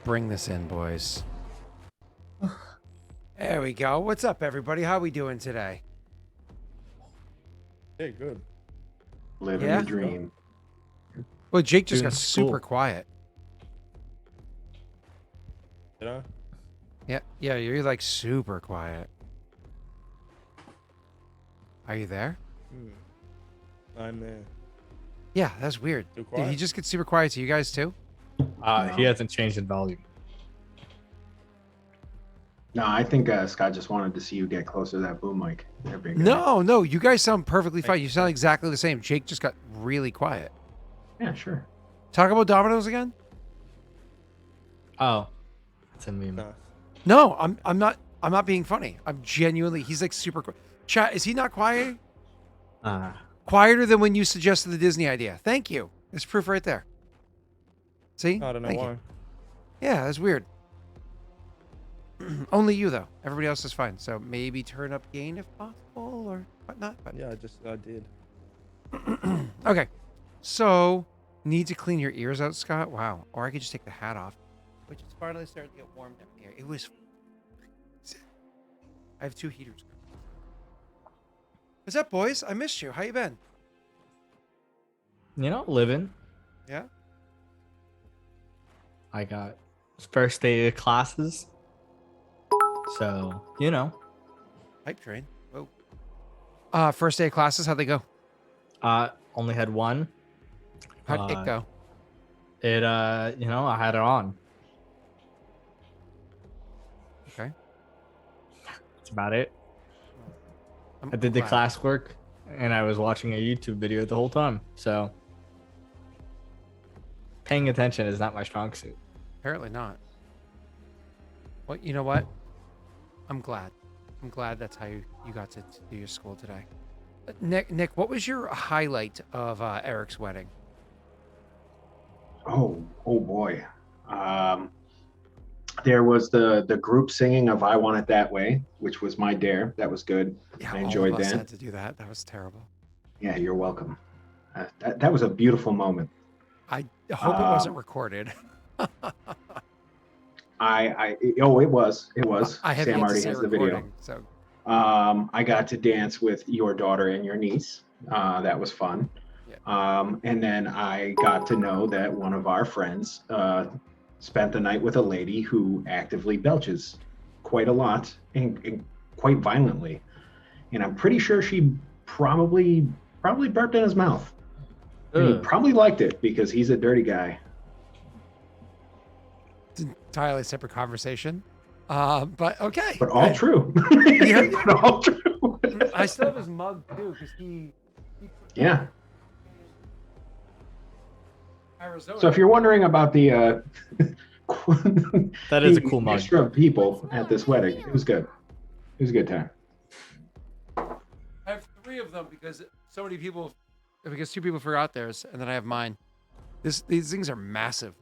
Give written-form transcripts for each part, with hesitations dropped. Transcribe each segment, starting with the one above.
bring this in, boys. There we go. What's up, everybody? How we doing today? Hey, good. Living Yeah? the dream. Well, Jake just Doing got super school. quiet. Did I? Yeah, you're like super quiet. Are you there? I'm there. Yeah, that's weird. Too Did quiet? he just get super quiet to you guys too? He hasn't changed in volume. No, I think Scott just wanted to see you get closer to that boom mic. There, big guy. No, you guys sound perfectly fine. You sound exactly the same. Jake just got really quiet. Yeah, sure. Talk about dominoes again? Oh, it's a meme. Nah. No, I'm not being funny. I'm genuinely. He's like super quiet. Chat, is he not quiet? Quieter than when you suggested the Disney idea. Thank you. There's proof right there. See? I don't know Thank why. you. Yeah, that's weird. Only you though. Everybody else is fine. So maybe turn up gain if possible or whatnot. But Yeah, I did. okay. So need to clean your ears out, Scott. Wow. Or I could just take the hat off, which is finally starting to get warm down here. It was. I have two heaters. What's up, boys? I missed you. How you been? You know, living. Yeah. I got first day of classes. So, you know. Hype train. Whoa. First day of classes. How'd they go? Only had one. How'd it go? I had it on. Okay. That's about it. I'm I did the glad. classwork and I was watching a YouTube video the whole time. So paying attention is not my strong suit. Apparently not. Well, you know what? I'm glad. I'm glad that's how you got to do your school today. Nick, what was your highlight of Eric's wedding? Oh boy. There was the group singing of "I Want It That Way," which was my dare. That was good. Yeah, I enjoyed all of us that. had to do that. That was terrible. Yeah, you're welcome. That was a beautiful moment. I hope it wasn't recorded. It was. I have Sam yet to already see a has the video. recording, so I got to dance with your daughter and your niece. That was fun. Yeah. And then I got to know that one of our friends spent the night with a lady who actively belches quite a lot and quite violently. And I'm pretty sure she probably burped in his mouth. And he probably liked it because he's a dirty guy. it's an entirely separate conversation. But okay. But all true. Yeah. But all true. I still have his mug too, because he Yeah. Arizona. So if you're wondering about the That is a the cool mug. extra people at this wedding, it was good. It was a good time. I have three of them because so many people, because two people forgot theirs, and then I have mine. These things are massive.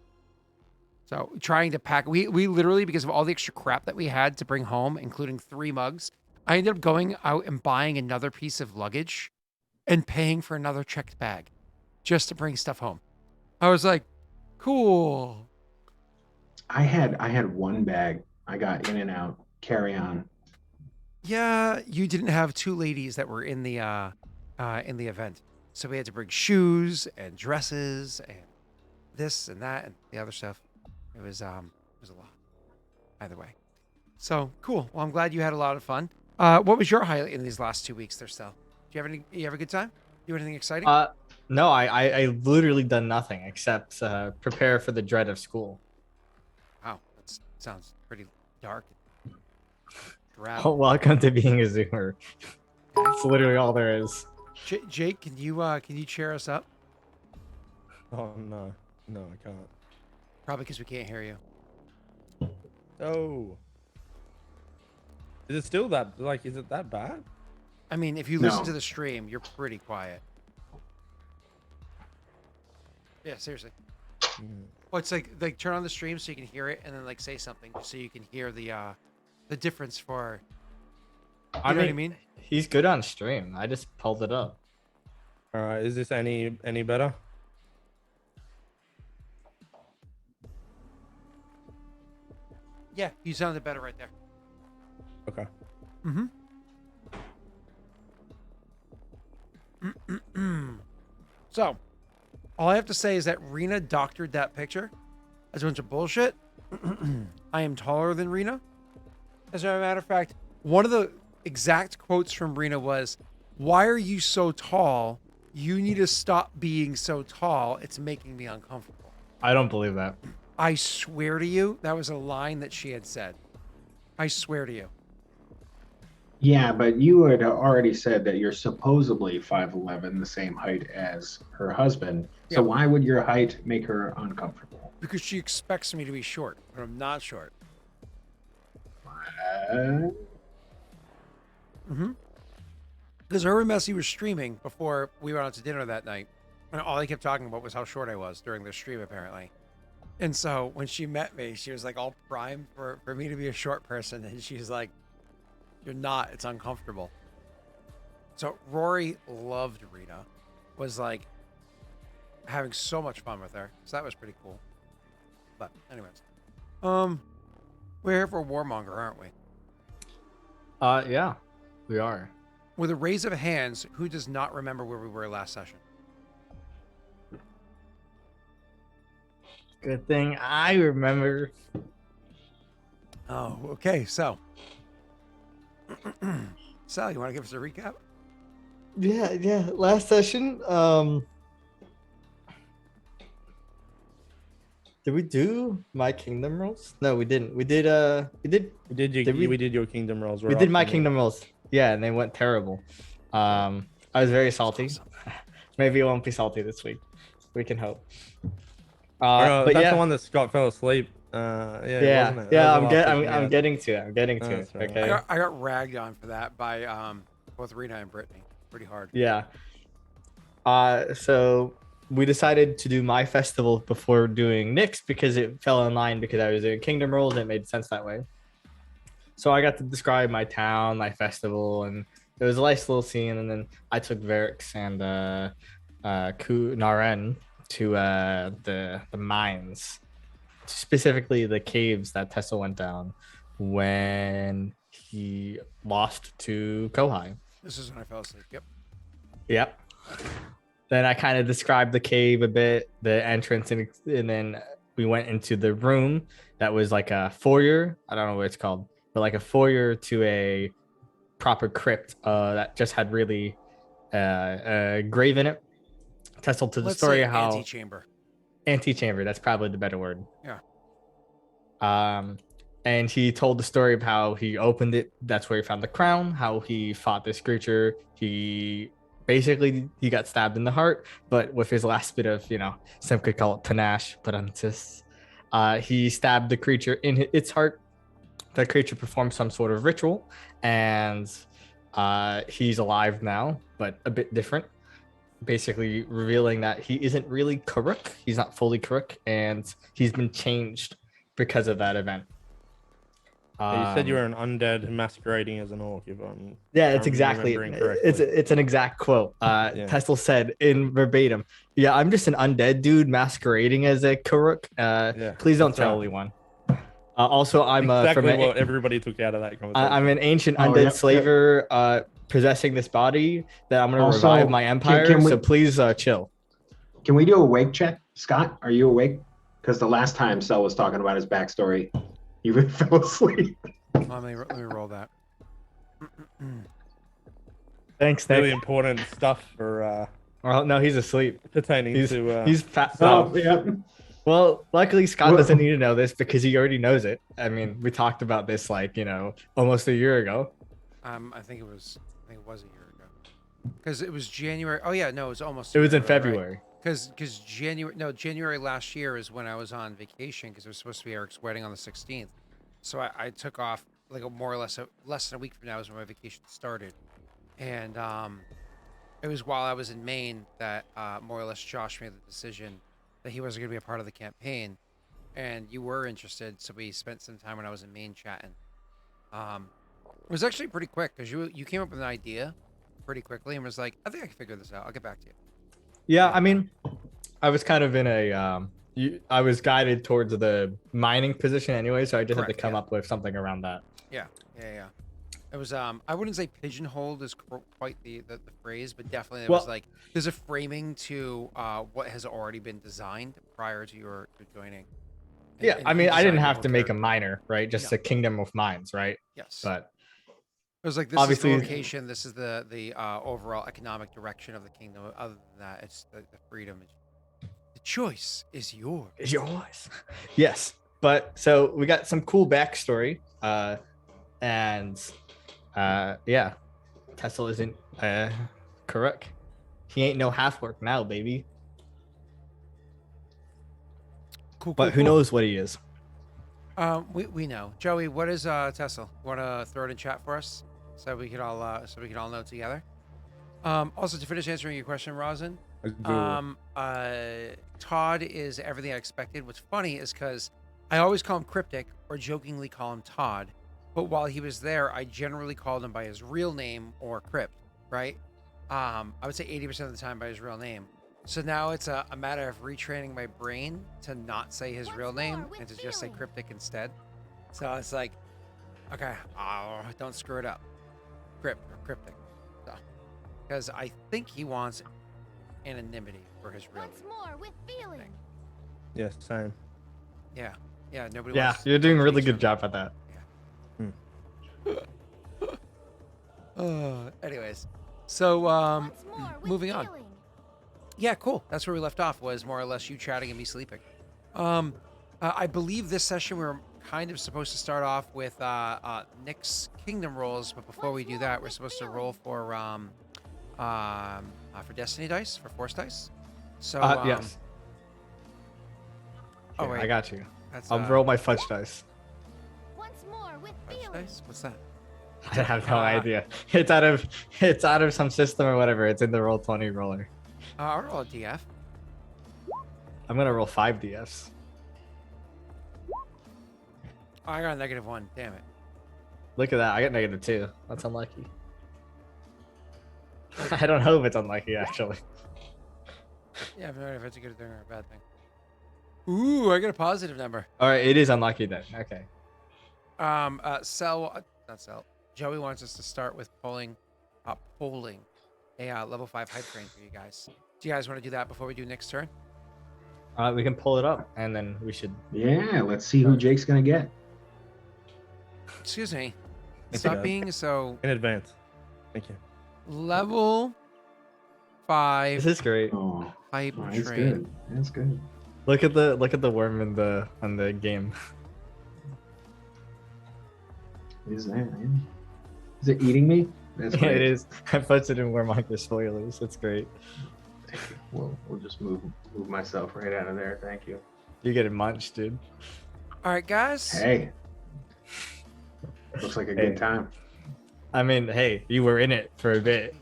So trying to pack, we literally, because of all the extra crap that we had to bring home, including 3 mugs, I ended up going out and buying another piece of luggage and paying for another checked bag just to bring stuff home. I was like, cool. I had one bag. I got in and out, carry on. Yeah, you didn't have 2 ladies that were in the event. So we had to bring shoes and dresses and this and that and the other stuff. It was a lot. Either way. So cool. Well, I'm glad you had a lot of fun. What was your highlight in these last 2 weeks there, Stell? You have a good time? Do anything exciting? No, I literally done nothing except prepare for the dread of school. Wow, that sounds pretty dark. Drab. Oh, welcome to being a Zoomer. That's literally all there is. Jake, can you cheer us up? Oh no, I can't. Probably because we can't hear you. Oh. Is it still that is it that bad? I mean, if you listen No. to the stream, you're pretty quiet. Yeah, seriously. Well, it's like turn on the stream so you can hear it, and then like say something just so you can hear the difference for. You know what I mean? He's good on stream. I just pulled it up. All right, is this any better? Yeah, you sounded better right there. Okay. So, all I have to say is that Rena doctored that picture as a bunch of bullshit. I am taller than Rena. As a matter of fact, one of the exact quotes from Rena was, "Why are you so tall? You need to stop being so tall. It's making me uncomfortable." I don't believe that. I swear to you, that was a line that she had said. I swear to you. Yeah, but you had already said that you're supposedly 5'11", the same height as her husband. So Yeah. why would your height make her uncomfortable? Because she expects me to be short, but I'm not short. Because her and Messi was streaming before we went out to dinner that night. And all they kept talking about was how short I was during their stream, apparently. And so when she met me, she was like all primed for me to be a short person. And she's like, "You're not. It's uncomfortable." So Rory loved Rita, was like having so much fun with her. So that was pretty cool. But anyways, we're here for Warmonger, aren't we? Yeah, we are. With a raise of hands, who does not remember where we were last session? Good thing I remember. Oh, okay. So, Sal, you want to give us a recap? Yeah. Last session, did we do my kingdom rolls? No, we didn't. We did We did your kingdom rolls. we did my kingdom rolls. Yeah, and they went terrible. I was very salty. Awesome. Maybe it won't be salty this week. We can hope. But But that's yeah, the one that Scott fell asleep. yeah. Wasn't it? That was the last I'm one, yeah. getting to it. I'm getting to That's it. right. Okay. I got ragged on for that by both Rena and Brittany. Pretty hard. Yeah. So we decided to do my festival before doing Nick's because it fell in line because I was doing Kingdom Rolls. And it made sense that way. So I got to describe my town, my festival, and it was a nice little scene. And then I took Varix and Naren to the mines, specifically the caves that Tessa went down when he lost to Kohai. This is when I fell asleep. Yep. Yep. Then I kind of described the cave a bit, the entrance, and then we went into the room that was like a foyer. I don't know what it's called, but like a foyer to a proper crypt that just had really a grave in it. Tessa to the Let's story say how antechamber. antechamber. That's probably the better word. Yeah. And he told the story of how he opened it. That's where he found the crown. How he fought this creature. He got stabbed in the heart, but with his last bit of, some could call it panache, but he stabbed the creature in its heart. The creature performed some sort of ritual, and he's alive now, but a bit different. Basically revealing that he isn't really Karuk. He's not fully Karuk, and he's been changed because of that event. You said you were an undead masquerading as an orc. Yeah, it's exactly. It's an exact quote. Tesla said in verbatim. Yeah, I'm just an undead dude masquerading as a Karuk. Please don't tell anyone. Also, I'm exactly what everybody took out of that conversation. I'm an ancient undead slaver possessing this body that I'm going to revive my empire. So please chill. Can we do a wake check? Scott, are you awake? Because the last time Sel was talking about his backstory, you fell asleep. Let me roll that. Thanks, Nick. Really important stuff for. Well, no, he's asleep. Pertaining to. He's fat. Oh, yeah. Well, luckily Scott doesn't need to know this because he already knows it. I mean, we talked about this almost a year ago. I think it was a year ago. Because it was January. Oh yeah, no, it was almost. It was in February. Because January last year is when I was on vacation because it was supposed to be Eric's wedding on the 16th. So I took off like more or less less than a week from now is when my vacation started, and it was while I was in Maine that more or less Josh made the decision that he wasn't going to be a part of the campaign, and you were interested, so we spent some time when I was in Maine chatting. It was actually pretty quick because you came up with an idea pretty quickly and was like, I think I can figure this out. I'll get back to you. Yeah, I mean, I was kind of in a I was guided towards the mining position anyway, so I just had to Correct, come yeah. up with something around that. Yeah. It was I wouldn't say pigeonholed is quite the phrase, but definitely there was Well- like there's a framing to what has already been designed prior to your joining. Yeah, And I mean, you I didn't designed the have whole to make a character. miner, right? Just No. a kingdom of mines, right? Yes. But It was like this obviously- is the location, this is the overall economic direction of the kingdom. Other than that, it's the freedom. The choice is yours. is yours. Yes, but so we got some cool backstory, and yeah, Tesla isn't correct. He ain't no half work now, baby. Cool, But who knows what he is? We know. Joey, what is Tesla? Want to throw it in chat for us so we can all know together. Also, to finish answering your question, Rosin, Todd is everything I expected. What's funny is because I always call him Cryptic or jokingly call him Todd, but while he was there, I generally called him by his real name or Crypt, right? I would say 80% of the time by his real name. So now it's a matter of retraining my brain to not say his real name and to just say Cryptic instead. So it's like, okay, don't screw it up. Cryptic. So, because I think he wants anonymity for his real name. More with feeling. Yes, same. Yeah, nobody Yeah, wants. you're doing a really feature. good job at that. Anyways, so Once more with moving on. feeling. Yeah, cool. That's where we left off, was more or less you chatting and me sleeping. I believe this session we were kind of supposed to start off with Nick's kingdom rolls, but before we do that, we're supposed to roll for destiny dice, for force dice. So Yes. Oh Here, wait, I got you. that's I'll roll my fudge dice. Once more with fudge feeling. dice. What's that? I have no idea. It's out of some system or whatever. It's in the roll 20 roller. I'll roll a DF. I'm gonna roll 5 DFs. Oh, I got a -1. Damn it. Look at that. I got -2. That's unlucky. I don't know if it's unlucky actually. Yeah, I have no idea if it's a good thing or a bad thing. Ooh, I got a positive number. All right, it is unlucky then. Okay. Not Cell. Joey wants us to start with polling a level 5 hype train for you guys. Do you guys want to do that before we do Nick's turn? We can pull it up and then we should. Yeah, let's see who Jake's gonna get. Excuse me. It's Stop good. being so In advance. Thank you. level 5 This is great. Oh, hype that's train. good. That's good. Look at the worm in the game. Is that? Man? Is it eating me? That's Yeah, it is. I posted in Warmonger spoilers. That's great. Thank you. We'll just move myself right out of there. Thank you. You get munched, dude. All right, guys. Hey. Looks like a Hey. good time. I mean, hey, you were in it for a bit.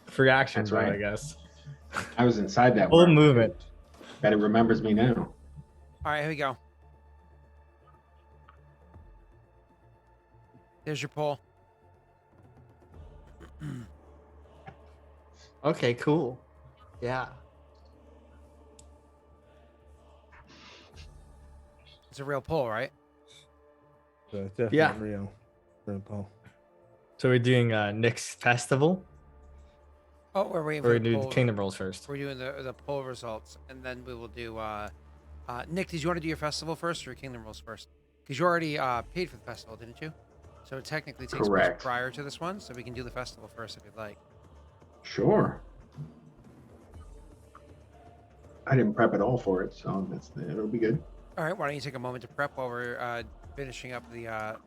Free action, That's bro, right. I guess. I was inside that Full worm. movement. Bet it remembers me now. All right, here we go. There's your poll. Okay, cool. Yeah. It's a real poll, right? So it's definitely Yeah. real. Real Paul. So we're doing Nick's festival, Oh, we're waiting or for we the do the poll. kingdom rolls first. We're doing the poll results, and then we will do. Nick, did you want to do your festival first or your kingdom rolls first? Because you already paid for the festival, didn't you? So it technically takes place Correct. prior to this one, so we can do the festival first if you'd like. Sure. I didn't prep at all for it, so it'll be good. All right, why don't you take a moment to prep while we're finishing up the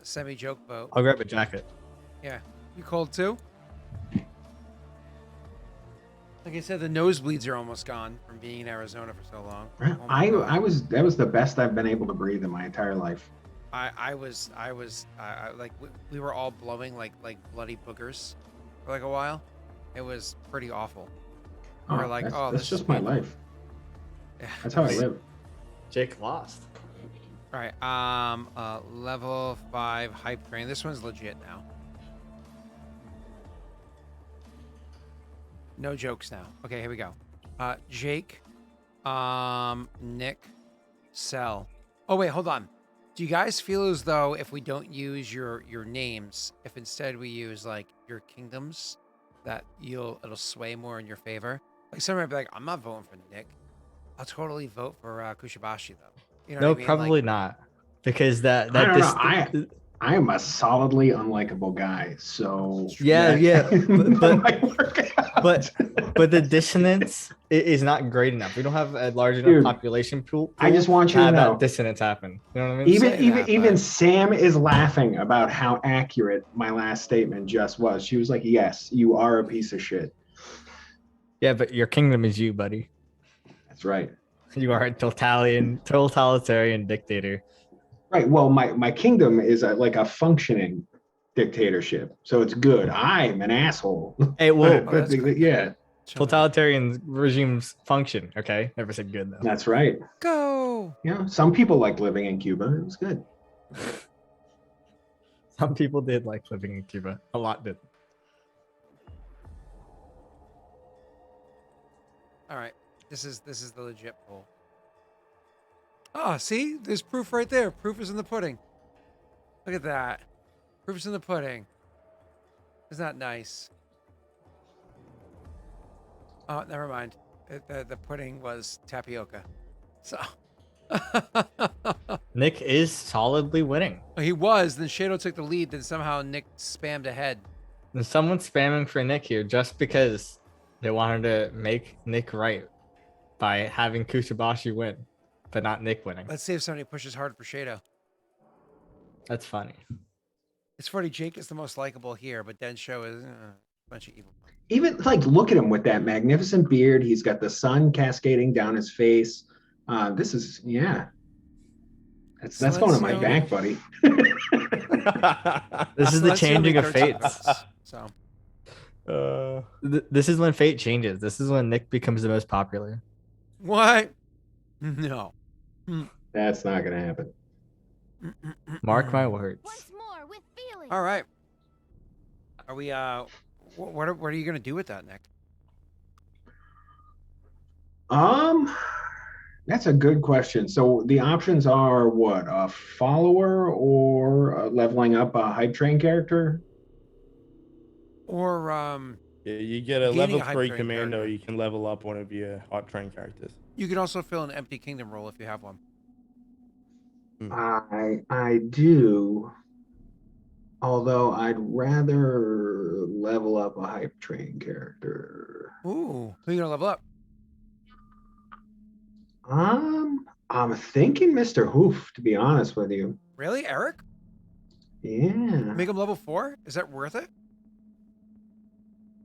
semi-joke vote? I'll grab a jacket. Yeah, you cold too? Like I said, the nosebleeds are almost gone from being in Arizona for so long. Oh my God. That was the best I've been able to breathe in my entire life. I was like we were all blowing like bloody boogers for like a while. It was pretty awful. We were like, that's, oh, that's this just is my painful. life. Yeah. That's how I live. Jake lost. All right, level 5 hype train. This one's legit now. No jokes now. Okay, here we go. Jake, Nick, Sell. Oh wait, hold on. Do you guys feel as though if we don't use your names, if instead we use like your kingdoms, that it'll sway more in your favor? Like someone might be like, I'm not voting for Nick. I'll totally vote for Kushibashi though. You know No, what I mean? probably Like, not, because that I don't that know. I am a solidly unlikable guy, so Yeah, yeah, that but might work out. but the dissonance is not great enough. We don't have a large enough Dude, population pool. I just want to you to have know. that dissonance happen. You know what I mean? Even Say even that, even but- Sam is laughing about how accurate my last statement just was. She was like, "Yes, you are a piece of shit." Yeah, but your kingdom is you, buddy. That's right. You are a totalitarian dictator. Right. Well, my kingdom is like a functioning dictatorship, so it's good. I'm an asshole. Hey, whoa, But that's good. yeah, totalitarian regimes function. Okay, never said good though. that's right. Go. Yeah, some people like living in Cuba. It was good. Some people did like living in Cuba. A lot did. All right. This is the legit poll. Oh, see? There's proof right there. Proof is in the pudding. Look at that. Proof is in the pudding. Isn't that nice? Oh, never mind. The pudding was tapioca. So Nick is solidly winning. he was. Then Shadow took the lead. Then somehow Nick spammed ahead. And someone's spamming for Nick here just because they wanted to make Nick right by having Kushibashi win, but not Nick winning. Let's see if somebody pushes hard for Shadow. That's funny. It's funny. Jake is the most likable here, but Densho is a bunch of evil. Even like look at him with that magnificent beard. He's got the sun cascading down his face. This is That's going to my Silencio. bank, buddy. This is the Silencio changing made of 13 fates. votes, So This is when fate changes. This is when Nick becomes the most popular. what? No. That's not going to happen. Mark my words. Once more with feeling. All right. Are we? What are you gonna do with that, Nick? That's a good question. So the options are what? A follower or leveling up a hype train character? Or Yeah, you get a Gaining level a hype 3 train commando, character. you can level up one of your hot train characters. you can also fill an empty kingdom role if you have one. I do. Although I'd rather level up a hype train character. Ooh, who are you gonna level up? I'm thinking Mr. Hoof, to be honest with you. Really, Eric? Yeah, Make him level 4? Is that worth it?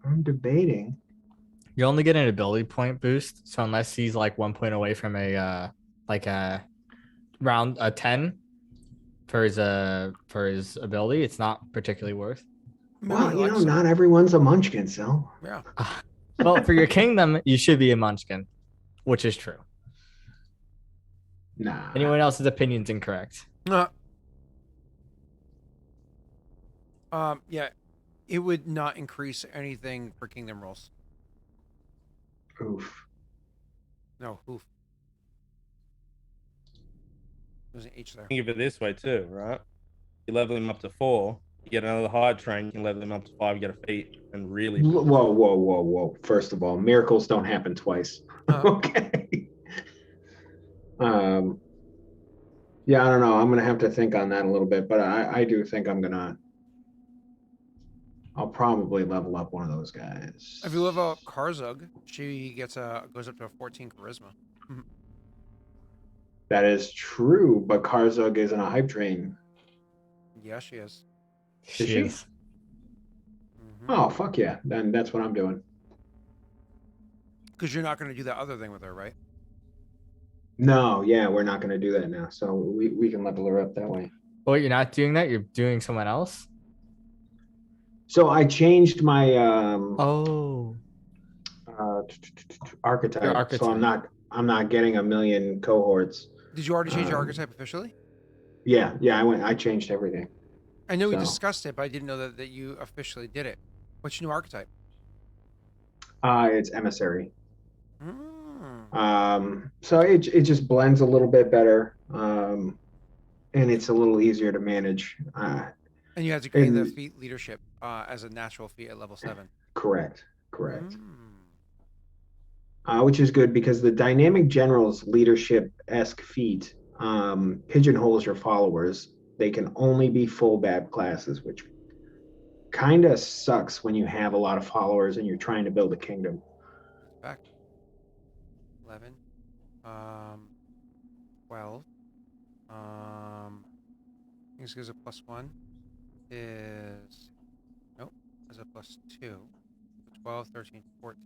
I'm debating. You only get an ability point boost, so unless he's like 1 point away from a round a 10 for his ability, it's not particularly worth. Maybe Well, he you know, likes it. not everyone's a munchkin, so. Yeah. Well, for your kingdom, you should be a munchkin, which is true. Nah. Anyone else's opinion's incorrect. Yeah, it would not increase anything for kingdom rolls. Oof. No, hoof. There's an H there. Think of it this way too, right? You level him up to 4, you get another hard train, you can level him up to 5, you get a feat, and really Whoa. First of all, miracles don't happen twice. Okay. Yeah, I don't know. I'm gonna have to think on that a little bit, but I do think I'll probably level up one of those guys. If you level up Karzug, she goes up to a 14 charisma. That is true, but Karzug isn't a hype train. Yeah, she is. she? Mhm. Oh, fuck yeah. Then that's what I'm doing. Because you're not going to do that other thing with her, right? No, yeah, we're not gonna do that now. So we can level her up that way. Oh, you're not doing that? You're doing someone else? So I changed my archetype. Your So archetype. I'm not getting a million cohorts. Did you already change your archetype officially? Yeah, I changed everything. I know we So- discussed it, but I didn't know that you officially did it. What's your new archetype? It's emissary. So it just blends a little bit better, and it's a little easier to manage. And you have to gain the And feat leadership as a natural feat at level 7. correct. Which is good because the dynamic general's leadership-esque feat pigeonholes your followers. They can only be full BAB classes, which kind of sucks when you have a lot of followers and you're trying to build a kingdom. Back 11, 12. This gives a +1 is nope, is a +2. So 12, 13, 14.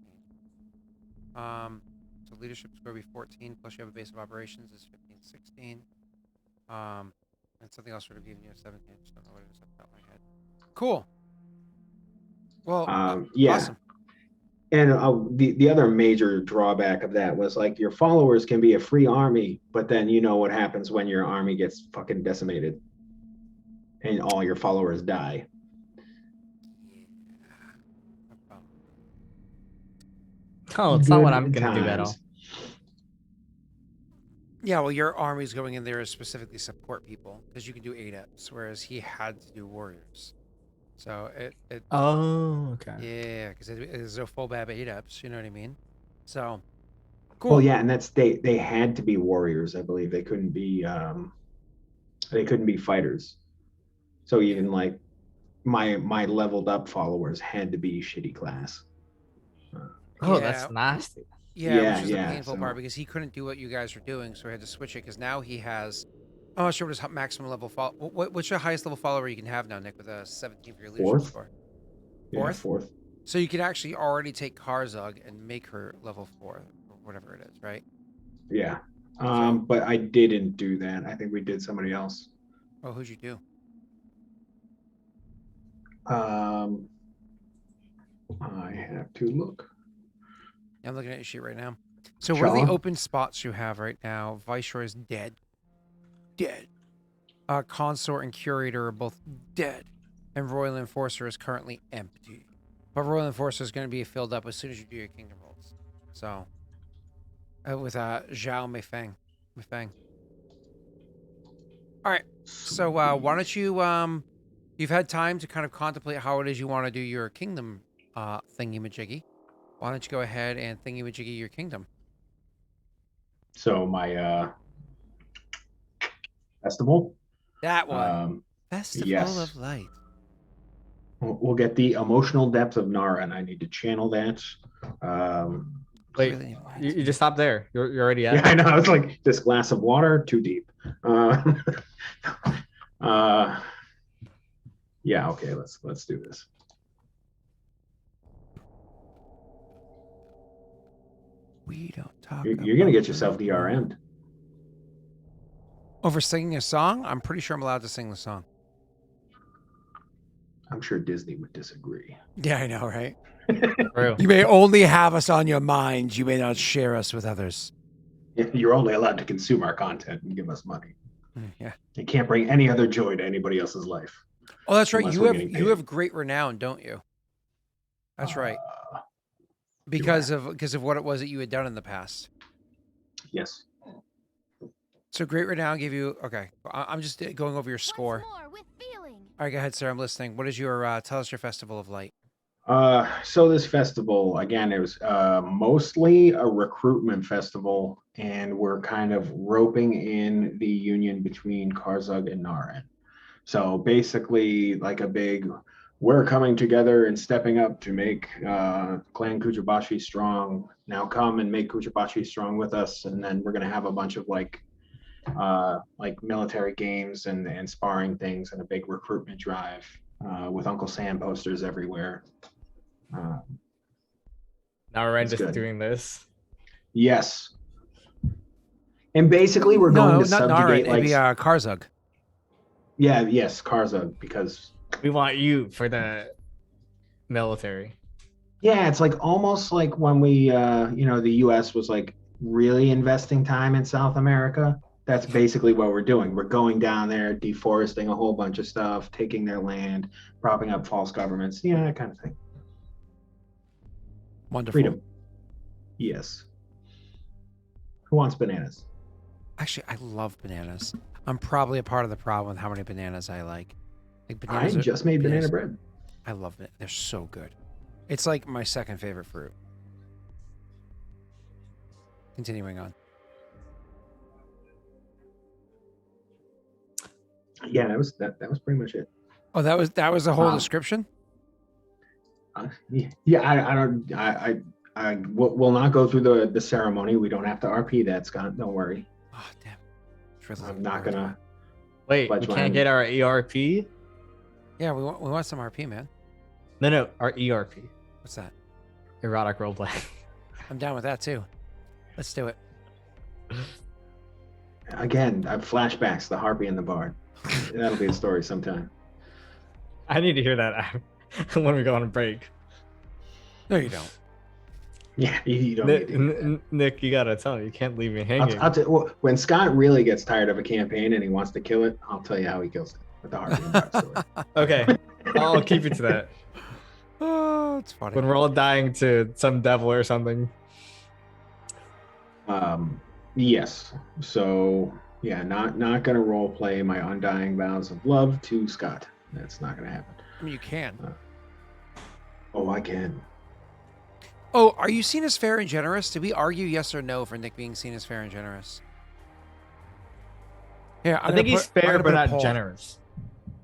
So leadership score would be 14, plus you have a base of operations is 15, 16. And something else would have given you a 17. I just don't know what it is off the top of my head. Cool. Well, Yeah. awesome. And the other major drawback of that was like your followers can be a free army, but then you know what happens when your army gets fucking decimated and all your followers die. Oh, it's not what I'm Good gonna do at all. times. Yeah, well, your army's going in there to specifically support people because you can do adepts, whereas he had to do warriors. So it Oh, okay. yeah, because it is a full BAB adepts. You know what I mean? So cool. Well, yeah, and that's they had to be warriors, I believe. They couldn't be fighters. So even like my leveled up followers had to be shitty class. Oh, Yeah. that's nasty. Yeah, which is the Yeah, painful so- part because he couldn't do what you guys were doing, so he had to switch it because now he has. I'm not sure what his maximum level what's your highest level follower you can have now, Nick, with a 17 for your leadership Fourth? score? Yeah, fourth. So you could actually already take Karzug and make her level 4 or whatever it is, right? Yeah. But I didn't do that. I think we did somebody else. Oh, who'd you do? I have to look. I'm looking at your sheet right now. So what are the Shala? open spots you have right now? Viceroy is dead. Dead. Consort and Curator are both dead. And Royal Enforcer is currently empty. But Royal Enforcer is going to be filled up as soon as you do your kingdom rolls. So, with Zhao Meifeng. All right. So why don't you, you've had time to kind of contemplate how it is you want to do your kingdom thingy-majiggy. Why don't you go ahead and thingy-majiggy your kingdom? So my festival. That one. Festival yes. of Light. We'll get the emotional depth of Nara, and I need to channel that. Wait, Really you just stopped there. You're already at Yeah, it? I know. I was like, this glass of water, too deep. Yeah, okay, let's do this. We don't talk. You're gonna get yourself DRM'd. Over singing a song? I'm pretty sure I'm allowed to sing the song. I'm sure Disney would disagree. Yeah, I know, right? True. You may only have us on your mind. You may not share us with others. You're only allowed to consume our content and give us money. Yeah. You can't bring any other joy to anybody else's life. Oh, that's right. Unless You we're have getting you paid. have great renown, don't you? That's right. Because of what it was that you had done in the past. Yes. So great renown gave you. Okay, I'm just going over your score. Once more with feeling. All right, go ahead, sir. I'm listening. What is your tell us your Festival of Light? So this festival, again, it was mostly a recruitment festival, and we're kind of roping in the union between Karzug and Naran. So basically, like a big, we're coming together and stepping up to make Clan Kujabashi strong. Now come and make Kujabashi strong with us, and then we're gonna have a bunch of like military games and sparring things and a big recruitment drive with Uncle Sam posters everywhere. Now we're That's just good. doing this. Yes. And basically, we're going to not subjugate Nara, it'd be Karzug. yes, Karzug, because We want you for the military. yeah, it's like almost like when we the US was like really investing time in South America. That's basically what we're doing. We're going down there, deforesting a whole bunch of stuff, taking their land, propping up false governments, that kind of thing. Wonderful. Freedom. Yes. Who wants bananas? Actually, I love bananas. I'm probably a part of the problem with how many bananas I like. Like I bananas are- just made banana bananas- bread. I love it. They're so good. It's like my second favorite fruit. Continuing on. Yeah, that was pretty much it. Oh, that was the whole Wow. description? Yeah, I will not go through the ceremony. We don't have to RP that, Scott. Don't worry. Oh, damn. It's really I'm not hard. gonna. Wait, But we when- can't get our ERP? Yeah, we want some RP, man. No, our ERP. What's that? Erotic roleplay. I'm down with that too. Let's do it. Again, I have flashbacks. The harpy and the bard. That'll be a story sometime. I need to hear that when we go on a break. No, you don't. Yeah, you don't Nick, need to hear that. Nick, you gotta tell me. You can't leave me hanging. I'll tell you, when Scott really gets tired of a campaign and he wants to kill it, I'll tell you how he kills it with the harpy and bard story. Okay, I'll keep it to that. Oh, it's funny. When we're all dying to some devil or something. Yes. So yeah, not gonna role play my undying vows of love to Scott. That's not gonna happen. I mean, you can. Oh, I can. Oh, are you seen as fair and generous? Did we argue yes or no for Nick being seen as fair and generous? Yeah, I think he's fair but not generous.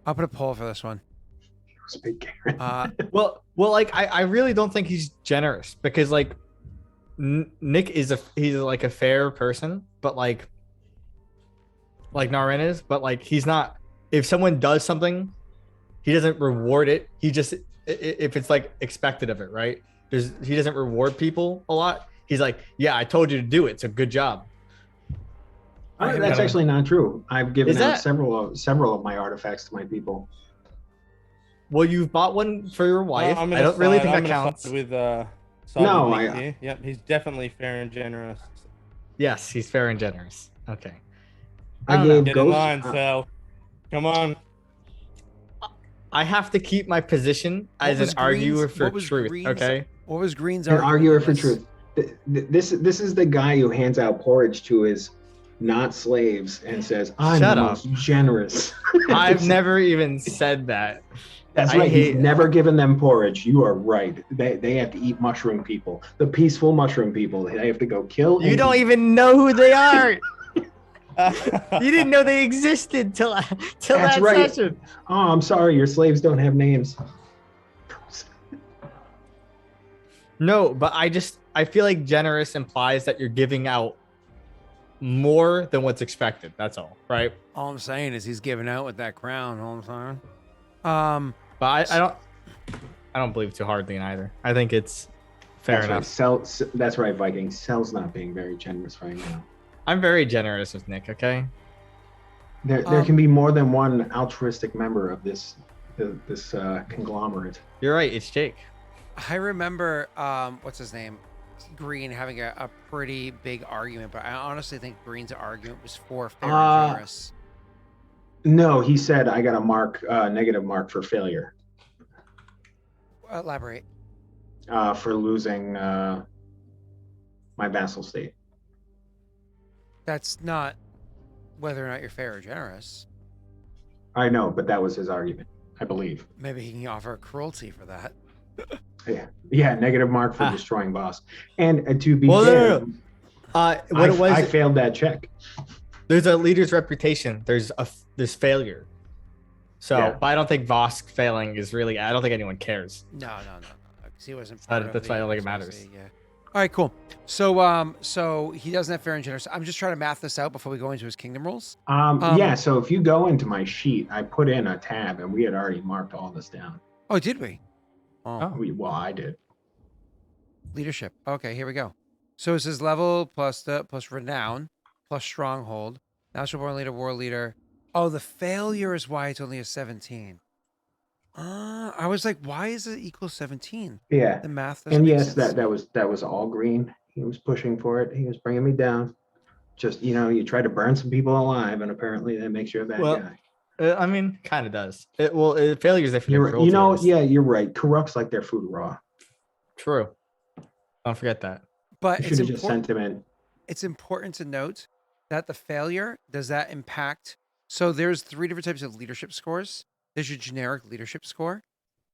I'll put a poll for this one. It's a big Karen. Well, like I really don't think he's generous because like Nick he's like a fair person, but like Naren is, but like he's not. If someone does something, he doesn't reward it. He just if it's like expected of it, right? He doesn't reward people a lot. He's like, yeah, I told you to do it, so good job. That's actually not true. I've given Is out that- several of my artifacts to my people. Well, you've bought one for your wife. I'm I gonna don't really side- think I'm that gonna counts. side with No, with Nick I- here. Yep, he's definitely fair and generous. Yes, he's fair and generous. Okay. I don't know. gave Get in Ghost. line, Sal. Come on. I have to keep my position What as was an arguer Green's- for what was truth. Green's- Okay. What was Green's An argument arguer in for this? truth. This is the guy who hands out porridge to his not slaves and says, "I'm Shut the up. most generous." I've never even said that. That's I right. He's hate- never given them porridge. You are right. They have to eat mushroom people. The peaceful mushroom people. They have to go kill. You and don't eat. even know who they are. You didn't know they existed till That's that right. session. Oh, I'm sorry. Your slaves don't have names. No, but I feel like generous implies that you're giving out more than what's expected. That's all, right? All I'm saying is he's giving out with that crown. All I'm saying. But I don't believe too hardly in either. I think it's fair That's enough. Right. That's right, Viking. Cell's not being very generous right now. I'm very generous with Nick. Okay. There can be more than one altruistic member of this conglomerate. You're right. It's Jake. I remember, what's his name? Green having a pretty big argument, but I honestly think Green's argument was for fair and generous. No, he said I got a negative mark for failure, Elaborate. for losing my vassal state. That's not whether or not you're fair or generous. I know, but that was his argument, I believe. Maybe he can offer cruelty for that. Yeah, negative mark for destroying boss. And to be Well, fair, no. What it was, I failed that check. there's a leader's reputation. There's failure. So, Yeah. but I don't think Vosk failing is really. I don't think anyone cares. No, 'cause he wasn't. Part of That's why I don't think it the matters. SRC, yeah. All right, cool. So he doesn't have fair and generous. I'm just trying to math this out before we go into his kingdom rules. Yeah, so if you go into my sheet, I put in a tab, and we had already marked all this down. Oh, did we? Oh, Well, I did. leadership. Okay, here we go. So it says level plus renown plus stronghold. National born leader, war leader. Oh, the failure is why it's only a 17. I was like, why is it equal 17? Yeah. The math doesn't And make yes, sense. that was all Green. He was pushing for it. He was bringing me down. Just you try to burn some people alive, and apparently that makes you a bad Well, guy. I mean, kind of does. Failure is if You're right. Corrupts like their food raw. True. Don't forget that. But You it's should have just important. sent him in. it's important to note that the failure, does that impact? So there's 3 different types of leadership scores. There's your generic leadership score.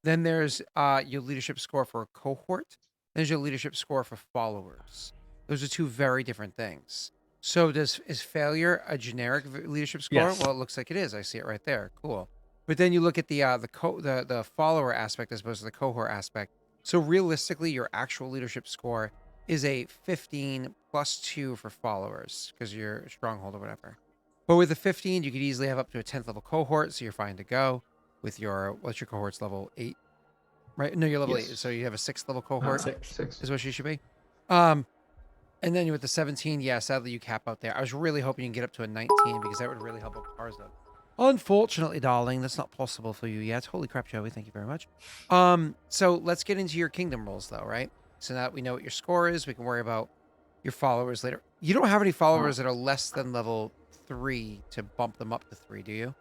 Then there's your leadership score for a cohort. There's your leadership score for followers. Those are 2 very different things. So is failure a generic leadership score? Yes. Well, it looks like it is. I see it right there. Cool. But then you look at the follower aspect as opposed to the cohort aspect. So realistically, your actual leadership score is a 15 plus 2 for followers because you're a stronghold or whatever. But with a 15, you could easily have up to a 10th level cohort, so you're fine to go. With what's your cohort's level 8? Right? No, you're level 8, Yes. so you have a 6th level cohort. Six. Is what she should be. And then with the 17, yeah, sadly you cap out there. I was really hoping you can get up to a 19 because that would really help out Karza. Unfortunately, darling, that's not possible for you yet. Holy crap, Joey, thank you very much. So let's get into your kingdom rolls though, right? So now that we know what your score is, we can worry about your followers later. You don't have any followers that are less than level 3 to bump them up to 3, do you?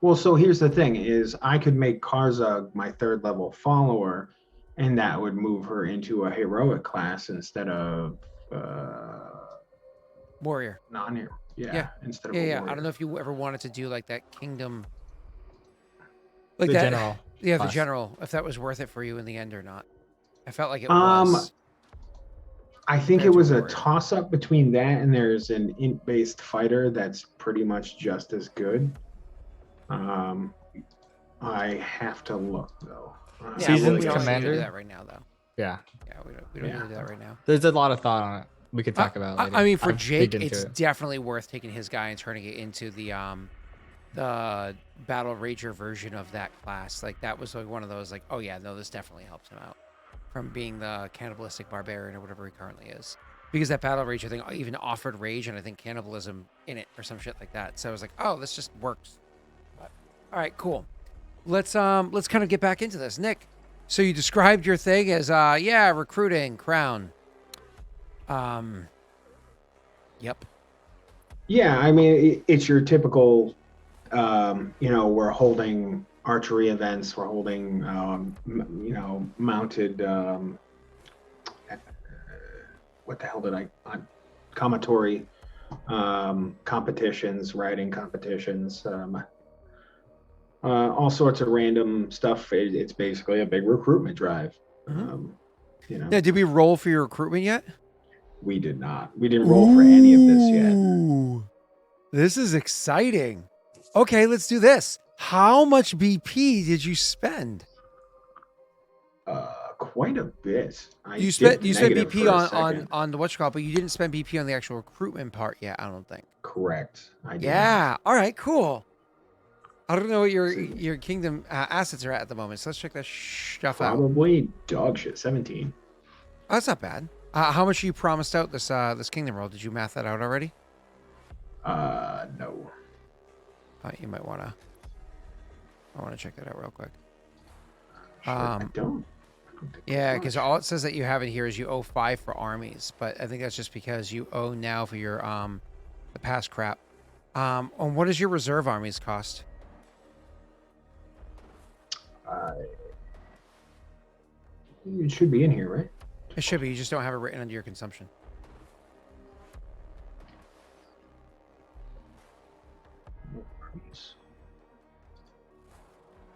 Well, so here's the thing: is I could make Karza my 3rd level follower, and that would move her into a heroic class instead of Warrior. non-hero. Yeah. Instead of Yeah, a yeah. warrior. I don't know if you ever wanted to do like that kingdom, like The that. general Yeah, the class. general. If that was worth it for you in the end or not. I felt like it Um, was. I think compared it to was a a warrior. toss-up between that and there's an int-based fighter that's pretty much just as good. I have to look though. Yeah, Seasoned we don't need to do commander? that right now, though. Yeah. Yeah, we don't need to do that right now. There's a lot of thought on it. We could talk about it later. I mean, for I've Jake, digged into it's it. definitely worth taking his guy and turning it into the Battle Rager version of that class. Like that was like one of those like, oh yeah, no, this definitely helps him out from being the cannibalistic barbarian or whatever he currently is. Because that Battle Rage, I think, even offered rage and I think cannibalism in it or some shit like that. So I was like, oh, this just works. But, all right, cool. Let's kind of get back into this, Nick. So you described your thing as recruiting crown. Yep. Yeah, I mean it's your typical. We're holding archery events. We're holding, mounted. What the hell did I? Commatory competitions, riding competitions. All sorts of random stuff. It's basically a big recruitment drive. Yeah, did we roll for your recruitment yet? We did not. We didn't roll for any of this yet. Ooh, this is exciting. Okay, let's do this. How much BP did you spend? Quite a bit. You spent negative BP for a on second. the whatchamacallit, but you didn't spend BP on the actual recruitment part yet, I don't think. Correct. I did. Yeah. All right, cool. I don't know what your kingdom assets are at the moment, so let's check that stuff out. Probably dog shit. 17. Oh, that's not bad. How much you promised out this kingdom roll? Did you math that out already? No. You might wanna. I want to check that out real quick. Sure, I don't. Yeah, because all it says that you have in here is you owe 5 for armies, but I think that's just because you owe now for your the past crap. And what does your reserve armies cost? It should be in here, right? It should be. You just don't have it written under your consumption.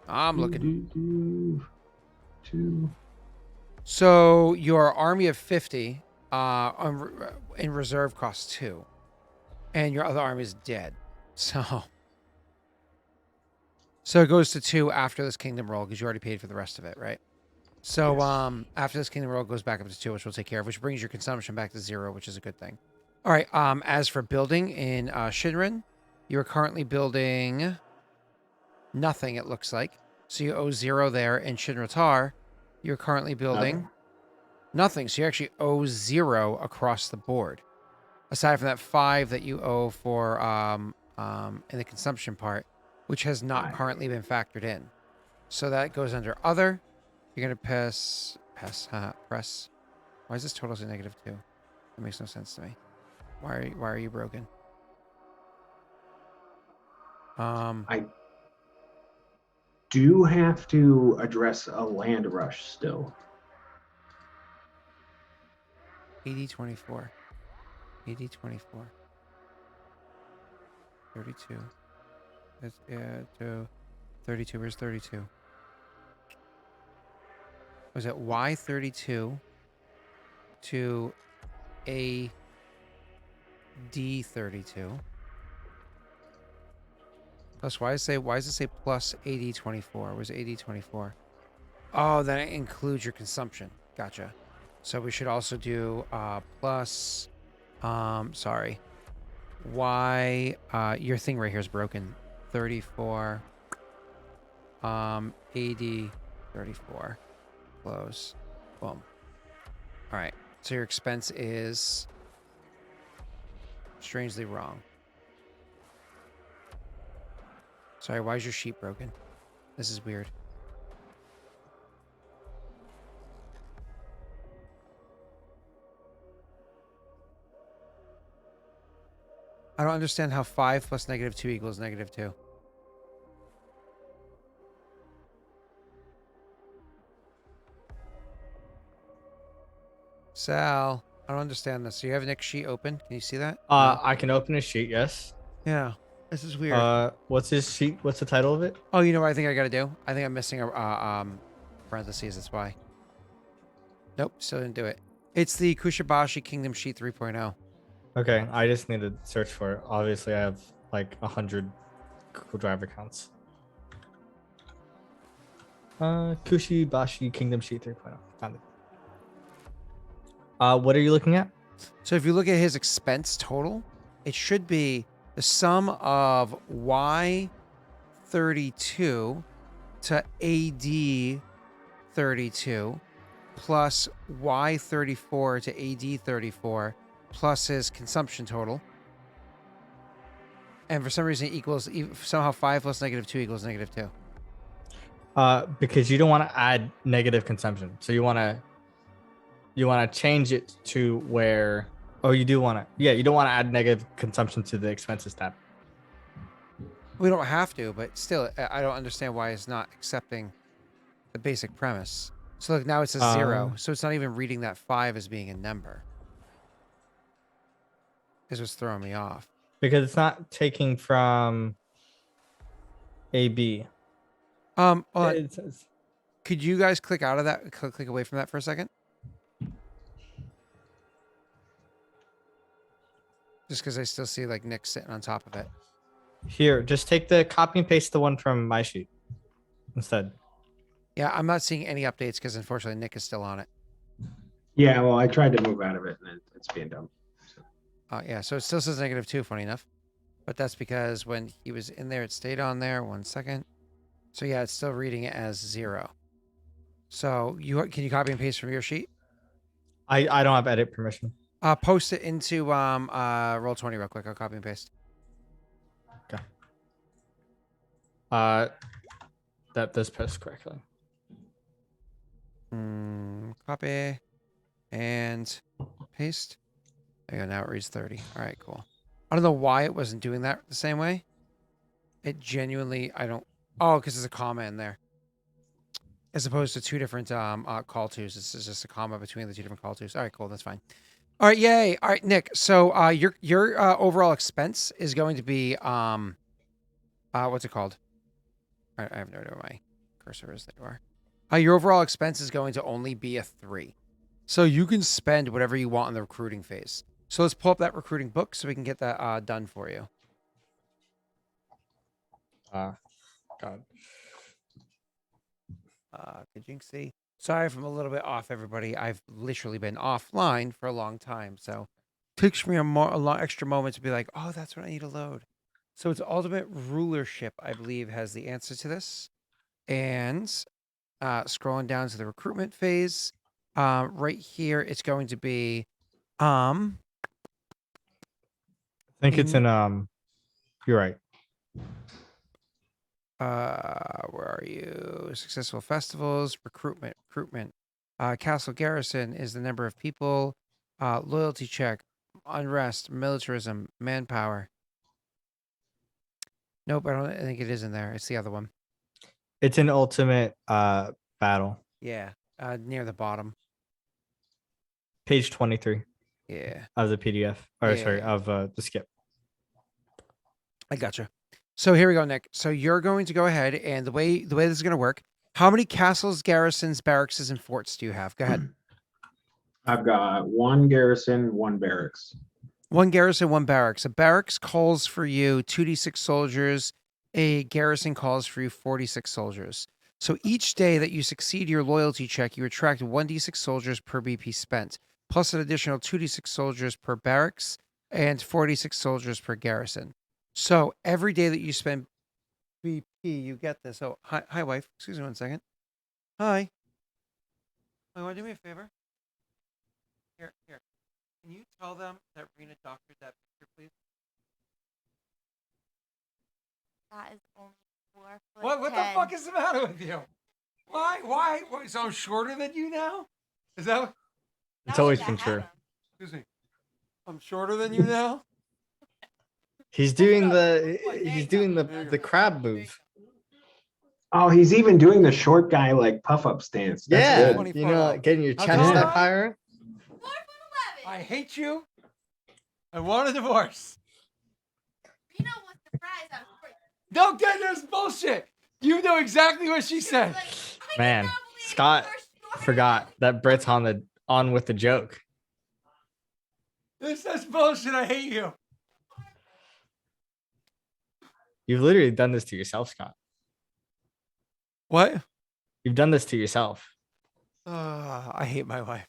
I'm looking. Two. So your army of 50 in reserve costs 2, and your other army is dead. So it goes to 2 after this kingdom roll because you already paid for the rest of it, right? So Yes. after this kingdom roll, it goes back up to 2, which we'll take care of, which brings your consumption back to 0, which is a good thing. All right. As for building in Shinran, you're currently building nothing. It looks like so you owe 0 there. In Shinratar, you're currently building nothing. So you actually owe 0 across the board. Aside from that 5 that you owe for in the consumption part, which has not currently been factored in. So that goes under other. You're gonna press. Why is this total say -2? That makes no sense to me. Why are you broken? I do have to address a land rush still. AD 24. AD 24. 32. That's to 32. Where's 32? Was it Y32 to AD32? Plus, why does it say plus AD24? Was AD24? Oh, then it includes your consumption. Gotcha. So we should also do plus, sorry. Y, your thing right here is broken. 34, AD 34. Close. Boom. All right. So your expense is strangely wrong. Sorry, why is your sheet broken? This is weird. I don't understand how 5 plus -2 equals -2. Sal, I don't understand this. So you have Nick's sheet open? Can you see that? No? I can open a sheet. Yes. Yeah. This is weird. What's his sheet? What's the title of it? Oh, you know what I think I gotta do? I think I'm missing a parentheses. That's why. Nope, still didn't do it. It's the Kushibashi Kingdom Sheet 3.0. Okay, I just need to search for it. Obviously, I have like 100 Google Drive accounts. Kushibashi Kingdom Sheet 3.0. Found it. What are you looking at? So if you look at his expense total, it should be the sum of Y32 to AD32 plus Y34 to AD34 plus his consumption total. And for some reason it equals somehow 5 plus -2 equals -2. Because you don't want to add negative consumption. So you want to change it to where, oh, you do want to, yeah, you don't want to add negative consumption to the expenses tab. We don't have to, but still, I don't understand why it's not accepting the basic premise. So look, now it says 0, so it's not even reading that 5 as being a number. This was throwing me off. Because it's not taking from AB. Hold on. It says, Could you guys click out of that? Click away from that for a second. Just because I still see like Nick sitting on top of it. here, just take the copy and paste the one from my sheet instead. Yeah, I'm not seeing any updates because unfortunately Nick is still on it. Yeah, well, I tried to move out of it and it's being done. So. Yeah, so it still says -2, funny enough. But that's because when he was in there, it stayed on there. 1 second. So yeah, it's still reading it as 0. So can you copy and paste from your sheet? I don't have edit permission. Post it into Roll20 real quick. I'll copy and paste. Okay. That does post correctly. Copy and paste. There you go. Now it reads 30. All right, cool. I don't know why it wasn't doing that the same way. It genuinely, I don't. Oh, because there's a comma in there. As opposed to 2 different call tos. This is just a comma between the 2 different call tos. All right, cool. That's fine. All right, yay. All right, Nick. So your overall expense is going to be what's it called? I have no idea where my cursor is. There you are. Your overall expense is going to only be a 3. So you can spend whatever you want in the recruiting phase. So let's pull up that recruiting book so we can get that done for you. God. Kajinxie. Sorry if I'm a little bit off, everybody. I've literally been offline for a long time. So it takes me a long extra moment to be like, oh, that's what I need to load. So it's Ultimate Rulership, I believe, has the answer to this. And scrolling down to the recruitment phase, right here, it's going to be I think it's in you're right. Where are you? Successful festivals, recruitment. Castle garrison is the number of people. Loyalty check, unrest, militarism, manpower. Nope, I don't think it is in there. It's the other one. It's an ultimate battle. Yeah, near the bottom. Page 23. Yeah. of the PDF, or sorry, Yeah. of the skip. I gotcha. So here we go, Nick. So you're going to go ahead, and the way this is going to work. How many castles, garrisons, barracks, and forts do you have? Go ahead. I've got one garrison, one barracks. One garrison, one barracks. A barracks calls for you 2d6 soldiers. A garrison calls for you 46 soldiers. So each day that you succeed your loyalty check, you attract 1d6 soldiers per BP spent, plus an additional 2d6 soldiers per barracks and 46 soldiers per garrison. So every day that you spend BP, you get this. Oh, hi, wife. Excuse me 1 second. Hi. Oh, you want to do me a favor? Here. Can you tell them that Rena doctored that picture, please? That is only 4 foot. What the 10. fuck is the matter with you? Why? So I'm shorter than you now? Is that what? It's Not always with been the true. hat. Excuse me. I'm shorter than you now? He's Look it doing up. the There you he's go. doing There you the go. crab move. Oh, he's even doing the short guy like puff up stance. That's Yeah, good. 20 you foot know, up. getting your How chest tall up am I? higher. 4'11". I hate you. I want a divorce. Reno was surprised at first. Don't get this bullshit. You know exactly what she She was said. like, I Man, cannot believe Scott you're shorter forgot than that Britt's on with the joke. This is bullshit. I hate you. You've literally done this to yourself, Scott. What? You've done this to yourself. I hate my wife.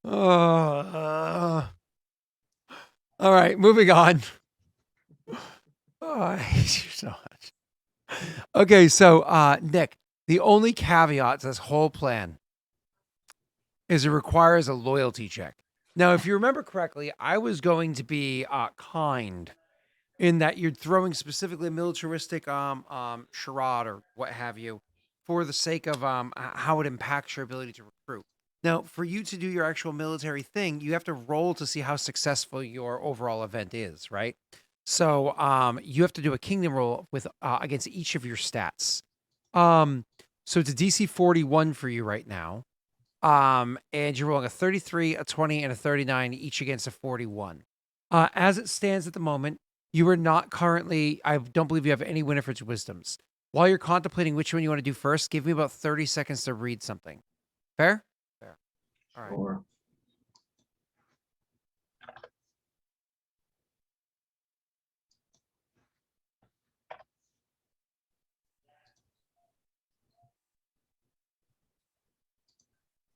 All right, moving on. Oh, I hate you so much. Okay, so Nick, the only caveat to this whole plan is it requires a loyalty check. Now, if you remember correctly, I was going to be kind in that you're throwing specifically a militaristic charade or what have you for the sake of how it impacts your ability to recruit. Now, for you to do your actual military thing, you have to roll to see how successful your overall event is, right? So you have to do a kingdom roll with against each of your stats. So it's a DC 41 for you right now. And you're rolling a 33, a 20, and a 39, each against a 41. As it stands at the moment, you are not currently, I don't believe you have any Winifred's wisdoms. While you're contemplating which one you want to do first, give me about 30 seconds to read something. Fair? Fair. All right. Or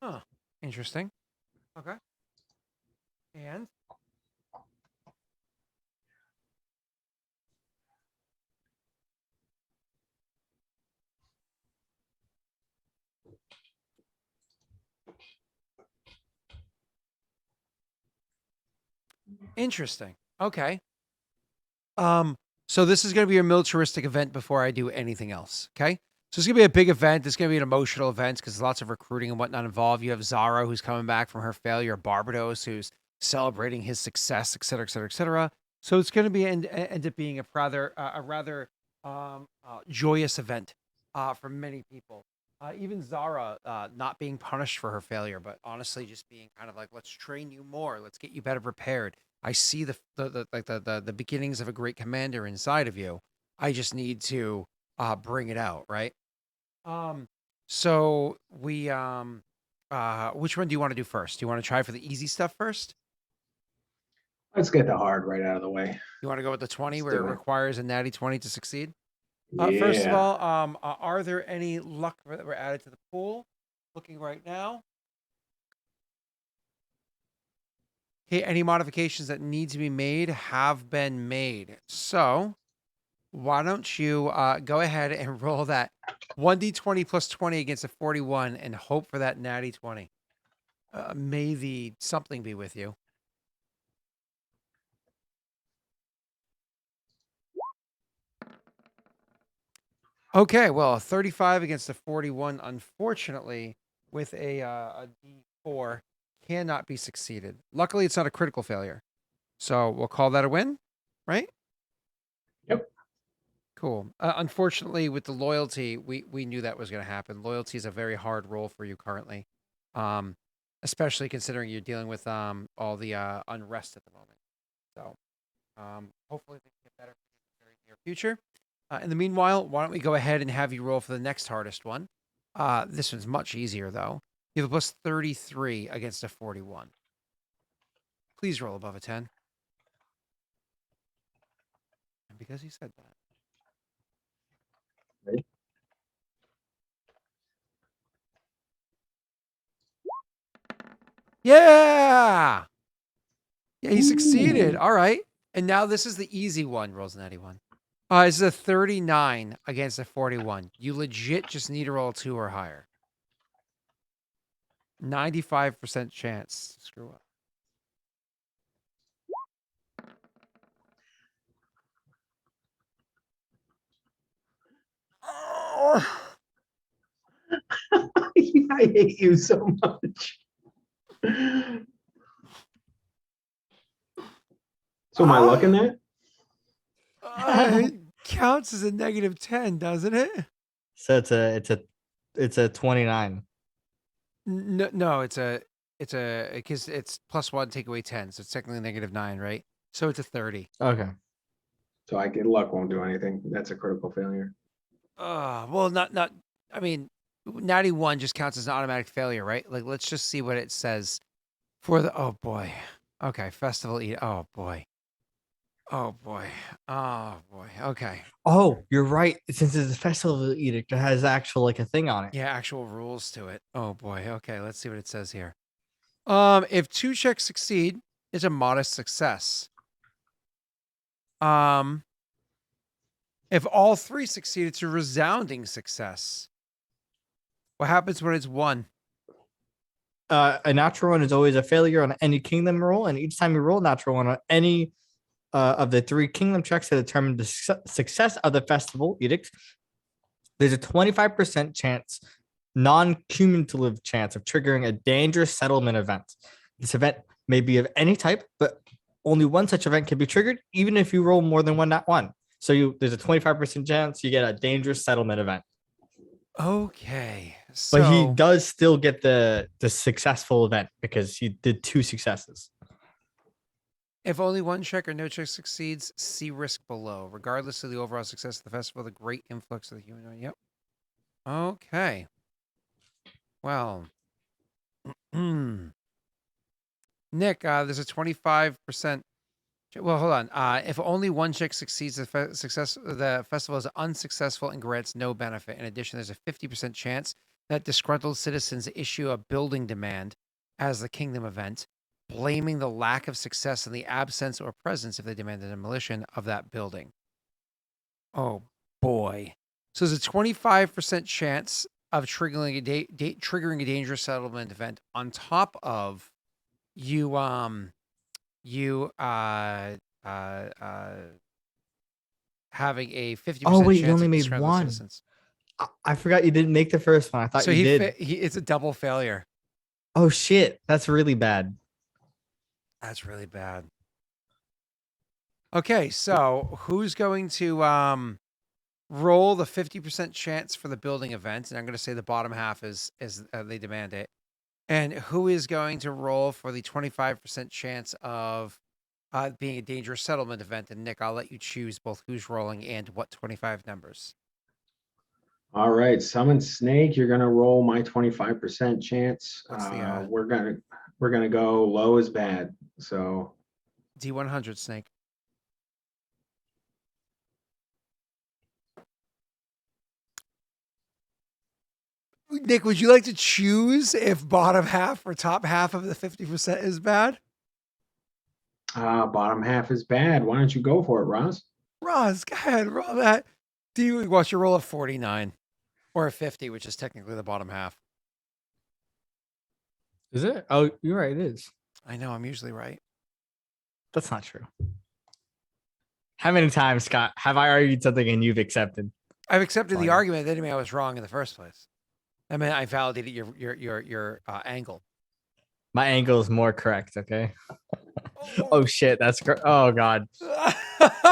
Huh. Interesting. Okay. And interesting. Okay. So this is going to be a militaristic event before I do anything else. Okay. So it's going to be a big event. It's going to be an emotional event because there's lots of recruiting and whatnot involved. You have Zara, who's coming back from her failure, Barbados, who's celebrating his success, et cetera, et cetera, et cetera. So it's going to be end up being a rather joyous event for many people. Even Zara not being punished for her failure, but honestly just being kind of like, let's train you more. Let's get you better prepared. I see the beginnings of a great commander inside of you. I just need to bring it out, right? So we which one do you want to do first? Do you want to try for the easy stuff first? let's get the hard right out of the way. You want to go with the 20 Let's where it do it. requires a natty 20 to succeed? Yeah. First of all, are there any luck that were added to the pool? Looking right now. Okay, any modifications that need to be made have been made. So why don't you go ahead and roll that 1d20 plus 20 against a 41 and hope for that natty 20. May the something be with you. Okay, well, a 35 against a 41, unfortunately, with a D4, cannot be succeeded. Luckily, it's not a critical failure. So we'll call that a win, right? Yep. Cool. Unfortunately, with the loyalty, we knew that was going to happen. Loyalty is a very hard role for you currently. especially considering you're dealing with all the unrest at the moment. So hopefully things get better in the very near future. In the meanwhile, why don't we go ahead and have you roll for the next hardest one? This one's much easier though. You have a plus 33 against a 41. Please roll above a 10. And because he said that. Ready? Yeah! Yeah, he succeeded. Ooh. All right. And now this is the easy one, rolls an 81. This is a 39 against a 41. You legit just need to roll a 2 or higher. 95% chance to screw up. Oh. I hate you so much. So am I looking at? It counts as a negative 10, doesn't it? So it's a 29. No, it's because it's plus 1, take away 10. So it's technically negative 9, right? So it's a 30. Okay. So I get luck won't do anything. That's a critical failure. Well, not. I mean, 91 just counts as an automatic failure, right? Like, let's just see what it says for the. Oh boy. Okay, festival eat. Oh boy. Oh boy. Oh boy. Okay. Oh, you're right. Since it's a festival edict, it has actual like a thing on it. Yeah, actual rules to it. Oh boy. Okay, let's see what it says here. If 2 checks succeed, it's a modest success. If all 3 succeed, it's a resounding success. What happens when it's 1? A natural one is always a failure on any kingdom roll, and each time you roll a natural one on any of the 3 kingdom checks that determine the success of the festival edict, there's a 25% chance, non-cumulative chance of triggering a dangerous settlement event. This event may be of any type, but only one such event can be triggered, even if you roll more than one nat 1. So there's a 25% chance you get a dangerous settlement event. Okay. So, But he does still get the successful event because he did 2 successes. if only 1 check or no check succeeds, see risk below. Regardless of the overall success of the festival, the great influx of the humanoid. Yep. Okay. Well. Nick, there's a 25%. Well, hold on. If only 1 check succeeds, the festival is unsuccessful and grants no benefit. In addition, there's a 50% chance that disgruntled citizens issue a building demand as the kingdom event, blaming the lack of success in the absence or presence if they demand the demolition of that building. Oh boy! So there's a 25% chance of triggering a dangerous settlement event on top of you having a 50% Oh wait, chance you only of made disgruntled 1. citizens. I forgot you didn't make the first one. I thought So you did. It's a double failure. Oh shit, that's really bad. That's really bad. Okay, so who's going to roll the 50% chance for the building event? And I'm going to say the bottom half is they demand it. And who is going to roll for the 25% chance of being a dangerous settlement event? And Nick, I'll let you choose both who's rolling and what 25 numbers. All right, summon snake. You're gonna roll my 25% chance. What's the, we're gonna go low is bad. So D100 snake. Nick, would you like to choose if bottom half or top half of the 50% is bad? bottom half is bad. Why don't you go for it, Ross? Roz, go ahead, roll that. Do you watch your roll of 49 or a 50, which is technically the bottom half? Is it? Oh, you're right. It is. I know, I'm usually right. That's not true. How many times, Scott, have I argued something and you've accepted? I've accepted the Fine. argument. That didn't mean I was wrong in the first place. I mean, I validated your angle. My angle is more correct. Okay. Oh shit, that's oh god.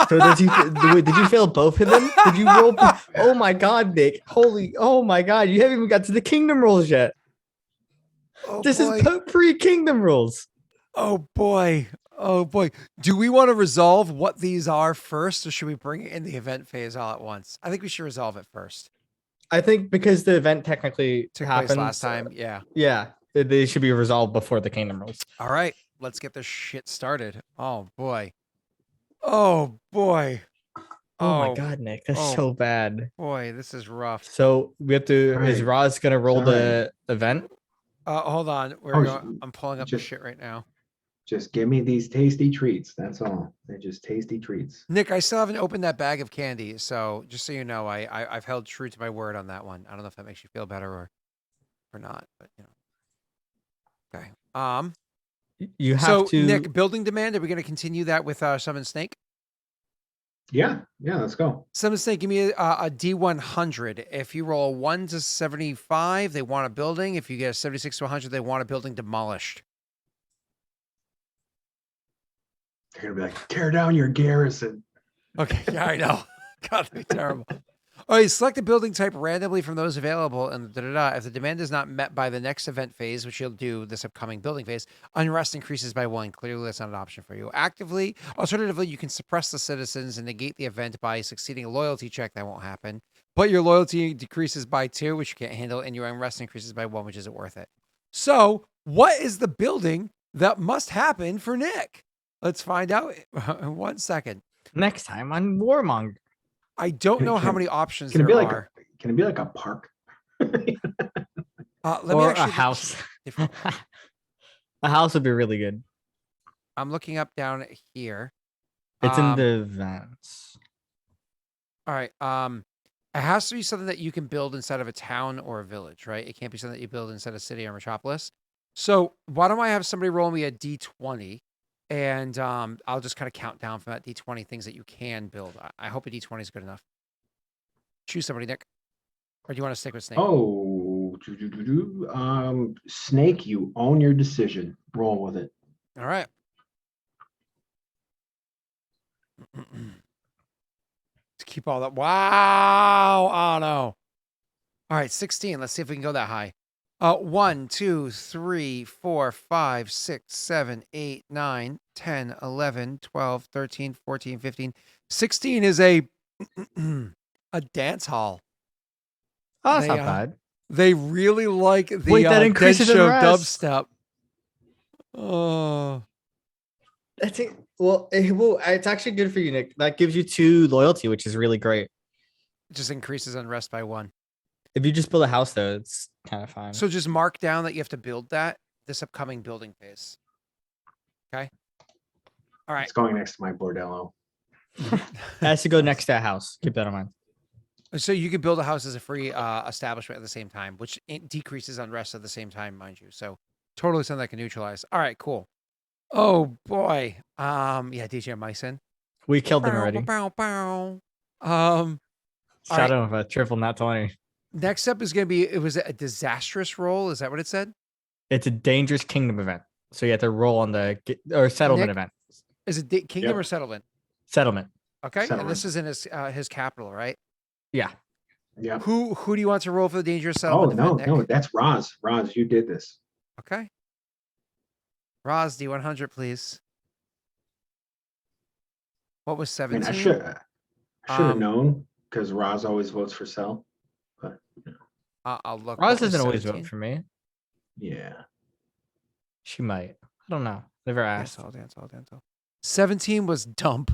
So did you fail both of them? Did you roll? Oh my god, Nick! Holy! Oh my god! You haven't even got to the kingdom rolls yet. Oh This boy. is pre-kingdom rules. Oh boy. Oh boy. Do we want to resolve what these are first, or should we bring it in the event phase all at once? I think we should resolve it first. I think because the event technically Took happened place last time. Yeah. Yeah, they should be resolved before the kingdom rules. All right. Let's get this shit started. Oh boy. Oh boy. Oh my god, Nick, that's oh. so bad. Boy, this is rough. So we have to. All Is right. Roz gonna roll Sorry. the event? Hold on. Oh, I'm pulling up the just- shit right now. Just give me these tasty treats. That's all. They're just tasty treats. Nick, I still haven't opened that bag of candy, so just so you know, I've held true to my word on that one. I don't know if that makes you feel better or not, but you know. Okay. You have So to. Nick, building demand. Are we going to continue that with Summon Snake? Yeah, let's go. Summon Snake, give me a D100. If you roll a 1 to 75, they want a building. If you get a 76 to 100, they want a building demolished. They're gonna be like, tear down your garrison. Okay, yeah, I know. God, that'd be terrible. All right, select a building type randomly from those available, and if the demand is not met by the next event phase, which you'll do this upcoming building phase, unrest increases by 1. Clearly, that's not an option for you. Alternatively, you can suppress the citizens and negate the event by succeeding a loyalty check. That won't happen. But your loyalty decreases by 2, which you can't handle, and your unrest increases by 1, which isn't worth it. So, what is the building that must happen for Nick? Let's find out in 1 second. Next time on Warmonger. I don't know how Can- many options Can it there be like are. can it be like a park? Let me Or actually a house. different- A house would be really good. I'm looking up down here. It's in the events. All right. It has to be something that you can build inside of a town or a village, right? It can't be something that you build inside a city or metropolis. So why don't I have somebody roll me a D20, and I'll just kind of count down from that D20 things that you can build. I hope a D20 is good enough. Choose somebody, Nick, or do you want to stick with Snake? Oh, Snake, you own your decision. Roll with it. All right. To keep all that. Wow. Oh no. All right, 16. Let's see if we can go that high. 1, 2, 3, 4, 5, 6, 7, 8, 9, 10, 11, 12, 13, 14, 15. 16 is a dance hall. Oh, that's They, not bad. They really like the Wait, that increases dance show unrest. dubstep. Oh. That's it. Well, it's actually good for you, Nick. That gives you 2 loyalty, which is really great. It just increases unrest by 1. If you just build a house, though, it's kind of fine. So just mark down that you have to build that this upcoming building phase. Okay. All right. It's going next to my bordello. It has to go next to a house. Keep that in mind. So you could build a house as a free establishment at the same time, which decreases unrest at the same time, mind you. So totally something that can neutralize. All right, cool. Oh boy. Yeah, DJ Myson. We killed them already. Bow, bow. Shot him with a triple nat 20. Next up is going to be, it was a disastrous roll. Is that what it said? It's a dangerous kingdom event. So you have to roll on the settlement Nick? event. Is it kingdom Yep. or settlement? Settlement. Okay. And Settlement. this is in his capital, right? Yeah. Yeah. Who do you want to roll for the dangerous Oh settlement no, event, Nick? no, that's Roz. Roz, you did this. Okay. Roz, D100, please. What was I mean, 17? I should have Um, known because Roz always votes for Cell. But I'll look. Roz What was doesn't always 17? vote for me. yeah. She might. I don't know. Never asked. Dance all. 17 was dump.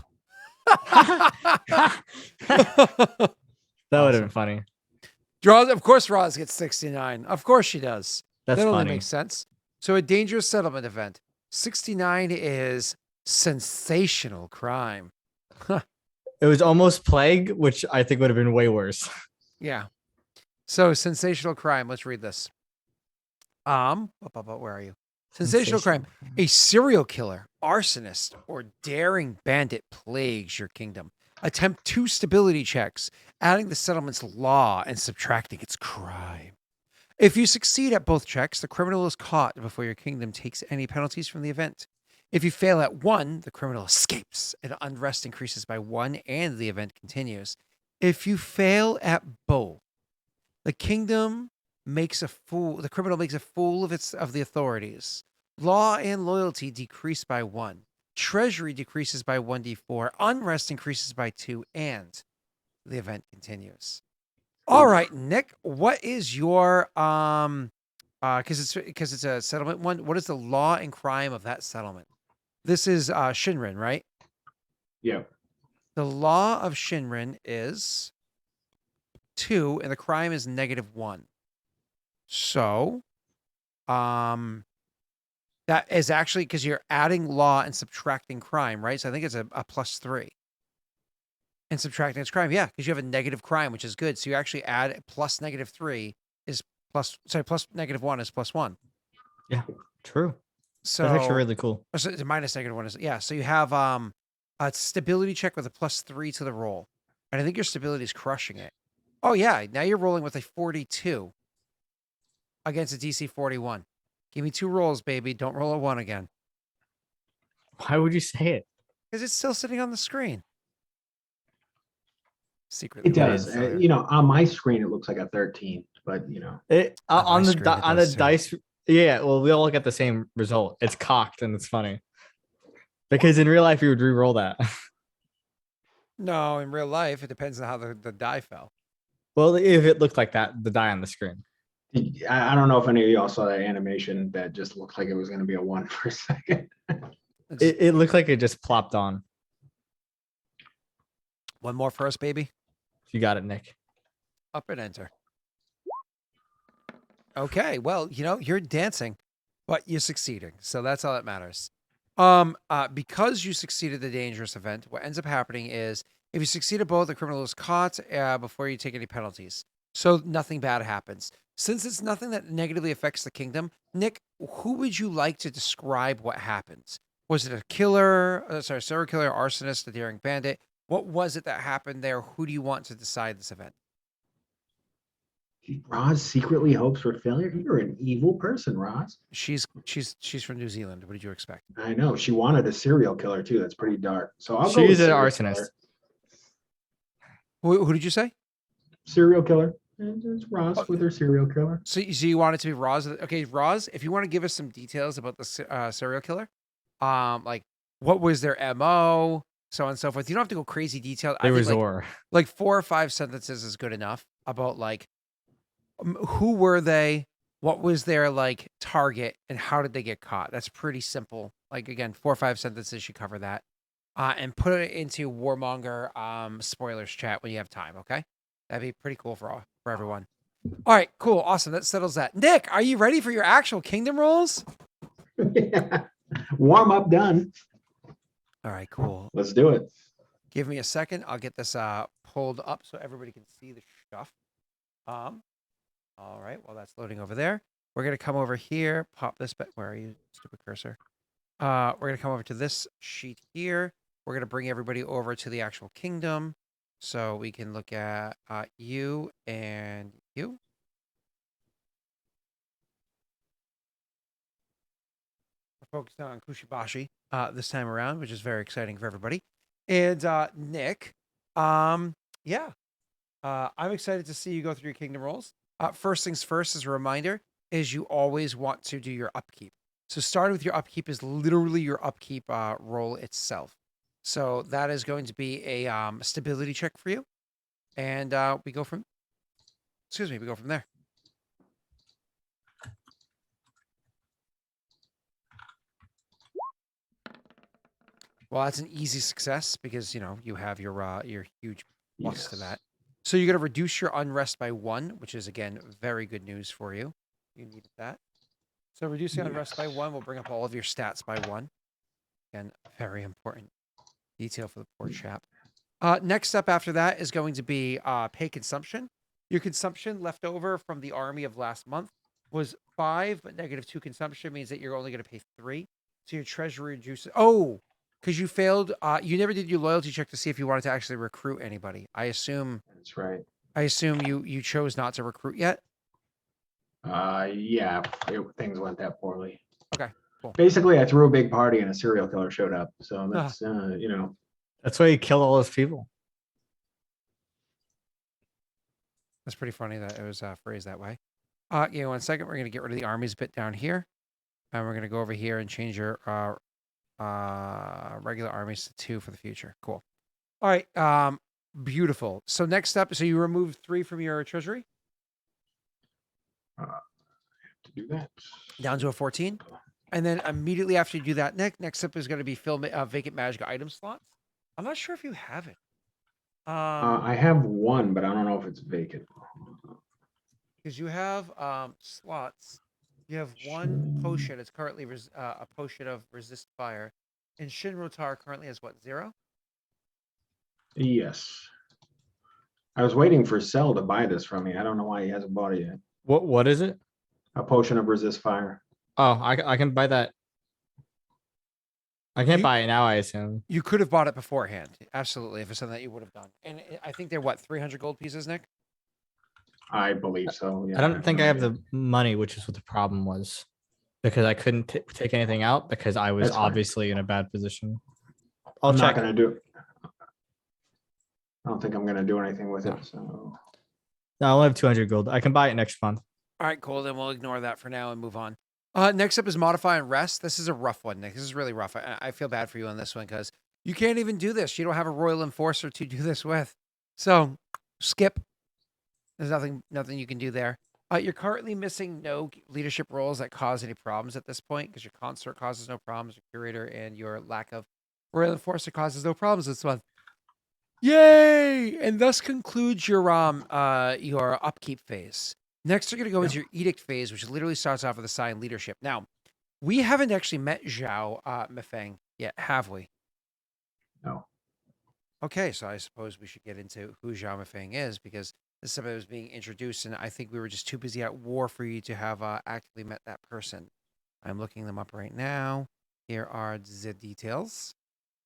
That would have been funny. Of course, Roz gets 69. Of course she does. That's that only funny. makes sense. So a dangerous settlement event. 69 is sensational crime. It was almost plague, which I think would have been way worse. Yeah. So sensational crime. Let's read this. Where are you? Sensational crime. A serial killer, arsonist, or daring bandit plagues your kingdom. Attempt 2 stability checks, adding the settlement's law and subtracting its crime. If you succeed at both checks, the criminal is caught before your kingdom takes any penalties from the event. If you fail at 1, the criminal escapes and unrest increases by 1 and the event continues. If you fail at both, the kingdom the criminal makes a fool of the authorities. Law and loyalty decrease by 1. Treasury decreases by 1d4. Unrest increases by 2, and the event continues. All right, Nick, what is your because it's a settlement one, what is the law and crime of that settlement? This is Shinrin, right? Yeah. The law of Shinrin is 2 and the crime is -1. So, that is actually because you're adding law and subtracting crime, right? So I think it's a +3. And subtracting its crime, yeah, because you have a negative crime, which is good. So you actually add plus -3 is plus -1 is +1. Yeah, true. So That's actually really cool. so it's minus -1 is, yeah. So you have a stability check with a +3 to the roll. And I think your stability is crushing it. Oh yeah, now you're rolling with a 42 against a DC 41. Give me 2 rolls, baby. Don't roll a 1 again. Why would you say it? Because it's still sitting on the screen. Secretly. It does. so On my screen it looks like a 13, but It On my on the screen, it on the does too. dice. Yeah, well, we all look at the same result. It's cocked, and it's funny because in real life you would re-roll that. No, in real life, it depends on how the die fell. Well, if it looked like that, the die on the screen. I don't know if any of y'all saw that animation that just looked like it was going to be a 1 for a second. It looked like it just plopped on. One more for us, baby. You got it, Nick. Up and enter. Okay, well, you're dancing, but you're succeeding, so that's all that matters. Because you succeeded the dangerous event, what ends up happening is if you succeed at both, the criminal is caught before you take any penalties. So nothing bad happens. Since it's nothing that negatively affects the kingdom, Nick, who would you like to describe what happened? Was it a serial killer, arsonist, a daring bandit? What was it that happened there? Who do you want to decide this event? Roz secretly hopes for failure. You're an evil person, Roz. She's from New Zealand. What did you expect? I know. She wanted a serial killer too. That's pretty dark. So I'll go She's with an serial arsonist. killer. Who did you say? Serial killer. And it's Roz with her serial killer. So you want it to be Roz? Okay, Roz, if you want to give us some details about the serial killer, like what was their MO, so on and so forth. You don't have to go crazy detailed. They I were think Zor. like 4 or 5 sentences is good enough about like who were they, what was their like target, and how did they get caught. That's pretty simple. Like again, 4 or 5 sentences should cover that. And put it into Warmonger spoilers chat when you have time. Okay, that'd be pretty cool for everyone. All right, cool, awesome. That settles that. Nick, are you ready for your actual kingdom rolls? Yeah. Warm up done. All right, cool. Let's do it. Give me a second. I'll get this pulled up so everybody can see the stuff. All right, while that's loading over there, we're gonna come over here, pop this back. Where are you, stupid cursor? We're gonna come over to this sheet here. We're gonna bring everybody over to the actual kingdom, so we can look at you and you. We're focused on Kushibashi this time around, which is very exciting for everybody. And Nick, yeah, I'm excited to see you go through your kingdom rolls. First things first, as a reminder, is you always want to do your upkeep. So starting with your upkeep is literally your upkeep roll itself. So that is going to be a stability check for you. And we go from there. Well, that's an easy success because, you have your huge plus to that. So you're going to reduce your unrest by 1, which is, again, very good news for you. You needed that. So reducing unrest by 1 will bring up all of your stats by 1. Again, very important detail for the poor chap. Next up after that is going to be pay consumption. Your consumption left over from the army of last month was 5, but -2 consumption means that you're only going to pay 3. So your treasury reduces. Oh, because you failed. You never did your loyalty check to see if you wanted to actually recruit anybody. I assume. That's right. I assume you chose not to recruit yet. Yeah, things went that poorly. Okay, cool. Basically, I threw a big party and a serial killer showed up. So that's That's why he killed all those people. That's pretty funny that it was phrased that way. Give me 1 second. We're going to get rid of the armies bit down here. And we're going to go over here and change your regular armies to 2 for the future. Cool. All right. Beautiful. So next up, so you removed 3 from your treasury To do that. down to a 14. And then immediately after you do that, next up is going to be fill vacant magic item slots. I'm not sure if you have it. I have one, but I don't know if it's vacant. Because you have slots. You have 1 potion. It's currently a potion of resist fire. And Shinrotar currently has what, 0? Yes. I was waiting for Cell to buy this from me. I don't know why he hasn't bought it yet. What is it? A potion of resist fire. Oh, I can buy that. I can't buy it now, I assume. You could have bought it beforehand. Absolutely. If it's something that you would have done. And I think they're what, 300 gold pieces, Nick? I believe so. Yeah, I don't think no I have idea. the money, which is what the problem was. Because I couldn't take anything out because I was That's fine. obviously in a bad position. I'll I'm check. not gonna do. I don't think I'm gonna do anything with No. it. So No, I only have 200 gold. I can buy it next month. All right, cool. Then we'll ignore that for now and move on. Next up is modify and rest. This is a rough one, Nick. This is really rough. I feel bad for you on this one because you can't even do this. You don't have a royal enforcer to do this with. So skip. There's nothing you can do there. You're currently missing no leadership roles that cause any problems at this point because your consort causes no problems, your curator, and your lack of royal enforcer causes no problems this month. Yay! And thus concludes your upkeep phase. Next, we're going to go into your edict phase, which literally starts off with assigned leadership. Now, we haven't actually met Zhao Mifeng yet, have we? no. Okay, so I suppose we should get into who Zhao Mifeng is because this is somebody that was being introduced, and I think we were just too busy at war for you to have actively met that person. I'm looking them up right now. Here are the details.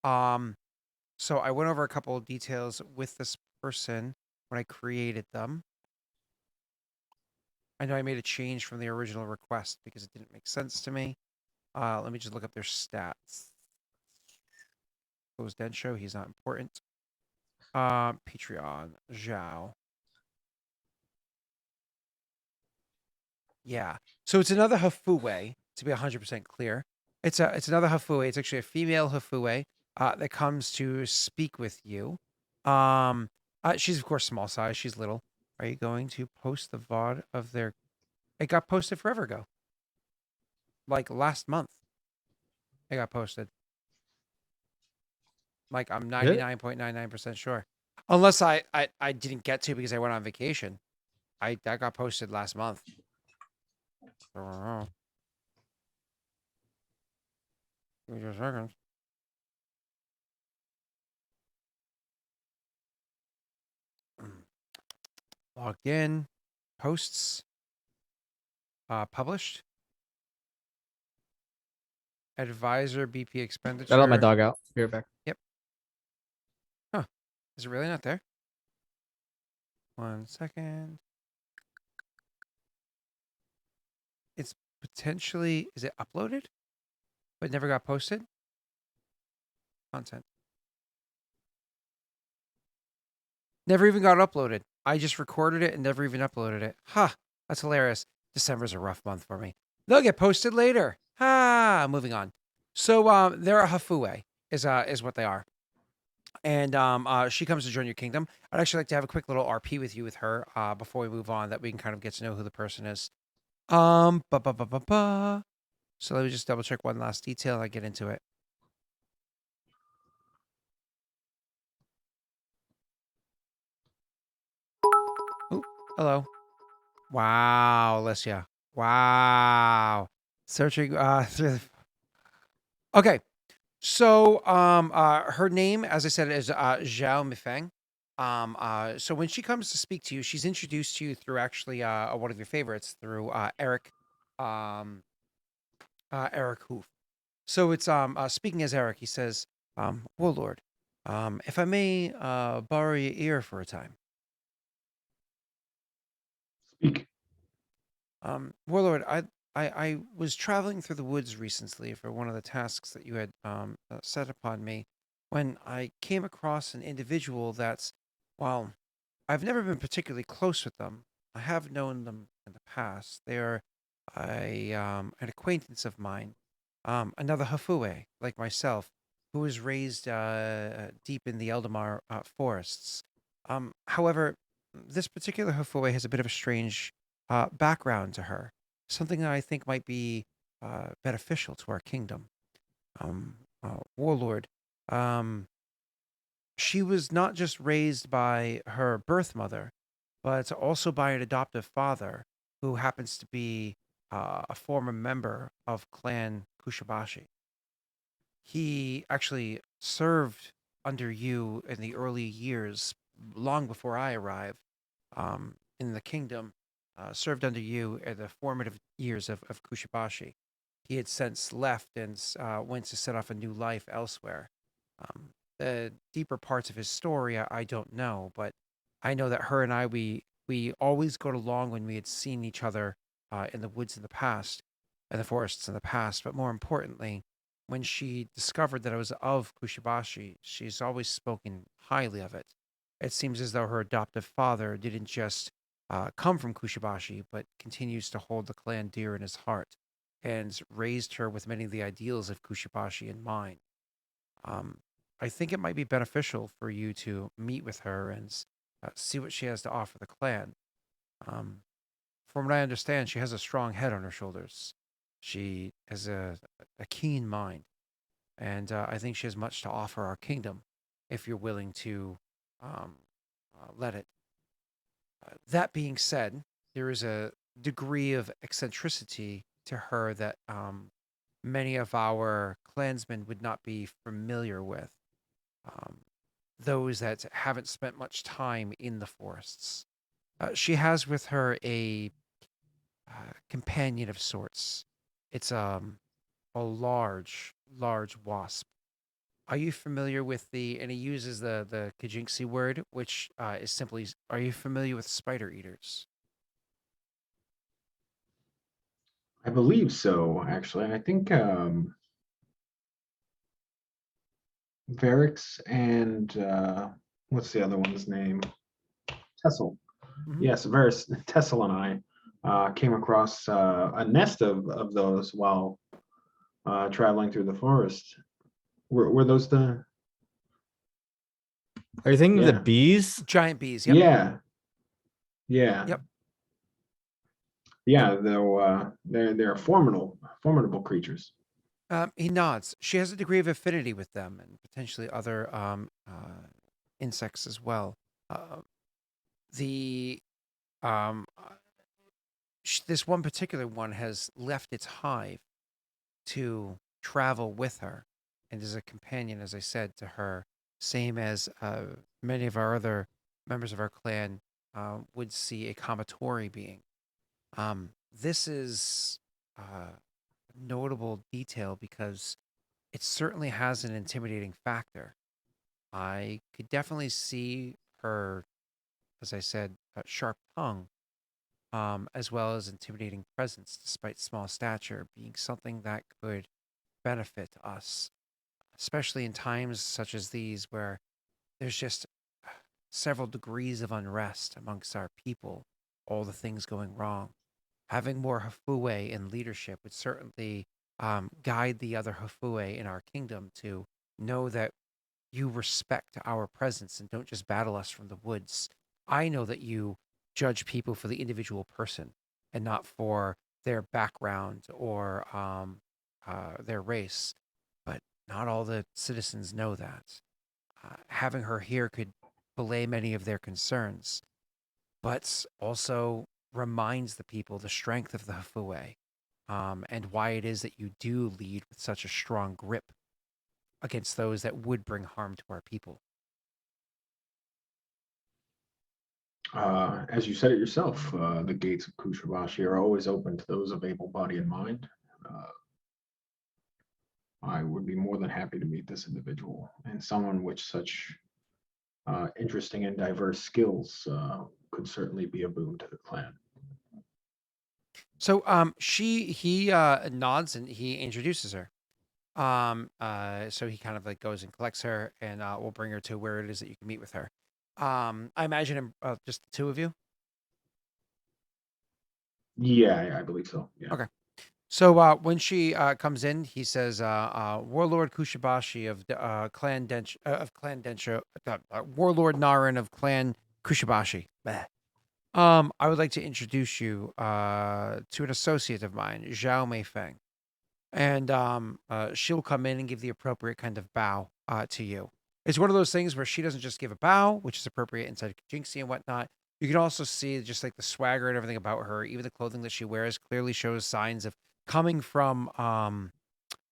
So I went over a couple of details with this person when I created them. I know I made a change from the original request because it didn't make sense to me. Let me just look up their stats. Close Densho, he's not important. Patreon, Zhao. Yeah. So it's another Hafue, to be 100% clear. It's another Hafue. It's actually a female Hafue that comes to speak with you. She's of course small size. She's little. Are you going to post the VOD of their? It got posted forever ago. Like last month. It got posted. Like I'm 99.99% sure. Unless I didn't get to because I went on vacation. That got posted last month. I don't know. Give me just a second. Logged in. Posts. Published. Advisor BP expenditure. I let my dog out. Be right back. Is it really not there? 1 second. It's potentially, is it uploaded? But never got posted? Content. Never even got uploaded. I just recorded it and never even uploaded it. Ha! That's hilarious. December's a rough month for me. They'll get posted later. Ha! Moving on. So they're a Hafue, is what they are. And she comes to join your kingdom. I'd actually like to have a quick little RP with you with her before we move on, that we can kind of get to know who the person is. So let me just double check one last detail and I get into it. Oh, hello. Wow, Alicia. Wow. Searching Okay. So her name, as I said, is Zhao Mifeng. So when she comes to speak to you, she's introduced to you through actually one of your favorites, through Eric Eric Hoof. So it's speaking as Eric, he says, Warlord, if I may borrow your ear for a time. Speak. Warlord, I was traveling through the woods recently for one of the tasks that you had set upon me when I came across an individual that's, well, I've never been particularly close with them, I have known them in the past. They are an acquaintance of mine, another Hafue like myself, who was raised deep in the Eldamar forests. However, this particular Hafue has a bit of a strange background to her, something that I think might be beneficial to our kingdom. Warlord, um, she was not just raised by her birth mother, but also by an adoptive father who happens to be a former member of Clan Kushabashi. He actually served under you in the early years, long before I arrived in the kingdom, served under you in the formative years of Kushabashi. He had since left and went to set off a new life elsewhere. The deeper parts of his story, I don't know, but I know that her and I, we always got along when we had seen each other in the woods in the past, in the forests in the past. But more importantly, when she discovered that I was of Kushibashi, she's always spoken highly of it. It seems as though her adoptive father didn't just come from Kushibashi, but continues to hold the clan dear in his heart and raised her with many of the ideals of Kushibashi in mind. Um, I think it might be beneficial for you to meet with her and see what she has to offer the clan. Um, from what I understand, she has a strong head on her shoulders. She has a keen mind, and I think she has much to offer our kingdom if you're willing to um, let it. That being said, there is a degree of eccentricity to her that many of our clansmen would not be familiar with. Um, those that haven't spent much time in the forests. She has with her a companion of sorts. It's a large wasp. Are you familiar with the? And he uses the Kajinksi word, which is simply. Are you familiar with spider eaters? I believe so, actually. I think Varix and what's the other one's name? Tessel. Hmm. Yes, Varix, Tessel and I came across a nest of those while traveling through the forest. Were those the? Are you thinking of the Yeah, bees? Giant bees. Yep. yeah, yeah, Yep. Yep. yeah. Though they're formidable creatures. He nods. She has a degree of affinity with them and potentially other insects as well. Uh, the this one particular one has left its hive to travel with her and is a companion, as I said, to her, same as many of our other members of our clan would see a Kamatori being. This is notable detail because it certainly has an intimidating factor. I could definitely see her, as I said, sharp tongue, as well as intimidating presence, despite small stature, being something that could benefit us, especially in times such as these where there's just several degrees of unrest amongst our people, all the things going wrong. Having more Hafue in leadership would certainly guide the other Hafue in our kingdom to know that you respect our presence and don't just battle us from the woods. I know that you judge people for the individual person and not for their background or their race, but not all the citizens know that. Having her here could belay many of their concerns, but also reminds the people the strength of the Hafue and why it is that you do lead with such a strong grip against those that would bring harm to our people. As you said it yourself, the gates of Kushabashi are always open to those of able body and mind. Uh, I would be more than happy to meet this individual and someone with such interesting and diverse skills could certainly be a boon to the clan. So he nods and he introduces her. So he kind of like goes and collects her and we'll bring her to where it is that you can meet with her. I imagine just the two of you. Yeah, I believe so. Yeah. Okay. So when she comes in, he says, "Warlord Kushibashi of Clan Densho, Warlord Narin of Clan Kushibashi. Bleh. I would like to introduce you to an associate of mine, Zhao Meifeng, and she'll come in and give the appropriate kind of bow to you. It's one of those things where she doesn't just give a bow, which is appropriate inside Jinxie and whatnot. You can also see just like the swagger and everything about her, even the clothing that she wears clearly shows signs of coming from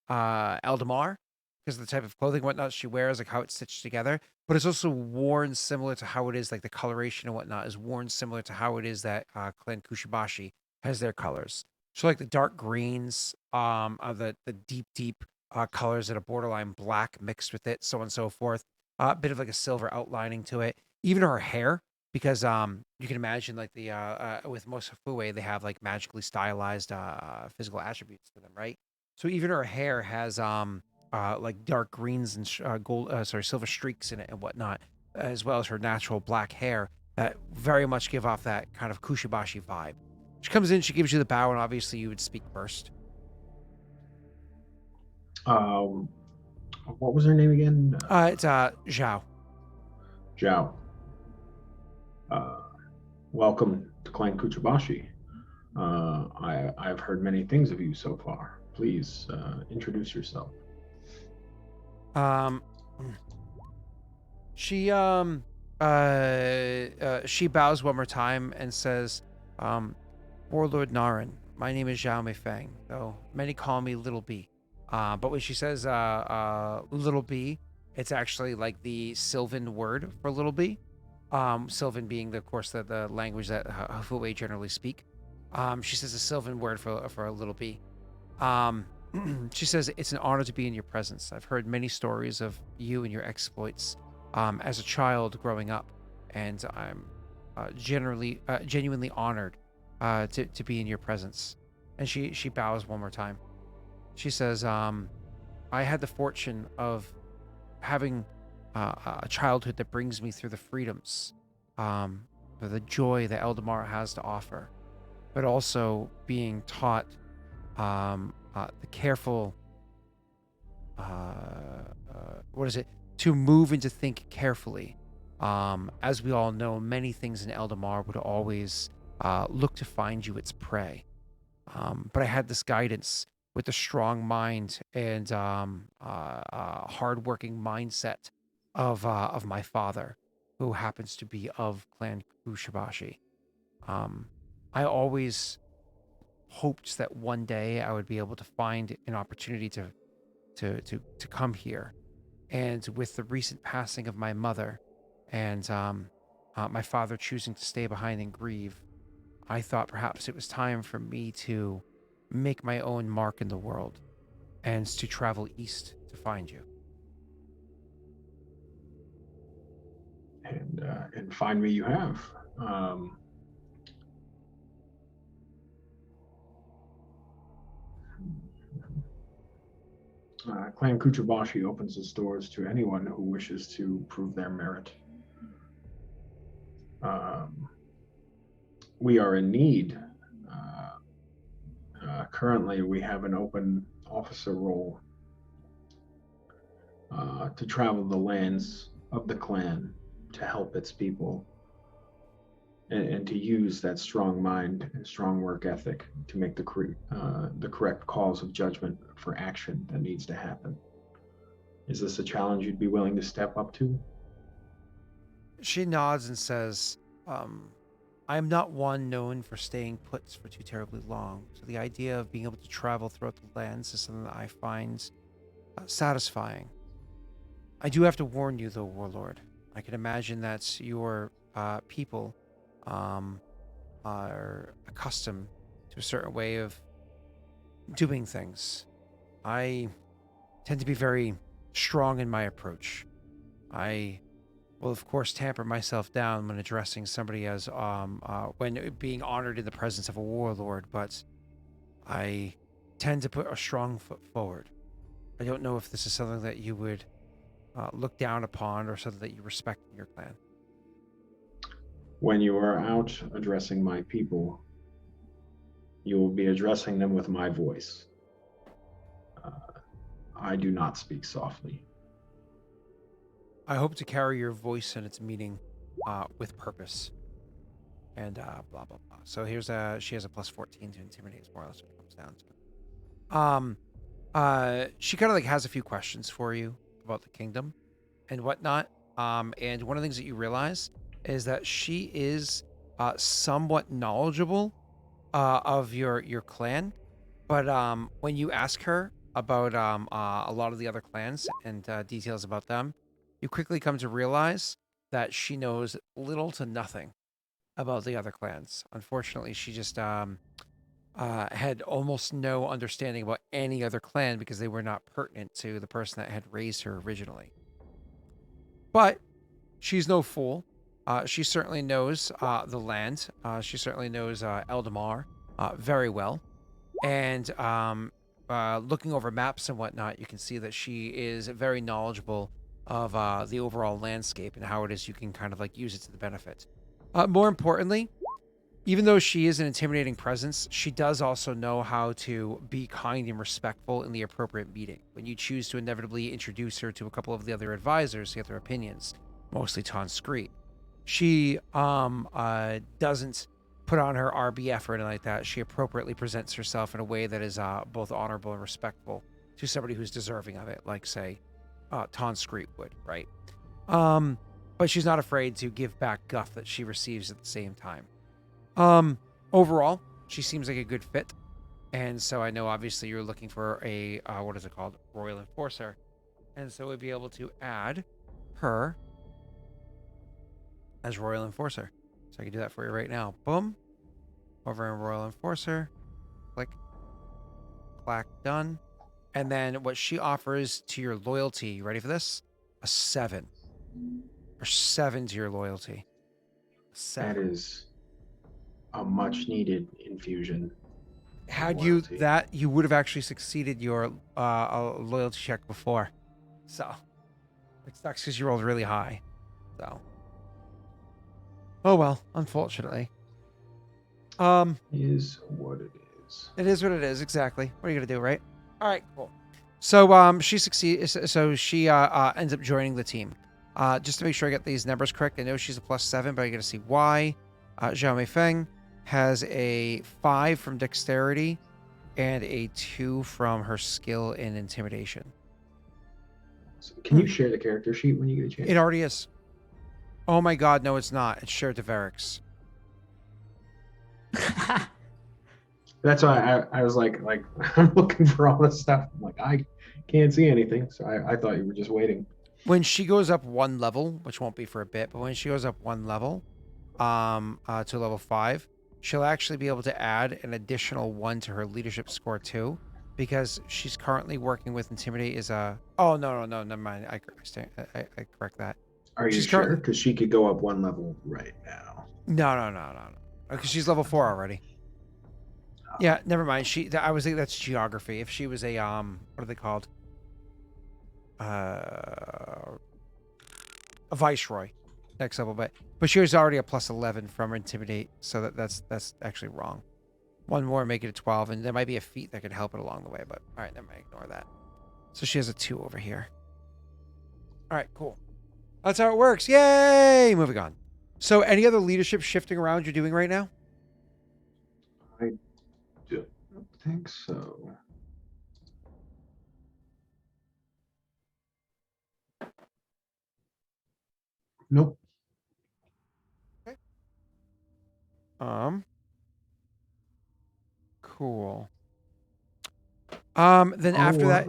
Eldamar because of the type of clothing and whatnot she wears, like how it's stitched together. But it's also worn similar to how it is, like the coloration and whatnot is worn similar to how it is that Clan Kushibashi has their colors. So like the dark greens, the deep colors that are borderline black mixed with it, so on and so forth. A bit of like a silver outlining to it. Even her hair, because you can imagine like the with most Fue, they have like magically stylized physical attributes to them, right? So even her hair has like dark greens and silver streaks in it and whatnot, as well as her natural black hair that very much give off that kind of Kushibashi vibe. She comes in, she gives you the bow, and obviously you would speak first. Um, what was her name again? It's Zhao. Zhao. Uh, welcome to Clan Kuchabashi. I've heard many things of you so far. Please introduce yourself. Um, she she bows one more time and says, Warlord Narin, my name is Zhao Meifeng, though many call me Little B. But when she says Little B, it's actually like the Sylvan word for Little B. Sylvan being, of course, the language that Hafue generally speak. She says a Sylvan word for a Little B. Um, she says, it's an honor to be in your presence. I've heard many stories of you and your exploits as a child growing up, and I'm genuinely honored to be in your presence. And she bows one more time. She says, I had the fortune of having a childhood that brings me through the freedoms, the joy that Eldamar has to offer, but also being taught the careful, what is it? To move and to think carefully. As we all know, many things in Eldamar would always look to find you its prey. But I had this guidance with a strong mind and hardworking mindset of my father, who happens to be of Clan Kushibashi. Um, I always hoped that one day I would be able to find an opportunity to come here. And with the recent passing of my mother, and my father choosing to stay behind and grieve, I thought perhaps it was time for me to make my own mark in the world and to travel east to find you. And find me you have. Clan Kuchabashi opens its doors to anyone who wishes to prove their merit. We are in need. Currently, we have an open officer role to travel the lands of the clan to help its people and to use that strong mind and strong work ethic to make the correct calls of judgment for action that needs to happen. Is this a challenge you'd be willing to step up to? She nods and says, I am not one known for staying put for too terribly long, so the idea of being able to travel throughout the lands is something that I find satisfying. I do have to warn you, though, Warlord. I can imagine that your people are accustomed to a certain way of doing things. I tend to be very strong in my approach. I will, of course, tamper myself down when addressing somebody as when being honored in the presence of a warlord, but I tend to put a strong foot forward. I don't know if this is something that you would look down upon or something that you respect in your clan. When you are out addressing my people, You will be addressing them with my voice. I do not speak softly. I hope to carry your voice in its meaning with purpose. And blah, blah, blah. So she has a plus 14 to intimidate, is more or less what it comes down to. She kind of like has a few questions for you about the kingdom and whatnot. And one of the things that you realize is that she is somewhat knowledgeable of your clan, but when you ask her about a lot of the other clans and details about them, you quickly come to realize that she knows little to nothing about the other clans. Unfortunately, she just had almost no understanding about any other clan because they were not pertinent to the person that had raised her originally. But she's no fool. She certainly knows the land. She certainly knows Eldamar very well. And looking over maps and whatnot, you can see that she is very knowledgeable of the overall landscape and how it is you can kind of like use it to the benefit. More importantly, even though she is an intimidating presence, she does also know how to be kind and respectful in the appropriate meeting. When you choose to inevitably introduce her to a couple of the other advisors to get their opinions, mostly Screet, she doesn't put on her RBF or anything like that. She appropriately presents herself in a way that is both honorable and respectful to somebody who's deserving of it, like, say, Screet would, right? But she's not afraid to give back guff that she receives at the same time. Overall, she seems like a good fit. And so I know obviously you're looking for a, what is it called? Royal Enforcer. And so we'd be able to add her as Royal Enforcer. So I can do that for you right now. Boom. Over in Royal Enforcer. Click. Clack. Done. And then what she offers to your loyalty, you ready for this? A 7. Or 7 to your loyalty. 7. That is a much needed infusion. Had you that, you would have actually succeeded your loyalty check before. So it sucks because you rolled really high. So oh well, unfortunately. Is what it is. It is what it is, exactly. What are you gonna do, right? Alright, cool. So she succeeds, so she ends up joining the team. Just to make sure I get these numbers correct, I know she's a +7, but I gotta see why. Zhao Mei Feng has a 5 from dexterity and a 2 from her skill in intimidation. So can you share the character sheet when you get a chance? It already is. Oh my god, no, it's not. It's shared to Daelric's. That's why I was like I'm looking for all this stuff. I'm like, I can't see anything. So I thought you were just waiting. When she goes up 1 level, which won't be for a bit, but when she goes up 1 level to level 5, she'll actually be able to add an additional 1 to her leadership score too, because she's currently working with Intimidate is a... Oh, no, never mind. I correct that. Are you sure? Because she could go up 1 level right now. No. Because she's level 4 already. Yeah, never mind. I was thinking that's geography. If she was a, what are they called? A viceroy. Next level, but she was already a +11 from Intimidate, so that's actually wrong. 1 more, make it a 12, and there might be a feat that could help it along the way, but all right, never mind, ignore that. So she has a 2 over here. All right, cool. That's how it works. Yay! Moving on. So any other leadership shifting around you're doing right now? I don't think so. Nope. Okay. Cool. Then after that...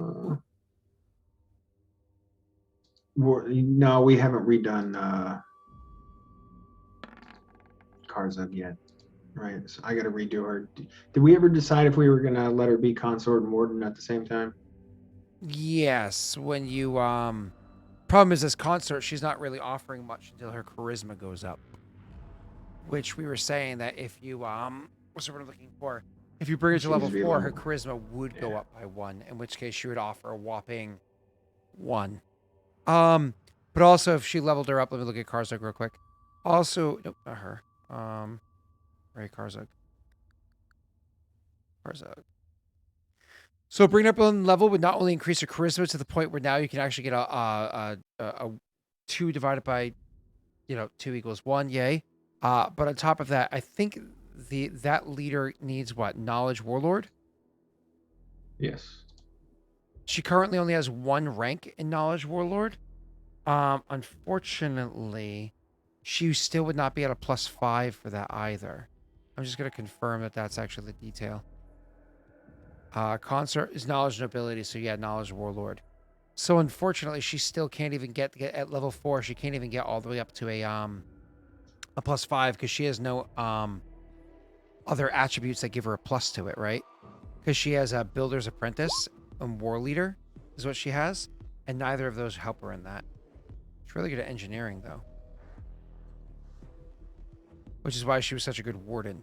no, we haven't redone Karzug yet. Right, so I got to redo her. Did we ever decide if we were going to let her be consort and warden at the same time? Yes, when you... Problem is, as consort, she's not really offering much until her charisma goes up. Which we were saying that if you... What's the word I'm looking for? If you bring her to level 4, her charisma would go up by 1, in which case she would offer a whopping 1. But also, if she leveled her up, let me look at Karzug real quick. Also, nope, not her. Ray Karzug. Where's that? So bring up on level would not only increase your charisma to the point where now you can actually get a 2 divided by, 2 equals 1. Yay. But on top of that, I think that leader needs what? Knowledge Warlord? Yes. She currently only has 1 rank in Knowledge Warlord. Unfortunately, she still would not be at a +5 for that either. I'm just going to confirm that that's actually the detail. Consort is Knowledge Nobility, so yeah, Knowledge Warlord. So unfortunately, she still can't even get at level 4. She can't even get all the way up to a +5 because she has no other attributes that give her a plus to it, right? Because she has a Builder's Apprentice and War Leader is what she has, and neither of those help her in that. She's really good at engineering, though. Which is why she was such a good warden.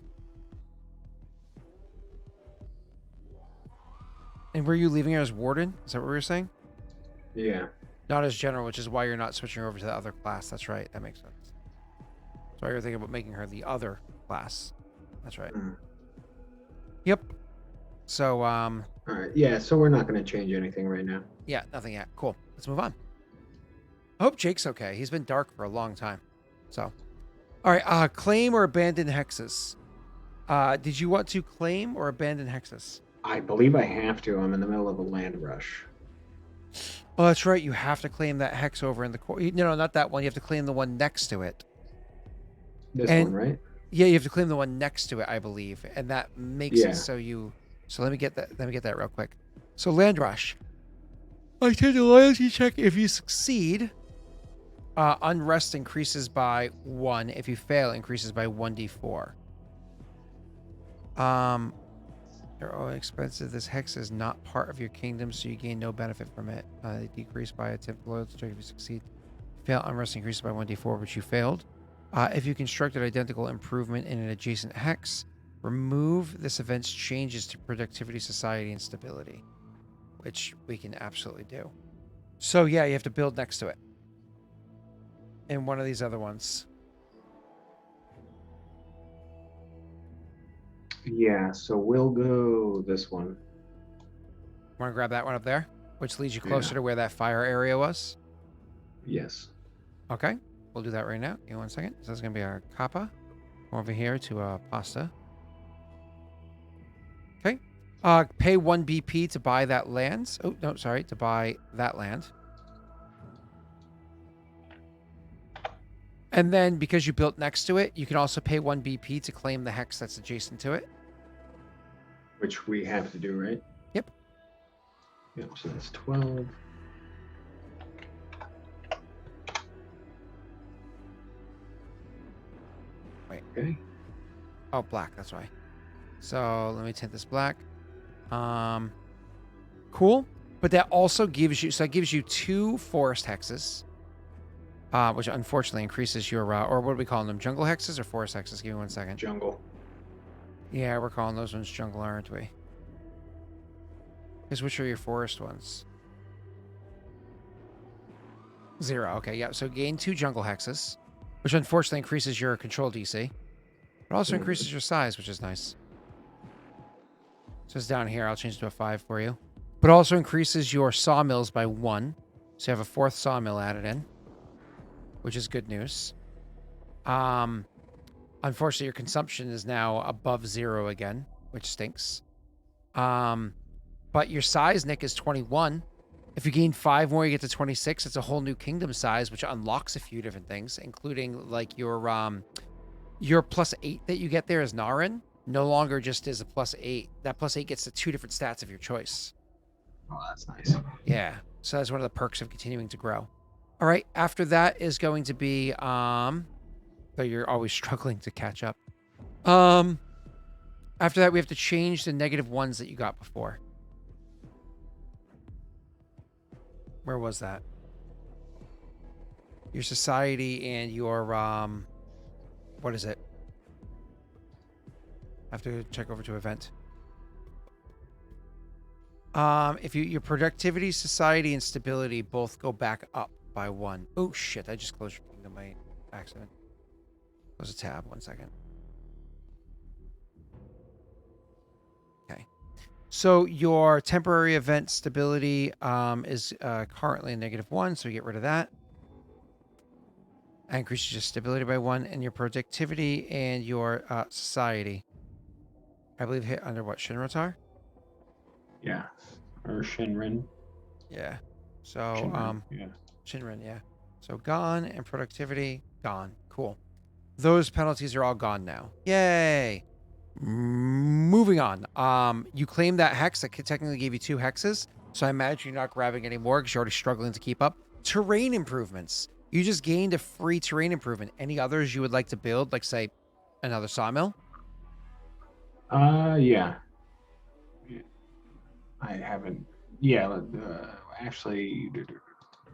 And were you leaving her as warden? Is that what we were saying? Yeah. Not as general, which is why you're not switching her over to the other class. That's right. That makes sense. That's why you're thinking about making her the other class. That's right. Mm. Yep. So, All right. Yeah. So we're not going to change anything right now. yeah, nothing yet. Cool. Let's move on. I hope Jake's okay. He's been dark for a long time. So, all right. Claim or abandon hexes. Did you want to claim or abandon hexes? I believe I have to. I'm in the middle of a land rush. Oh, that's right. You have to claim that hex over in the core. No, not that one. You have to claim the one next to it. This And- one, right? Yeah, you have to claim the one next to it, I believe, and that makes Yeah. it so you. So let me get that. Let me get that real quick. So land rush. I take a loyalty check. If you succeed, unrest increases by 1. If you fail, increases by 1d4. They're all expensive. This hex is not part of your kingdom, so you gain no benefit from it. They decrease by a 10th loyalty check if you succeed. Fail, unrest increases by 1d4, but you failed. If you construct an identical improvement in an adjacent hex, remove this event's changes to productivity, society, and stability, which we can absolutely do. So yeah, you have to build next to it. And one of these other ones. Yeah. So we'll go this one. Want to grab that one up there, which leads you Yeah. closer to where that fire area was? Yes. Okay, we'll do that right now. Give me 1 second. So that's going to be our kappa. Over here to pasta. Okay. Pay 1 BP to buy that land. Oh, no, sorry. To buy that land. And then because you built next to it, you can also pay 1 BP to claim the hex that's adjacent to it. Which we have to do, right? Yep. Yep. So that's 12. Wait. Okay. Oh, black. That's why. So let me tint this black. Cool. But that also gives you, so that gives you 2 forest hexes, which unfortunately increases your, or what are we calling them? Jungle hexes or forest hexes? Give me 1 second. Jungle. Yeah, we're calling those ones jungle, aren't we? Because which are your forest ones? 0. Okay, yeah. So gain 2 jungle hexes, which unfortunately increases your control DC. It also Mhm. increases your size, which is nice. So it's down here. I'll change it to a 5 for you. But also increases your sawmills by 1. So you have a 4th sawmill added in, which is good news. Unfortunately, your consumption is now above 0 again, which stinks. But your size, Nick, is 21. If you gain 5 more, you get to 26. It's a whole new kingdom size, which unlocks a few different things, including like your +8 that you get there as Narin. No longer just is a +8. That +8 gets to 2 different stats of your choice. Oh, that's nice. Yeah. So that's one of the perks of continuing to grow. All right. After that is going to be, though you're always struggling to catch up. After that, we have to change the -1s that you got before. Where was that? Your society and your, what is it? I have to check over to event. If your productivity, society, and stability both go back up by 1. Oh shit! I just closed your kingdom by accident. Close a tab. 1 second. Okay. So your temporary event stability is currently a -1, so you get rid of that. That increases your stability by 1, and your productivity and your society. I believe hit under what, Shinrotar? Yeah. Or Shinrin. Yeah. So Shinrin. Yeah. Shinrin, yeah. So gone, and productivity gone. Cool. Those penalties are all gone now. Yay. Moving on. You claim that hex. That technically gave you 2 hexes. So I imagine you're not grabbing any more because you're already struggling to keep up. Terrain improvements. You just gained a free terrain improvement. Any others you would like to build, like say another sawmill? Yeah. I haven't. Yeah. Actually.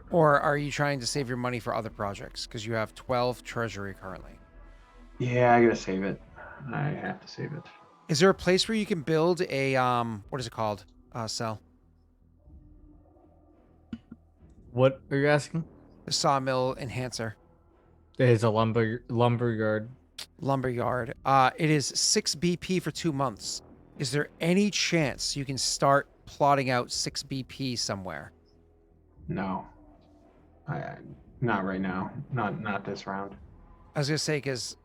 Or are you trying to save your money for other projects? Because you have 12 treasury currently. Yeah, I gotta save it. I have to save it. Is there a place where you can build a what is it called? Cell. What are you asking? The sawmill enhancer. There's a lumber yard. Lumberyard. It is 6 BP for 2 months. Is there any chance you can start plotting out 6 BP somewhere? No. I not right now. Not this round. I was gonna say, because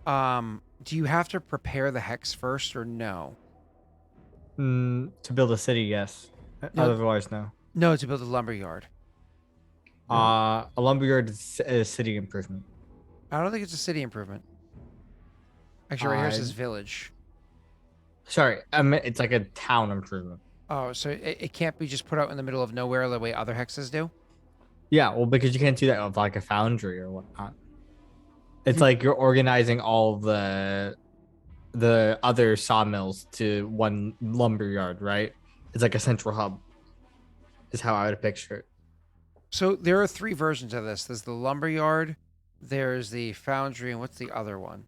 do you have to prepare the hex first or no? To build a city, yes. No. Otherwise, no. No, to build a lumberyard. A lumberyard is a city improvement. I don't think it's a city improvement. Actually, right here it says village. Sorry, I meant it's like a town improvement. Oh, so it can't be just put out in the middle of nowhere the way other hexes do? Yeah, well, because you can't do that with like a foundry or whatnot. It's like you're organizing all the other sawmills to one lumberyard, right? It's like a central hub. Is how I would picture it. So there are 3 versions of this. There's the lumberyard, there's the foundry, and what's the other one?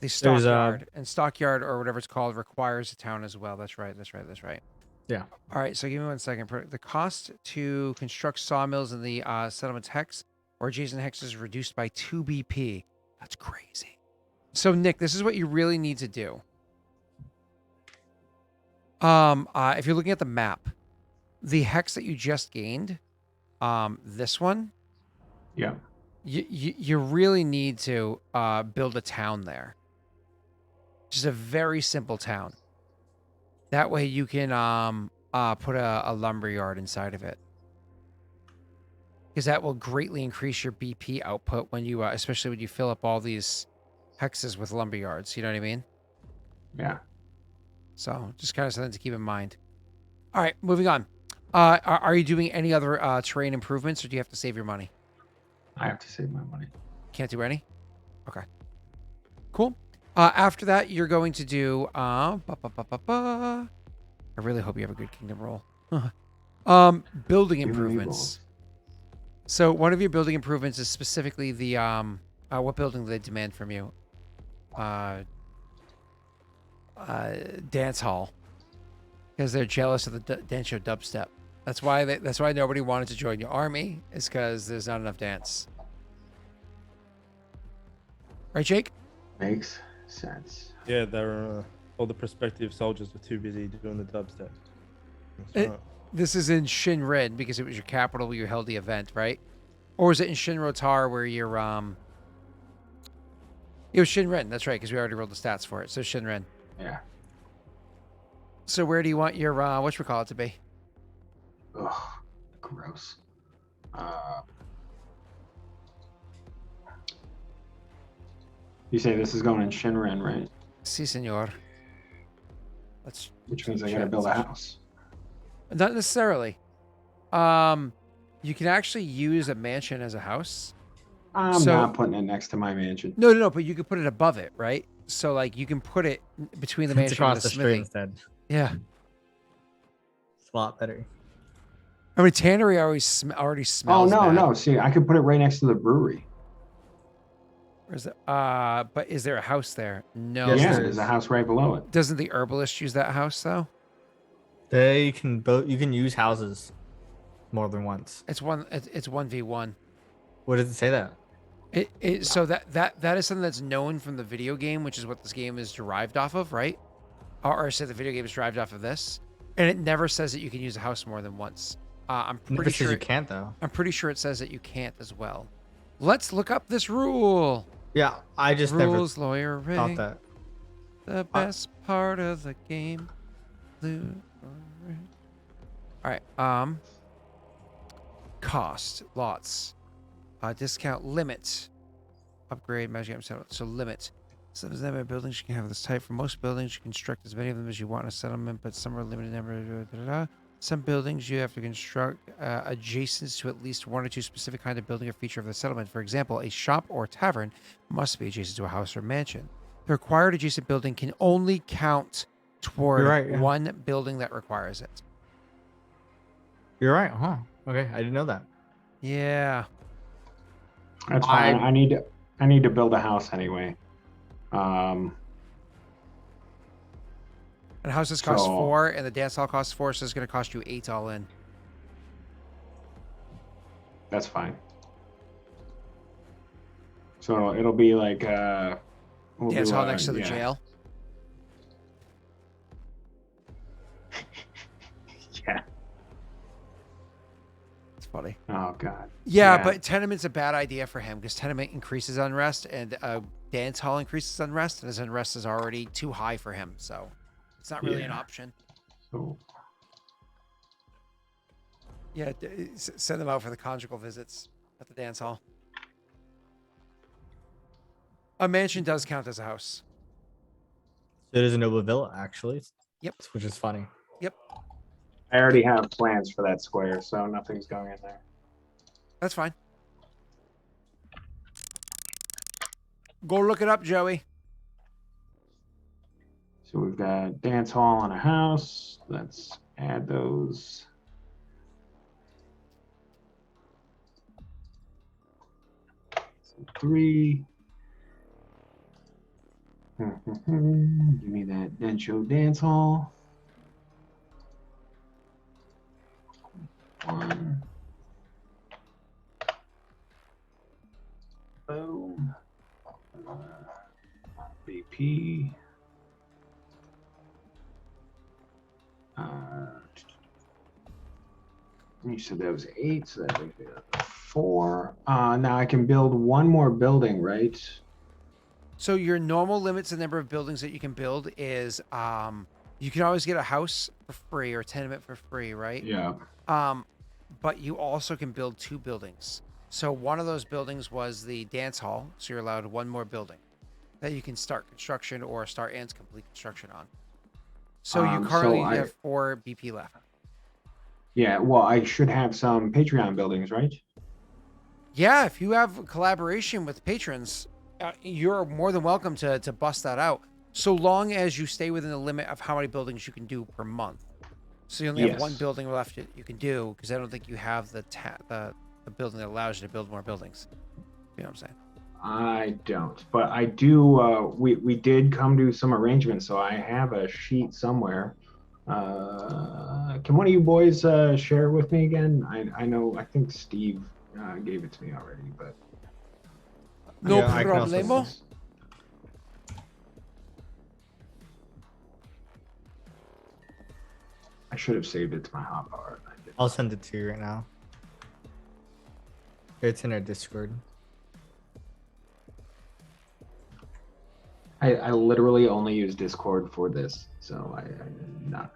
The stockyard. And stockyard, or whatever it's called, requires a town as well. That's right. Yeah. All right, so give me 1 second. The cost to construct sawmills in the settlement's hex or adjacent hex is reduced by 2 BP. That's crazy. So, Nick, this is what you really need to do. If you're looking at the map, the hex that you just gained, this one, Yeah. you really need to build a town there. Just a very simple town. That way you can put a lumberyard inside of it. Because that will greatly increase your BP output when you, especially when you fill up all these hexes with lumberyards. You know what I mean? Yeah. So just kind of something to keep in mind. All right, moving on. Are you doing any other terrain improvements, or do you have to save your money? I have to save my money. Can't do any? Okay. Cool. After that, you're going to do... I really hope you have a good kingdom roll. Building improvements. So one of your building improvements is specifically the... what building do they demand from you? Dance hall. Because they're jealous of the dance show dubstep. That's why nobody wanted to join your army, is because there's not enough dance. Right, Jake? Makes sense. Yeah, they're all the prospective soldiers were too busy doing the dubstep. That's right. This is in Shinrin because it was your capital where you held the event, right? Or is it in Shinrotar where you're It was Shinrin, that's right, because we already rolled the stats for it. So Shinrin. Yeah. So where do you want your whatchamacallit to be? Ugh, gross. You say this is going in Shinrin, right? Si, senor. Which means I gotta build a house. Not necessarily. You can actually use a mansion as a house. I'm not putting it next to my mansion. No, but you could put it above it, right? So like you can put it between the mansion and across the the street smithy. instead. Yeah. It's a lot better. I mean, tannery already smells. Oh bad. no! See, I could put it right next to the brewery. Where's it? But is there a house there? No. Yes, Yeah, there there's is. a house right below it. Doesn't the herbalist use that house though? They can both. You can use houses more than once. It's 1v1. What does it say that? So that is something that's known from the video game, which is what this game is derived off of, right? or say the video game is derived off of this, and it never says that you can use a house more than once. I'm Never pretty says sure. you can't though. I'm pretty sure it says that you can't as well. Let's look up this rule. Yeah, I just Rules, lawyer never thought Ray. that. The best part of the game. Blue. All right. Cost lots. Discount limit. Upgrade magic item settlement. So limit. Some of them buildings you can have this type. For most buildings, you construct as many of them as you want in a settlement, but some are limited number. Some buildings you have to construct adjacent to at least one or two specific kind of building or feature of the settlement. For example, a shop or tavern must be adjacent to a house or mansion. The required adjacent building can only count toward You're right, yeah. one building that requires it. You're right, huh? Okay, I didn't know that. Yeah. That's fine. I need to build a house anyway. And houses cost So- 4, and the dance hall costs 4, so it's going to cost you 8 all in. That's fine. So it'll be like we'll Dance do, hall next to the yeah. jail. Yeah. It's funny. Oh God. Yeah, but tenement's a bad idea for him because tenement increases unrest, and dance hall increases unrest, and his unrest is already too high for him, so it's not really an Yeah. option. So, Yeah, send them out for the conjugal visits at the dance hall. A mansion does count as a house. It is a noble villa, actually. Yep. Which is funny. I already have plans for that square, so nothing's going in there. That's fine. Go look it up, Joey. So we've got dance hall and a house. Let's add those. So 3. Give me that Densho dance hall. 1. Boom. BP. You said that was 8, so that brings me up to 4. Now I can build one more building, right? So your normal limits the number of buildings that you can build is you can always get a house for free or a tenement for free, right? Yeah. But you also can build 2 buildings. So one of those buildings was the dance hall, so you're allowed one more building that you can start construction or start and complete construction on. So you currently have 4 BP left. Yeah, well, I should have some Patreon buildings, right? Yeah, if you have collaboration with patrons, you're more than welcome to bust that out, so long as you stay within the limit of how many buildings you can do per month. So you only have Yes. one building left that you can do, because I don't think you have the building that allows you to build more buildings. You know what I'm saying? I don't, but I do. We did come to some arrangements, so I have a sheet somewhere. Can one of you boys share with me again? I know. I think Steve gave it to me already, but No Yeah, I can also- problemo. I should have saved it to my hotbar. I didn't. I'll send it to you right now. It's in our Discord. I literally only use Discord for this, so I not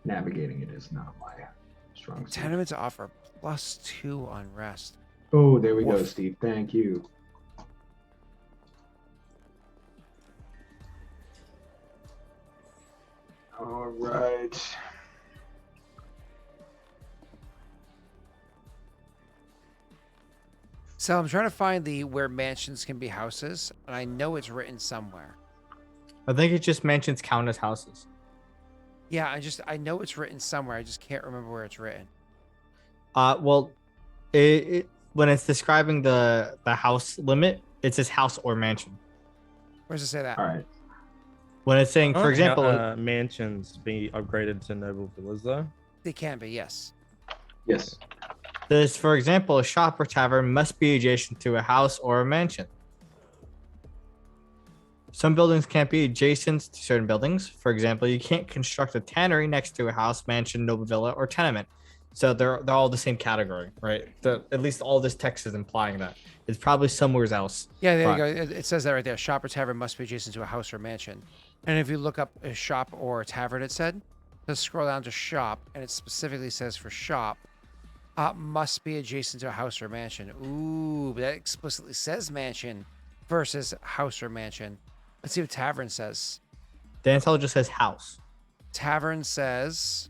navigating it is not my strong suit. Tenements offer +2 on rest. Oh, there we go, Woof. Steve. Thank you. All right. So I'm trying to find where mansions can be houses, and I know it's written somewhere. I think it just mentions count as houses. Yeah, I know it's written somewhere. I just can't remember where it's written. Well, when it's describing the house limit, it says house or mansion. Where does it say that? All right. When it's saying, for example, mansions be upgraded to noble villas, though. They can be, yes. Yes. this, for example, a shop or tavern must be adjacent to a house or a mansion. Some buildings can't be adjacent to certain buildings. For example, you can't construct a tannery next to a house, mansion, noble villa, or tenement. So they're all the same category, right? At least all this text is implying that it's probably somewhere else. Yeah, there but- you go. It says that right there. Shop or tavern must be adjacent to a house or mansion. And if you look up a shop or a tavern, it said, just scroll down to shop, and it specifically says for shop, must be adjacent to a house or mansion. Ooh, but that explicitly says mansion versus house or mansion. Let's see what tavern says. The intel just says house. Tavern says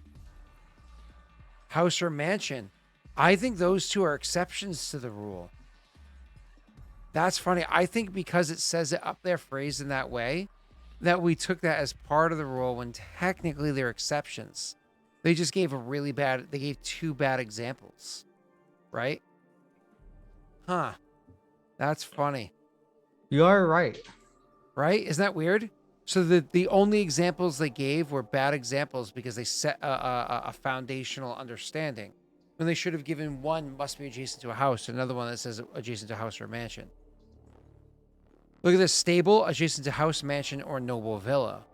house or mansion. I think those two are exceptions to the rule. That's funny. I think because it says it up there phrased in that way, that we took that as part of the rule when technically they're exceptions. They just gave they gave two bad examples. Right? Huh. That's funny. You are right. Right? Isn't that weird? So the only examples they gave were bad examples because they set a foundational understanding. When they should have given one must be adjacent to a house, another one that says adjacent to a house or a mansion. Look at this: stable, adjacent to house, mansion, or noble villa,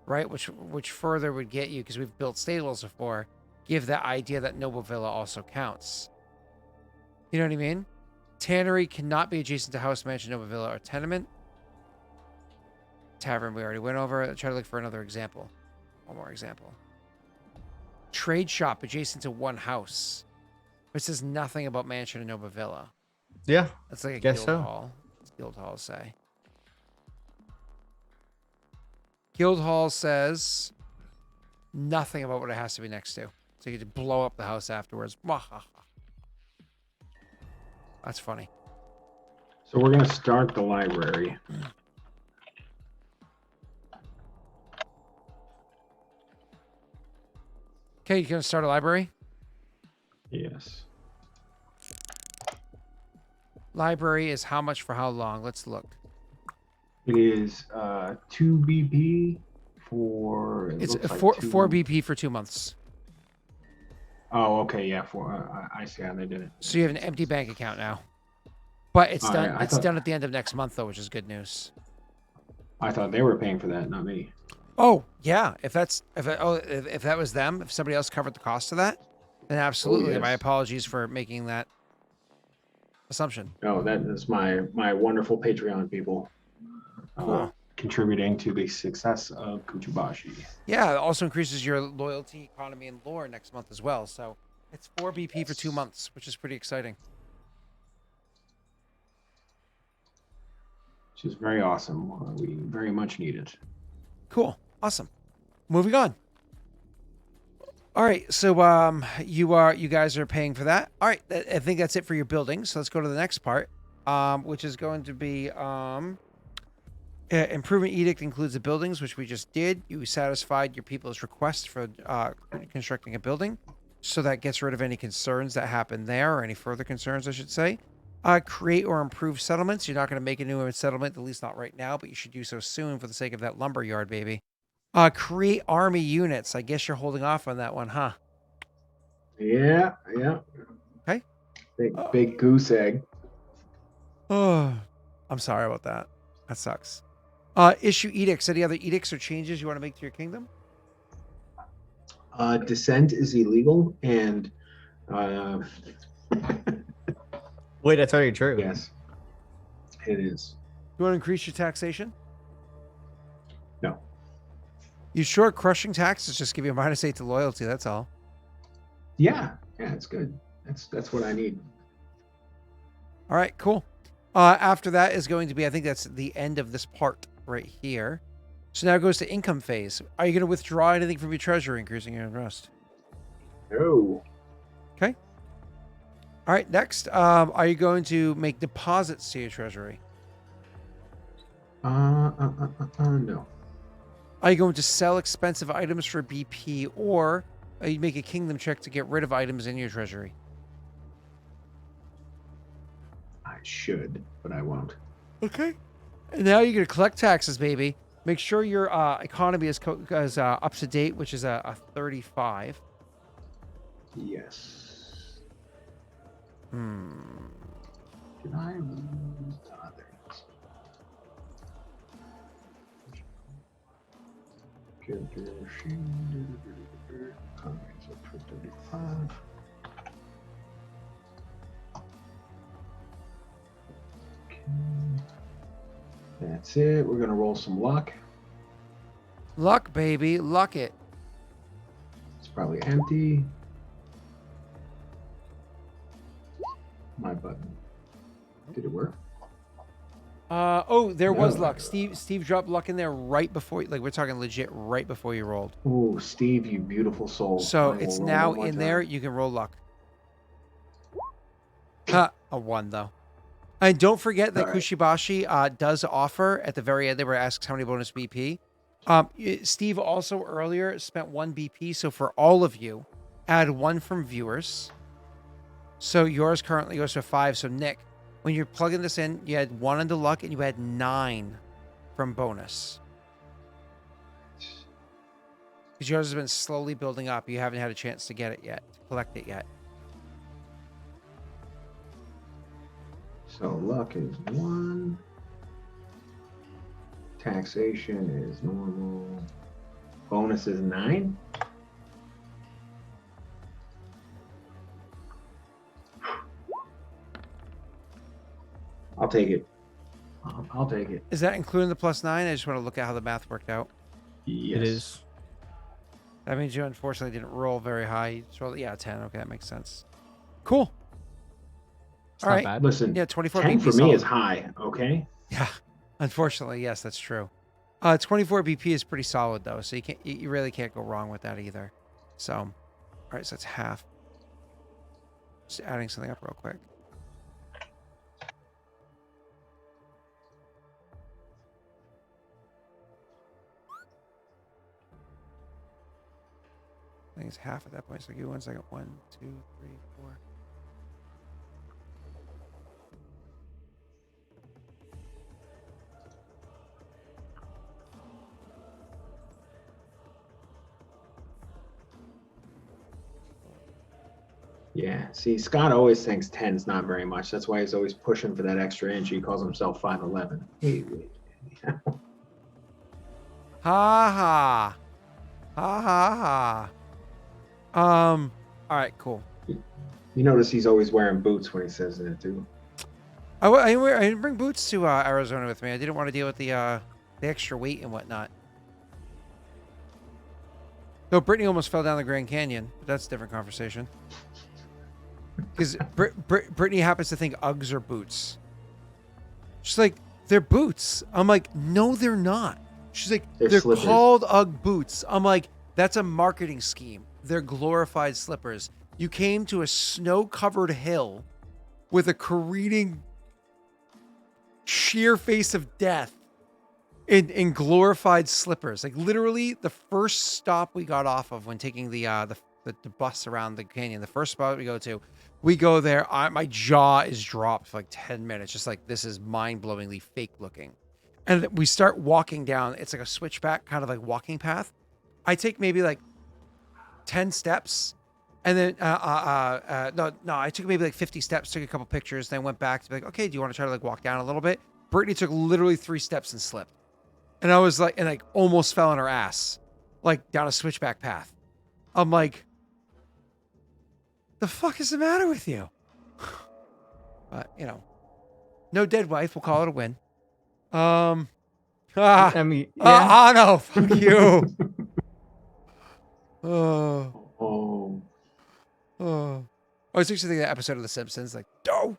right? Which further would get you, because we've built stables before, give that idea that noble villa also counts. You know what I mean? Tannery cannot be adjacent to house, mansion, noble villa, or tenement. Tavern we already went over. I'll try to look for another example. One more example. Trade shop adjacent to one house. It says nothing about mansion and noble villa. Yeah. That's like a Guess guild so. hall. What's guild hall say? Guild hall says nothing about what it has to be next to. So you could blow up the house afterwards. That's funny. So we're going to start the library. Okay, you gonna start a library? Yes. Library is how much for how long? Let's look. It is 2 BP for. It's looks like 4 BP for 2 months. Oh, okay, yeah. I see how they did it. So you have an empty bank account now. But it's All done. right, I It's thought- done at the end of next month, though, which is good news. I thought they were paying for that, not me. Oh yeah, if that was them, if somebody else covered the cost of that, then absolutely. yes. My apologies for making that assumption. Oh, that is my wonderful Patreon people. Cool. Contributing to the success of Kuchibashi. Yeah, it also increases your loyalty, economy, and lore next month as well. So it's 4 BP for 2 months, which is pretty exciting. Which is very awesome. We very much need it. Cool. Awesome. Moving on. All right. So you guys are paying for that. All right. I think that's it for your building. So let's go to the next part, which is going to be improvement edict includes the buildings, which we just did. You satisfied your people's request for constructing a building. So that gets rid of any concerns that happen there, or any further concerns, I should say. Create or improve settlements. You're not going to make a new settlement, at least not right now, but you should do so soon for the sake of that lumber yard, baby. Create army units. I guess you're holding off on that one, huh? Yeah. Okay. Big goose egg. Oh, I'm sorry about that. That sucks. Issue edicts. Any other edicts or changes you want to make to your kingdom? Dissent is illegal, and Wait, that's already true. yes, it is. You want to increase your taxation? No. You sure crushing taxes just give you a -8 to loyalty? That's all. Yeah, it's good. That's what I need. All right, cool. After that is going to be, I think that's the end of this part right here. So now it goes to income phase. Are you going to withdraw anything from your treasury, increasing your interest? No. Okay. All right, next. Are you going to make deposits to your treasury? No. Are you going to sell expensive items for BP, or you make a kingdom check to get rid of items in your treasury? I should, but I won't. Okay. And now you're going to collect taxes, baby. Make sure your economy is up to date, which is a 35. Yes. Did I lose others? Combines up for 35. Okay. That's it. We're gonna roll some luck. Luck, baby. Luck it. It's probably empty. My button. Did it work? There was No. luck. Steve dropped luck in there right before, like we're talking legit right before you rolled. Oh, Steve, you beautiful soul. So I will it's roll now one more in there. time. You can roll luck. A 1 though. And don't forget that All right. Kushibashi does offer at the very end. They were asked how many bonus BP. Steve also earlier spent 1 BP. So for all of you, add 1 from viewers. So yours currently goes to 5. So Nick, when you're plugging this in, you had 1 into luck and you had 9 from bonus. Because yours has been slowly building up. You haven't had a chance to get it yet, to collect it yet. So luck is 1. Taxation is normal. Bonus is 9. I'll take it. I'll take it. Is that including the +9? I just want to look at how the math worked out. Yes. It is. That means you unfortunately didn't roll very high. You just rolled, 10. Okay, that makes sense. Cool. It's All not right. bad. Listen, Yeah, 24 10 BP for me solid. is high, okay? Yeah, unfortunately, yes, that's true. 24 BP is pretty solid though, so you really can't go wrong with that either. So, all right, so that's half. Just adding something up real quick. I think it's half at that point. So give me 1 second. 1, 2, 3, 4. Yeah. See, Scott always thinks 10's not very much. That's why he's always pushing for that extra inch. He calls himself 5'11". Hey, Ha ha. Ha ha ha. All right, cool. you notice he's always wearing boots when he says that too. I didn't bring boots to Arizona with me. I didn't want to deal with the extra weight and whatnot. Though Brittany almost fell down the Grand Canyon, but that's a different conversation. Because Brittany happens to think Uggs are boots. She's like, they're boots. I'm like, no, they're not. She's like, they're slippers. called Ugg boots. I'm like, that's a marketing scheme. They're glorified slippers. You came to a snow-covered hill with a careening sheer face of death in glorified slippers. Like literally the first stop we got off of when taking the bus around the canyon, the first spot we go to, we go there. My jaw is dropped for like 10 minutes. Just like, this is mind-blowingly fake looking. And we start walking down. It's like a switchback kind of like walking path. I take maybe like 10 steps. And then, no, I took maybe like 50 steps, took a couple pictures, then went back to be like, okay, do you want to try to like walk down a little bit? Brittany took literally 3 steps and slipped. And I was like, and like almost fell on her ass, like down a switchback path. I'm like, the fuck is the matter with you? But, no dead wife. We'll call it a win. I mean, yeah. Oh, no, fuck you. Oh. Oh, I was actually thinking that episode of The Simpsons, like, don't.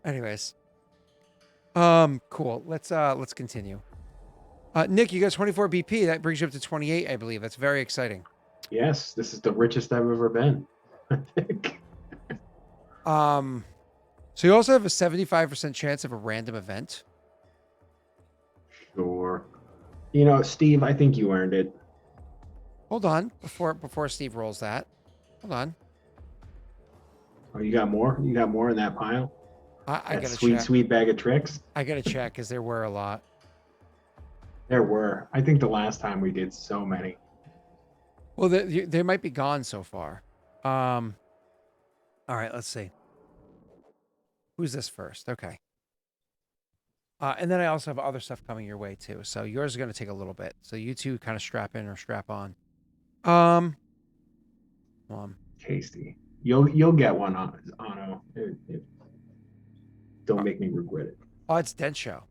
Anyways. Cool. Let's continue. Nick, you got 24 BP. That brings you up to 28, I believe. That's very exciting. yes, this is the richest I've ever been, I think. So you also have a 75% chance of a random event. Sure. Steve, I think you earned it. Hold on, before Steve rolls that. Hold on. Oh, you got more? You got more in that pile? I That gotta sweet, check. sweet bag of tricks? I gotta check because there were a lot. There were. I think the last time we did so many. Well, they might be gone so far. All right, let's see. Who's this first? Okay. And then I also have other stuff coming your way too. So yours is going to take a little bit. So you two kind of strap in or strap on. Tasty. You'll get one on Anno. Don't make me regret it. Oh, it's Densho.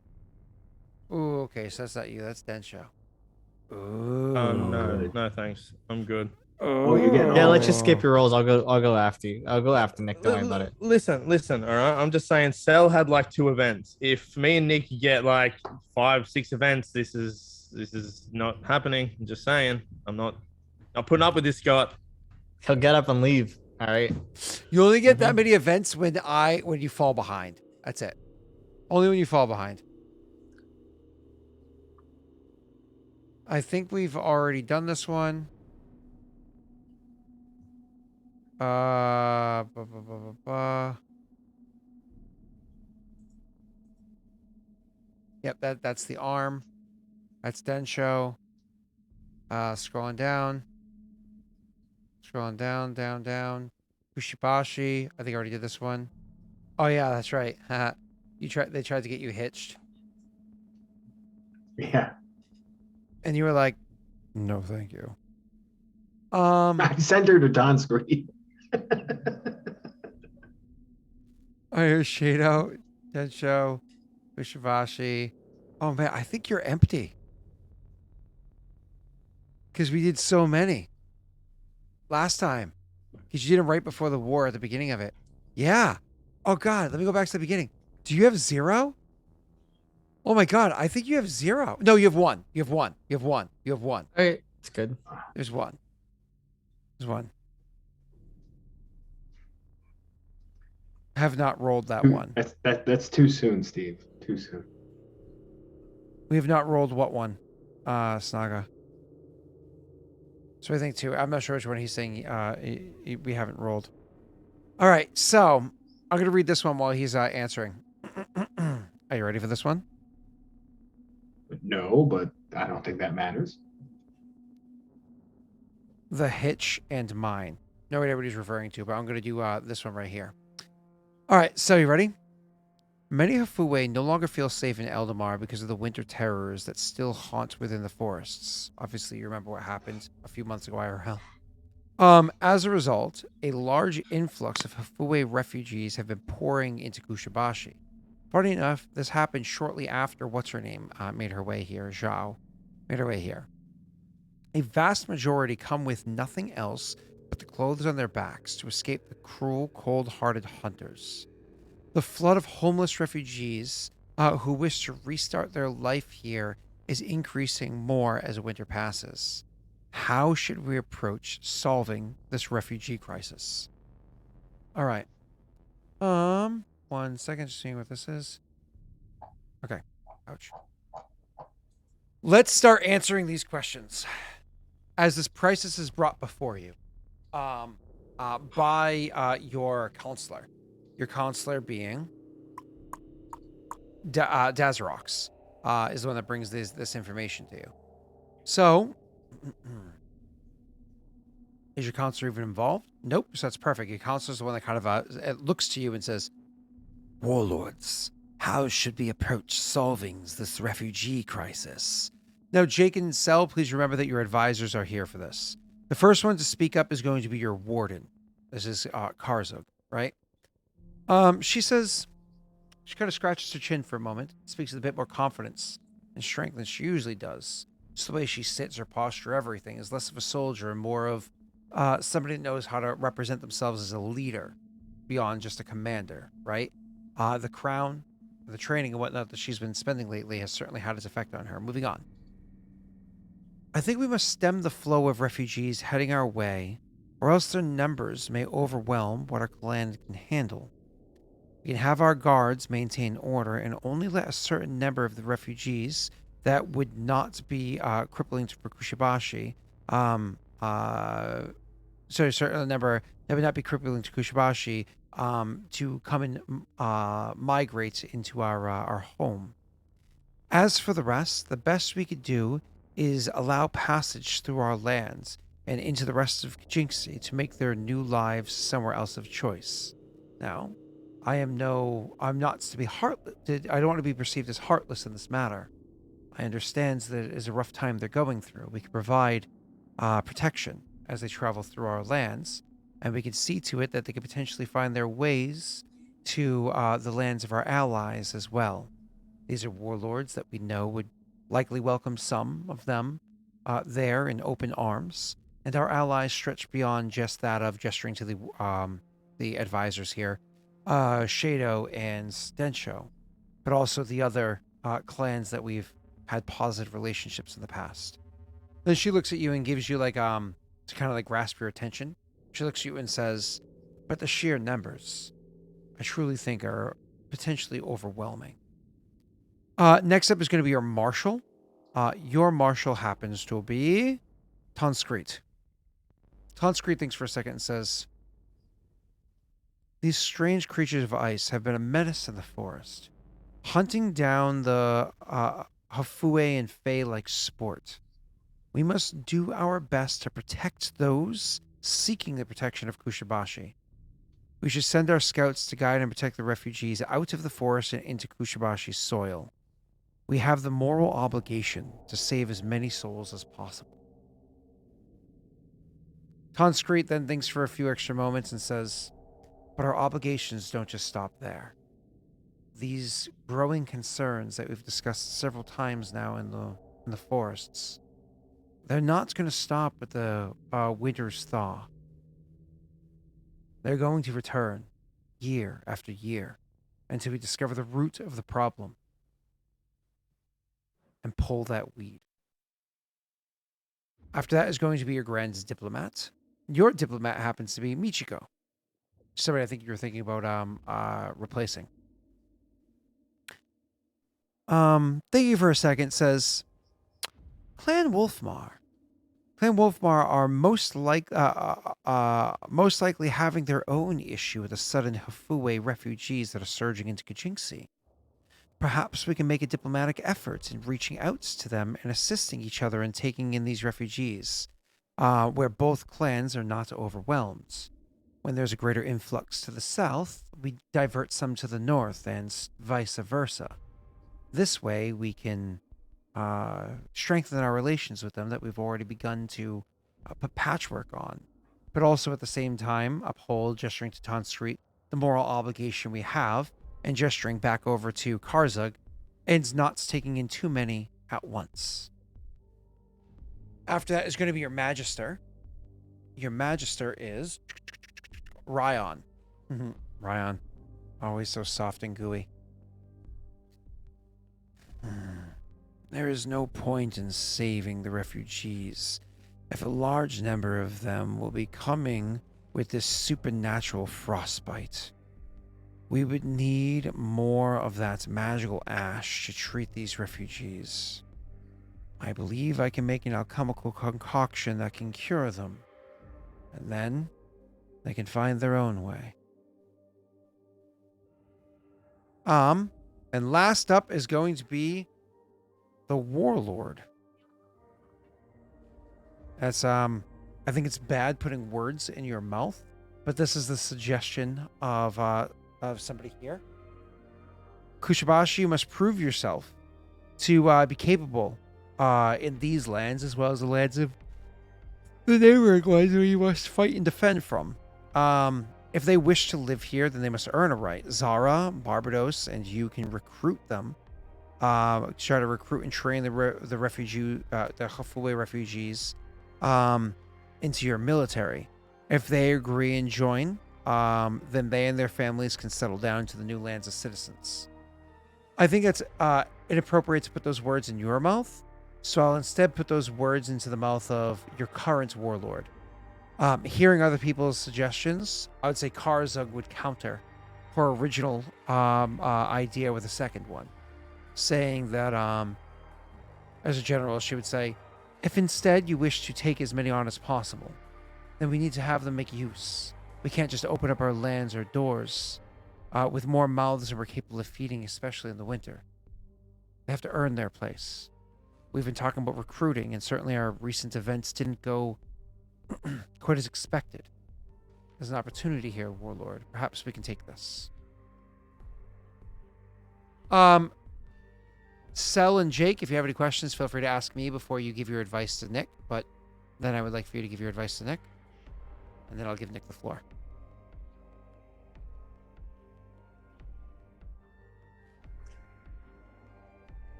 Ooh, okay. So that's not you. That's Densho. Ooh. No, good. no, thanks. I'm good. Oh, you're getting Yeah, all let's just skip your rolls. I'll go after you. I'll go after Nick. Don't worry about it. Listen. All right, I'm just saying. Cell had like 2 events. If me and Nick get like 5, 6 events, this is not happening. I'm just saying. I'm not putting up with this, Scott. He'll get up and leave. All right. You only get that many events when you fall behind. That's it. Only when you fall behind. I think we've already done this one. Yep, that's the arm. That's Densho. Scrolling down. Down. Kushibashi. I think I already did this one. Oh yeah, that's right. They tried to get you hitched. Yeah. And you were like, no, thank you. I sent her to Don's screen. I hear Shado, Densho, Kushibashi. Oh man, I think you're empty. Because we did so many last time. Because you did them right before the war at the beginning of it. Yeah. Oh God, let me go back to the beginning. Do you have 0? Oh my God, I think you have 0. No, you have 1. You have 1. You have 1. You have 1. All right. It's good. There's 1. There's 1. Have not rolled that one. That's too soon, Steve. Too soon. We have not rolled what one? Snaga. So I think 2. I'm not sure which one he's saying we haven't rolled. All right, so I'm going to read this one while he's answering. Are you ready for this one? No, but I don't think that matters. The Hitch and Mine. No idea what he's referring to, but I'm going to do this one right here. All right, so you ready? Many Hafue no longer feel safe in Eldamar because of the winter terrors that still haunt within the forests. Obviously, you remember what happened a few months ago, IRL. As a result, a large influx of Hafue refugees have been pouring into Kushibashi. Funny enough, this happened shortly after what's-her-name made her way here, Zhao, made her way here. A vast majority come with nothing else but the clothes on their backs to escape the cruel, cold-hearted hunters. The flood of homeless refugees who wish to restart their life here is increasing more as winter passes. How should we approach solving this refugee crisis? All right. 1 second, just seeing what this is. Okay. Ouch. Let's start answering these questions as this crisis is brought before you by your counselor. Your counselor being Daelric is the one that brings this information to you. So, is your counselor even involved? Nope. So that's perfect. Your counselor is the one that kind of looks to you and says, "Warlords, how should we approach solving this refugee crisis?" Now, Jake and Cell, please remember that your advisors are here for this. The first one to speak up is going to be your warden. This is Karzug, right? She says, she kind of scratches her chin for a moment, speaks with a bit more confidence and strength than she usually does. Just the way she sits, her posture, everything is less of a soldier and more of somebody that knows how to represent themselves as a leader beyond just a commander, right? The crown, the training and whatnot that she's been spending lately has certainly had its effect on her. Moving on. I think we must stem the flow of refugees heading our way, or else their numbers may overwhelm what our clan can handle. We can have our guards maintain order and only let a certain number of the refugees that would not be crippling to Kushibashi, a certain number that would not be crippling to Kushibashi, to come and migrate into our home. As for the rest, the best we could do is allow passage through our lands and into the rest of Jinxie to make their new lives somewhere else of choice. Now, I'm not to be heartless. I don't want to be perceived as heartless in this matter. I understand that it is a rough time they're going through. We can provide protection as they travel through our lands, and we can see to it that they could potentially find their ways to the lands of our allies as well. These are warlords that we know would likely welcome some of them there in open arms, and our allies stretch beyond just that of gesturing to the advisors here, Shado and Stensho, but also the other clans that we've had positive relationships in the past. Then she looks at you and gives you like to kind of like grasp your attention. She looks at you and says, "But the sheer numbers, I truly think, are potentially overwhelming." Next up is going to be your marshal. Your marshal happens to be Tonscreet. Tonscreet thinks for a second and says, "These strange creatures of ice have been a menace in the forest, hunting down the Hafue and Fae like sport. We must do our best to protect those seeking the protection of Kushibashi. We should send our scouts to guide and protect the refugees out of the forest and into Kushibashi's soil. We have the moral obligation to save as many souls as possible." Tonscreet then thinks for a few extra moments and says, "But our obligations don't just stop there. These growing concerns that we've discussed several times now in the forests, they're not going to stop with the winter's thaw. They're going to return year after year until we discover the root of the problem and pull that weed. After that is going to be your grand diplomat. Your diplomat happens to be Michiko. Somebody I think you're thinking about replacing. Thank you for a second. Says, Clan Wolfmar. Clan Wolfmar are most likely having their own issue with the sudden Hafue refugees that are surging into Kajinksi. Perhaps we can make a diplomatic effort in reaching out to them and assisting each other in taking in these refugees, where both clans are not overwhelmed. When there's a greater influx to the south, we divert some to the north and vice versa. This way, we can strengthen our relations with them that we've already begun to put patchwork on, but also at the same time uphold, gesturing to Tonscreet, the moral obligation we have, and gesturing back over to Karzug, and not taking in too many at once." After that is going to be your Magister. Your Magister is Ryan. Ryan. Always so soft and gooey. "There is no point in saving the refugees if a large number of them will be coming with this supernatural frostbite. We would need more of that magical ash to treat these refugees. I believe I can make an alchemical concoction that can cure them, and then they can find their own way." And last up is going to be the Warlord. That's I think it's bad putting words in your mouth, but this is the suggestion of somebody here. "Kushibashi, you must prove yourself to be capable in these lands as well as the lands of the neighboring lands where you must fight and defend from. If they wish to live here, then they must earn a right. Zara, Barbados, and you can recruit them. Try to recruit and train the Hafue refugees into your military. If they agree and join, then they and their families can settle down to the new lands as citizens." I think it's inappropriate to put those words in your mouth, so I'll instead put those words into the mouth of your current warlord. Hearing other people's suggestions, I would say Karzug would counter her original idea with a second one, saying that, as a general, she would say, "If instead you wish to take as many on as possible, then we need to have them make use. We can't just open up our lands or doors with more mouths than we're capable of feeding, especially in the winter. They have to earn their place. We've been talking about recruiting, and certainly our recent events didn't go quite as expected. There's an opportunity here, Warlord. Perhaps we can take this." Sel and Jake, if you have any questions, feel free to ask me before you give your advice to Nick. But then I would like for you to give your advice to Nick, and then I'll give Nick the floor.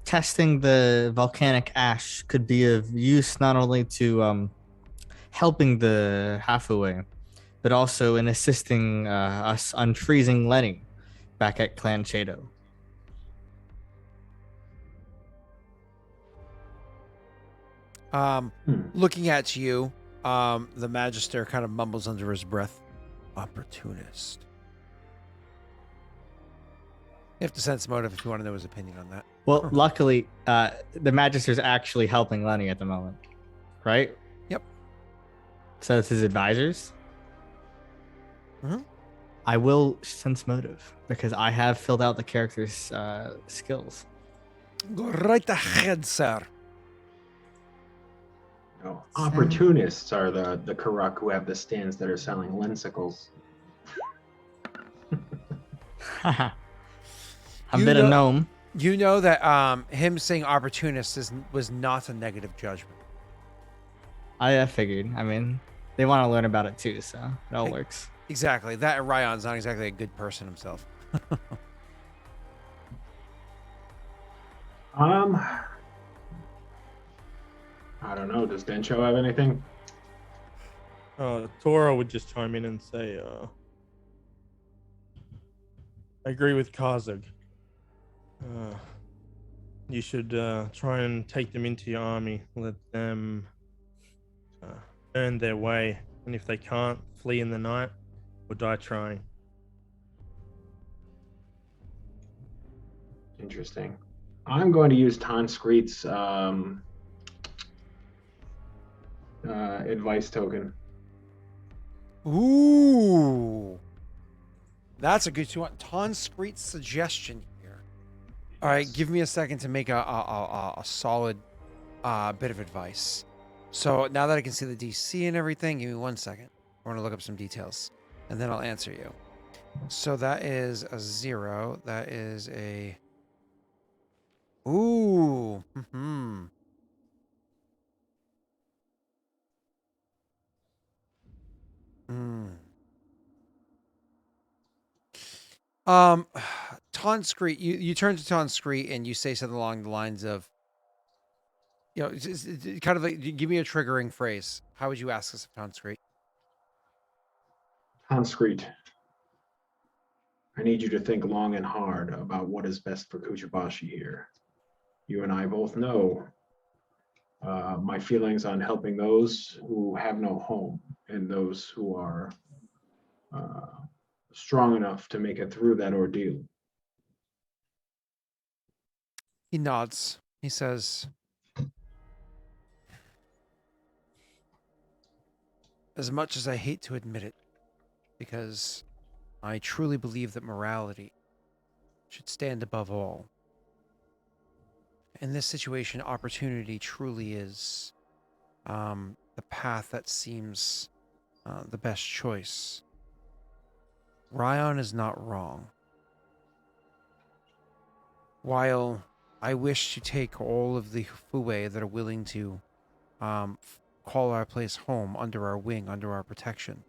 Testing the volcanic ash could be of use not only to helping the halfway, but also in assisting us unfreezing Lenny back at Clan Shado. Looking at you, the Magister kind of mumbles under his breath, "Opportunist." You have to sense motive if you want to know his opinion on that. Well, luckily, the Magister's actually helping Lenny at the moment, right? Yep. So it's his advisors. Mhm. I will sense motive because I have filled out the character's skills. Go right ahead, sir. No, opportunists are the Karuk who have the stands that are selling lensicles. I'm You a bit of know- gnome. You know that him saying opportunist was not a negative judgment. I figured. I mean, they want to learn about it too, so it all Hey. works. Exactly. That Ryan's not exactly a good person himself. I don't know. Does Densho have anything? Tora would just chime in and say, I agree with Kazug. You should try and take them into your army. Let them earn their way. And if they can't, flee in the night or die trying. Interesting. I'm going to use Tanscreet's advice token. Ooh. That's a good one. Tanscreet's suggestion here. All right, give me a second to make a solid bit of advice. So now that I can see the DC and everything, give me 1 second. I want to look up some details, and then I'll answer you. So that is a 0. That is a... Ooh. Hmm. Hmm. Tanscreet, you turn to Tanscreet and you say something along the lines of, kind of like, give me a triggering phrase. How would you ask us of Tanscreet? Tanscreet, I need you to think long and hard about what is best for Kuchibashi here. You and I both know my feelings on helping those who have no home and those who are strong enough to make it through that ordeal. He nods. He says, as much as I hate to admit it, because I truly believe that morality should stand above all. In this situation, opportunity truly is the path that seems the best choice. Ryan is not wrong. While I wish to take all of the Fue that are willing to call our place home under our wing, under our protection,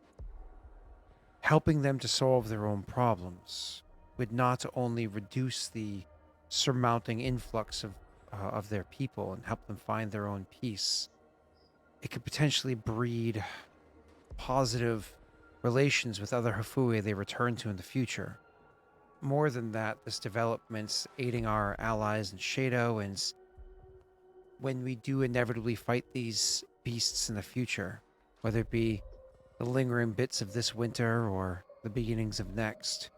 helping them to solve their own problems would not only reduce the surmounting influx of their people and help them find their own peace, it could potentially breed positive relations with other Hafui they return to in the future. More than that, this development's aiding our allies in Shado, and when we do inevitably fight these beasts in the future, whether it be the lingering bits of this winter or the beginnings of next,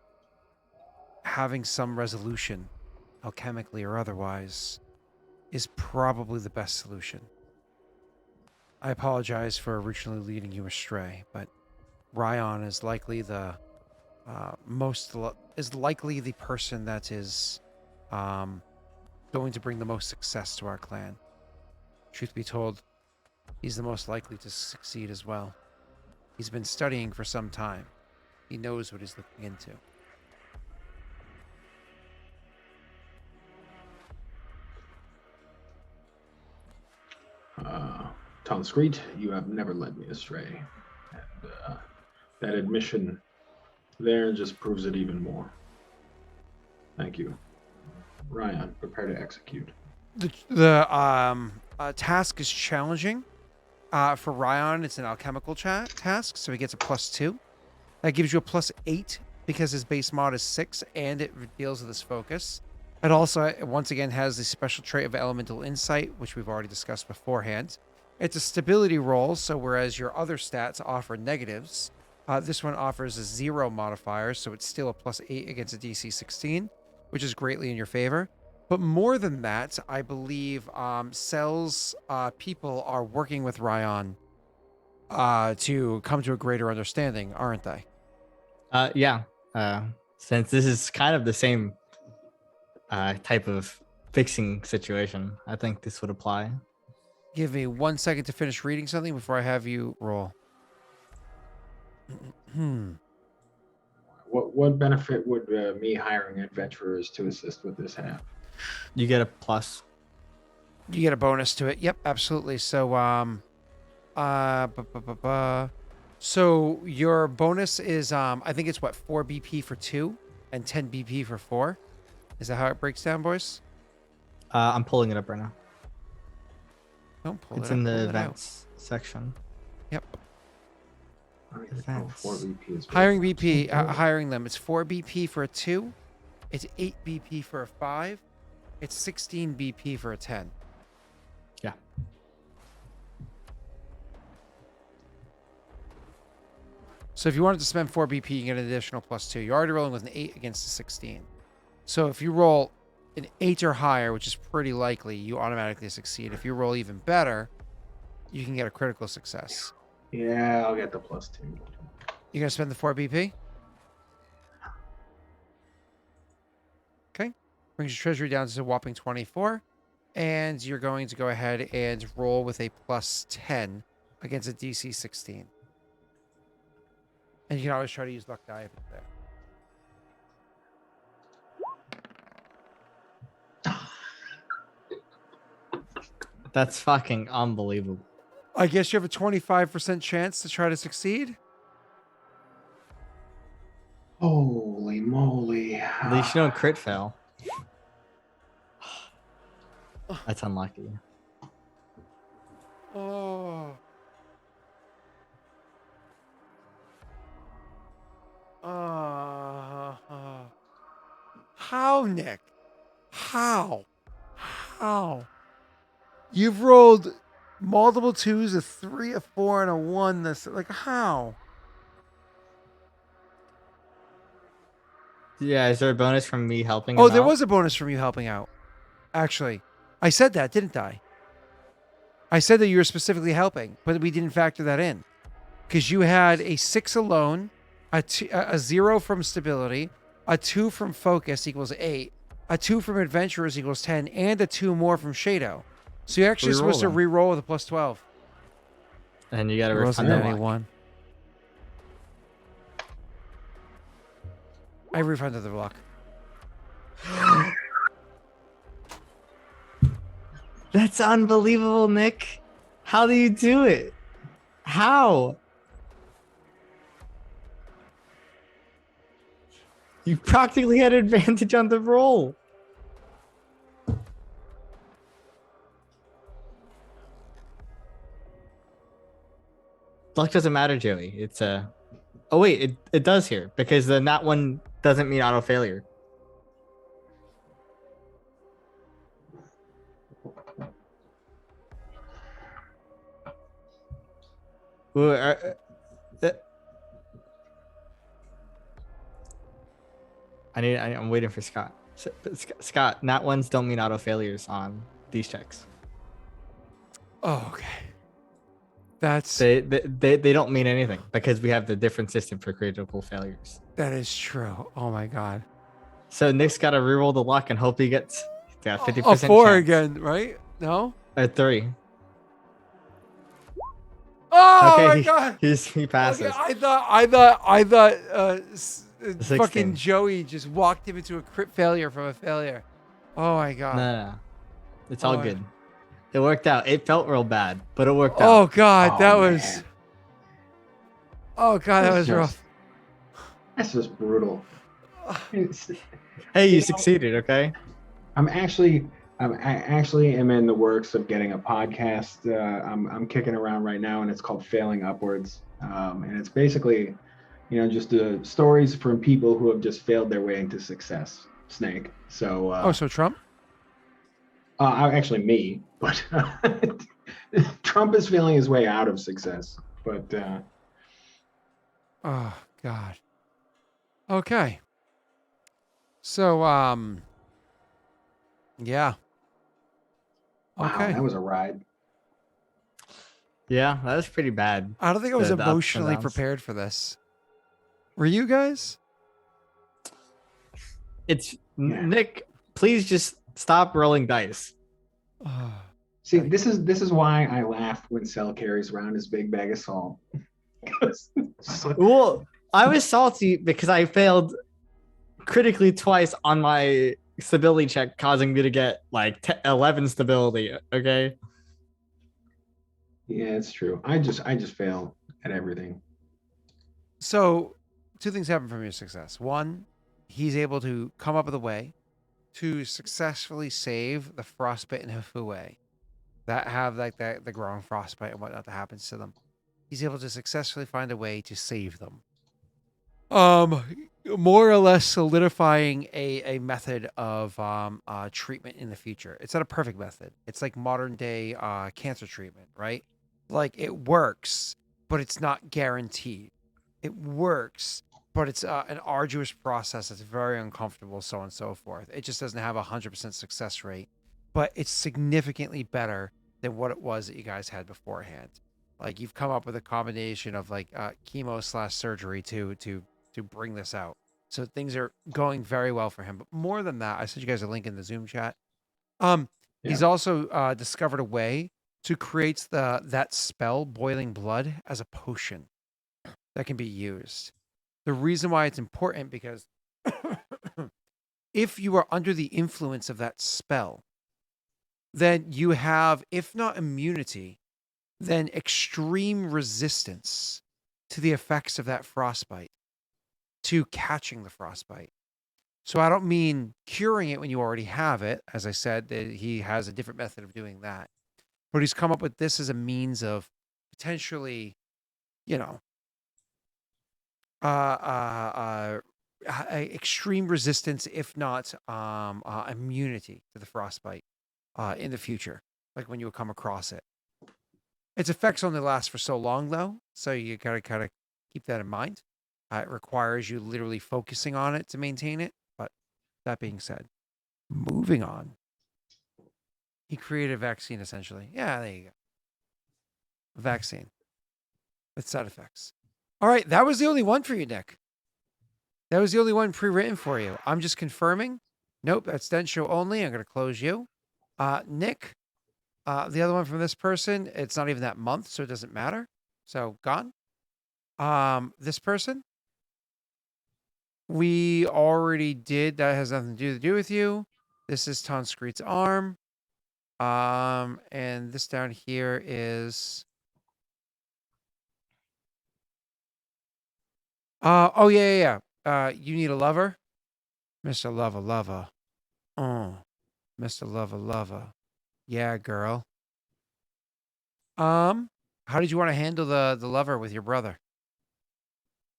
having some resolution, alchemically or otherwise, is probably the best solution. I apologize for originally leading you astray, but Ryan is likely the likely the person that is going to bring the most success to our clan. Truth be told, he's the most likely to succeed as well. He's been studying for some time. He knows what he's looking into. Tonscreet, you have never led me astray. And that admission there just proves it even more. Thank you. Ryan, prepare to execute. The task is challenging. For Ryan, it's an alchemical task, so he gets a +2. That gives you a +8 because his base mod is 6 and it deals with his focus. It also, once again, has the special trait of elemental insight, which we've already discussed beforehand. It's a stability roll, so whereas your other stats offer negatives, this one offers a 0 modifier, so it's still a +8 against a DC 16, which is greatly in your favor. But more than that, I believe Cell's people are working with Ryan to come to a greater understanding, aren't they? Yeah. Since this is kind of the same type of fixing situation, I think this would apply. Give me 1 second to finish reading something before I have you roll. What benefit would me hiring adventurers to assist with this have? You get a plus. You get a bonus to it. Yep, absolutely. So, so your bonus is, I think it's what, 4 BP for 2 and 10 BP for 4. Is that how it breaks down, boys? I'm pulling it up right now. Don't pull It's it up. in pull the it out. events section. Yep. I don't even know if Defense. 4 BP is Hiring BP, hiring them. It's 4 BP for a 2. It's 8 BP for a 5. It's 16 BP for a 10. Yeah. So if you wanted to spend 4 BP, you get an additional +2. You're already rolling with an 8 against a 16. So if you roll an 8 or higher, which is pretty likely, you automatically succeed. If you roll even better, you can get a critical success. Yeah, I'll get the +2. You're going to spend the 4 BP? Okay. Brings your treasury down to a whopping 24. And you're going to go ahead and roll with a +10 against a DC 16. And you can always try to use luck die if it's there. That's fucking unbelievable. I guess you have a 25% chance to try to succeed. Holy moly. At least you don't crit fail. That's unlucky. Oh. How, Nick? How? You've rolled multiple 2s, a 3, a 4, and a 1. This, like, how? Yeah, is there a bonus from me helping Oh, him there out? was a bonus from you helping out. Actually, I said that, didn't I? I said that you were specifically helping, but we didn't factor that in. Because you had a 6 alone, a 0 from stability, a 2 from focus equals 8, a 2 from adventurers equals 10, and a 2 more from Shadow. So you're actually supposed to them. re-roll with a +12. And you got to It wasn't refund the any luck. one. I refunded the luck. That's unbelievable, Nick. How do you do it? How? You practically had advantage on the roll. Luck doesn't matter, Joey. It's a. Oh wait, it does here because the nat one doesn't mean auto failure. Ooh, I'm waiting for Scott. Scott, nat ones don't mean auto failures on these checks. Oh, okay. That's They don't mean anything because we have the different system for critical failures. that is true. Oh my god. So Nick's got to reroll the luck and hope he gets 50% A 4 chance. again, right? No? Or 3. Oh Okay, my god. he passes. Okay, I thought fucking 16. Joey just walked him into a crit failure from a failure. Oh my god. No. It's all Oh, good. It worked out. It felt real bad, but it worked Oh out. God, Oh, that was. man. Oh God, that That's was rough. That's just brutal. It's, Hey, you know, succeeded, okay? I'm actually, I actually am in the works of getting a podcast. I'm kicking around right now, and it's called Failing Upwards. And it's basically, just stories from people who have just failed their way into success. Snake. So, Oh, so Trump? actually me, but Trump is feeling his way out of success. But Oh God. Okay. So yeah. wow, Okay. that was a ride. Yeah, that was pretty bad. I don't think I was The ups and emotionally downs. prepared for this. Were you guys? It's Yeah. Nick, please just stop rolling dice. Oh, See, okay. this is why I laugh when Cell carries around his big bag of salt. 'Cause it's like, Well, I was salty because I failed critically twice on my stability check, causing me to get like 11 stability. Okay. yeah, it's true. I just fail at everything. So, two things happen from your success. One, he's able to come up with a way to successfully save the frostbite and Hifue that have like the growing frostbite and whatnot that happens to them. He's able to successfully find a way to save them. More or less solidifying a method of treatment in the future. It's not a perfect method. It's like modern day cancer treatment, right? Like it works, but it's not guaranteed. It works, but it's an arduous process. It's very uncomfortable, so on and so forth. It just doesn't have a 100% success rate, but it's significantly better than what it was that you guys had beforehand. Like you've come up with a combination of like chemo slash surgery to bring this out. So things are going very well for him. But more than that, I sent you guys a link in the Zoom chat. He's Yeah. also discovered a way to create that spell, Boiling Blood, as a potion that can be used. The reason why it's important because if you are under the influence of that spell, then you have, if not immunity, then extreme resistance to the effects of that frostbite, to catching the frostbite. So I don't mean curing it when you already have it. As I said, that he has a different method of doing that. But he's come up with this as a means of potentially, you know, extreme resistance, if not immunity to the frostbite in the future, like when you come across it. Its effects only last for so long, though, so you gotta kind of keep that in mind. It requires you literally focusing on it to maintain it. But that being said, moving on. He created a vaccine, essentially. Yeah, there you go. A vaccine with side effects. All right, that was the only one for you, Nick. That was the only one pre-written for you. I'm just confirming. Nope, that's den show only. I'm going to close you. Nick, the other one from this person, it's not even that month, so it doesn't matter. So, gone. This person, we already did. That has nothing to do with you. This is Tonscreet's arm. And this down here is... oh, yeah. You need a lover? Mr. Lover. Oh, Mr. Lover. Yeah, girl. How did you want to handle the lover with your brother?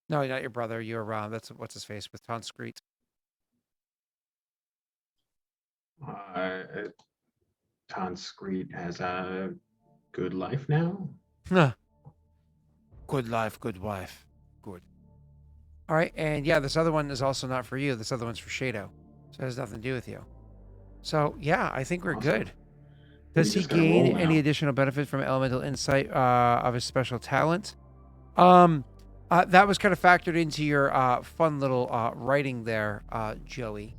No, not your brother. You're that's what's his face with Tonscreet. Screet has a good life now. Huh. Good life, good wife. Good. All right, and yeah, this other one is also not for you. This other one's for Shado. So it has nothing to do with you. So yeah, I think we're Awesome. good. Does he just gotta gain roll any now. additional benefit from elemental insight of his special talent? That was kind of factored into your fun little writing there, Joey.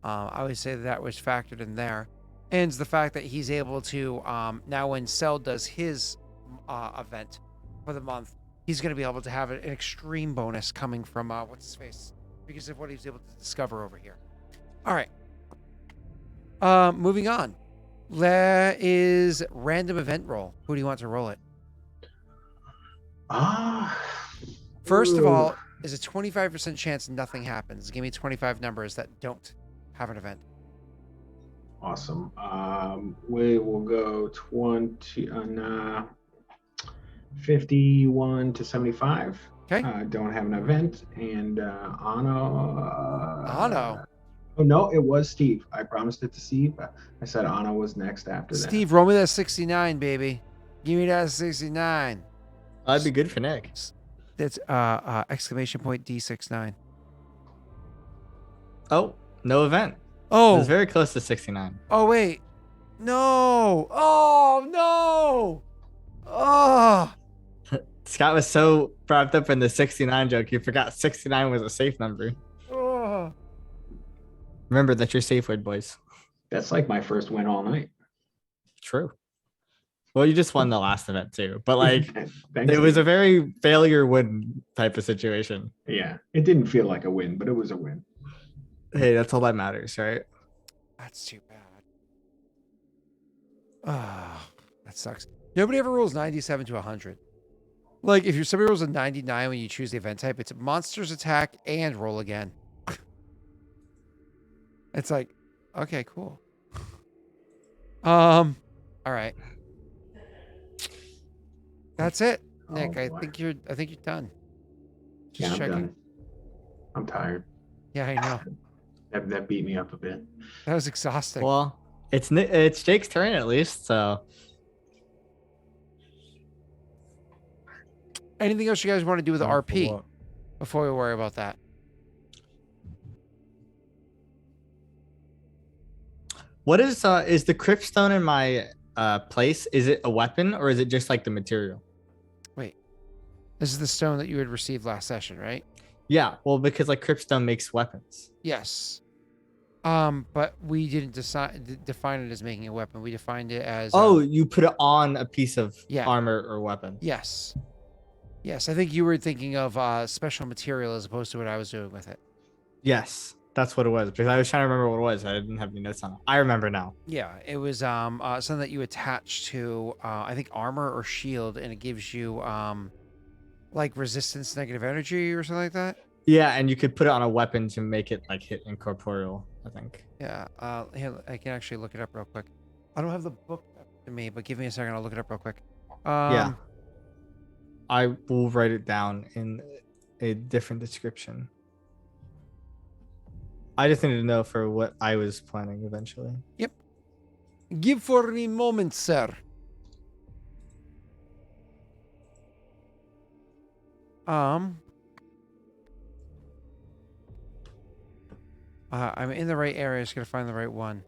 I would say that was factored in there. And the fact that he's able to, now when Cell does his event for the month, he's going to be able to have an extreme bonus coming from, what's his face? Because of what he was able to discover over here. All right. Moving on. There is random event roll. Who do you want to roll it? Ah. First of Ooh. all, is a 25% chance nothing happens. Give me 25 numbers that don't have an event. Awesome. We will go 51 to 75. Okay. Don't have an event. And Anna. Anno. Oh, no, it was Steve. I promised it to Steve. I said Anna was next after that. Steve, roll me that 69, baby. Give me that 69. That'd be good for Nick. That's exclamation point D69. Oh, no event. It Oh. was very close to 69. Oh, wait. No. Oh, no. Oh. Scott was so wrapped up in the 69 joke, he forgot 69 was a safe number. Oh. Remember that you're safe word, boys. That's like my first win all night. True. Well, you just won the last event too, but like Thanks, it was a Steve. very failure win type of situation. Yeah, it didn't feel like a win, but it was a win. Hey, that's all that matters, right? That's too bad. Ah, that sucks. Nobody ever rolls 97 to 100. Like, if somebody rolls a 99 when you choose the event type, it's monsters attack and roll again. It's like, okay, cool. All right. That's it, Nick. Oh, I boy. think you're done. Just Yeah, I'm checking. done. I'm tired. Yeah, I know. That beat me up a bit. That was exhausting. Well, it's Jake's turn at least, so Anything else you guys want to do with the Oh, RP what? before we worry about that? What is the cryptstone in my place? Is it a weapon or is it just like the material? Wait, this is the stone that you had received last session, right? Yeah, well, because like cryptstone makes weapons. Yes. But we didn't define it as making a weapon. We defined it as You put it on a piece of Yeah. armor or weapon. Yes. Yes, I think you were thinking of special material as opposed to what I was doing with it. Yes, that's what it was. Because I was trying to remember what it was. I didn't have any notes on it. I remember now. Yeah, it was something that you attach to I think armor or shield, and it gives you like resistance to negative energy or something like that. Yeah, and you could put it on a weapon to make it like hit incorporeal, I think. Yeah. Here, I can actually look it up real quick. I don't have the book to me, but give me a second. I'll look it up real quick. Yeah. I will write it down in a different description. I just needed to know for what I was planning eventually. Give for me a moment, sir. I'm in the right area. Just gotta find the right one.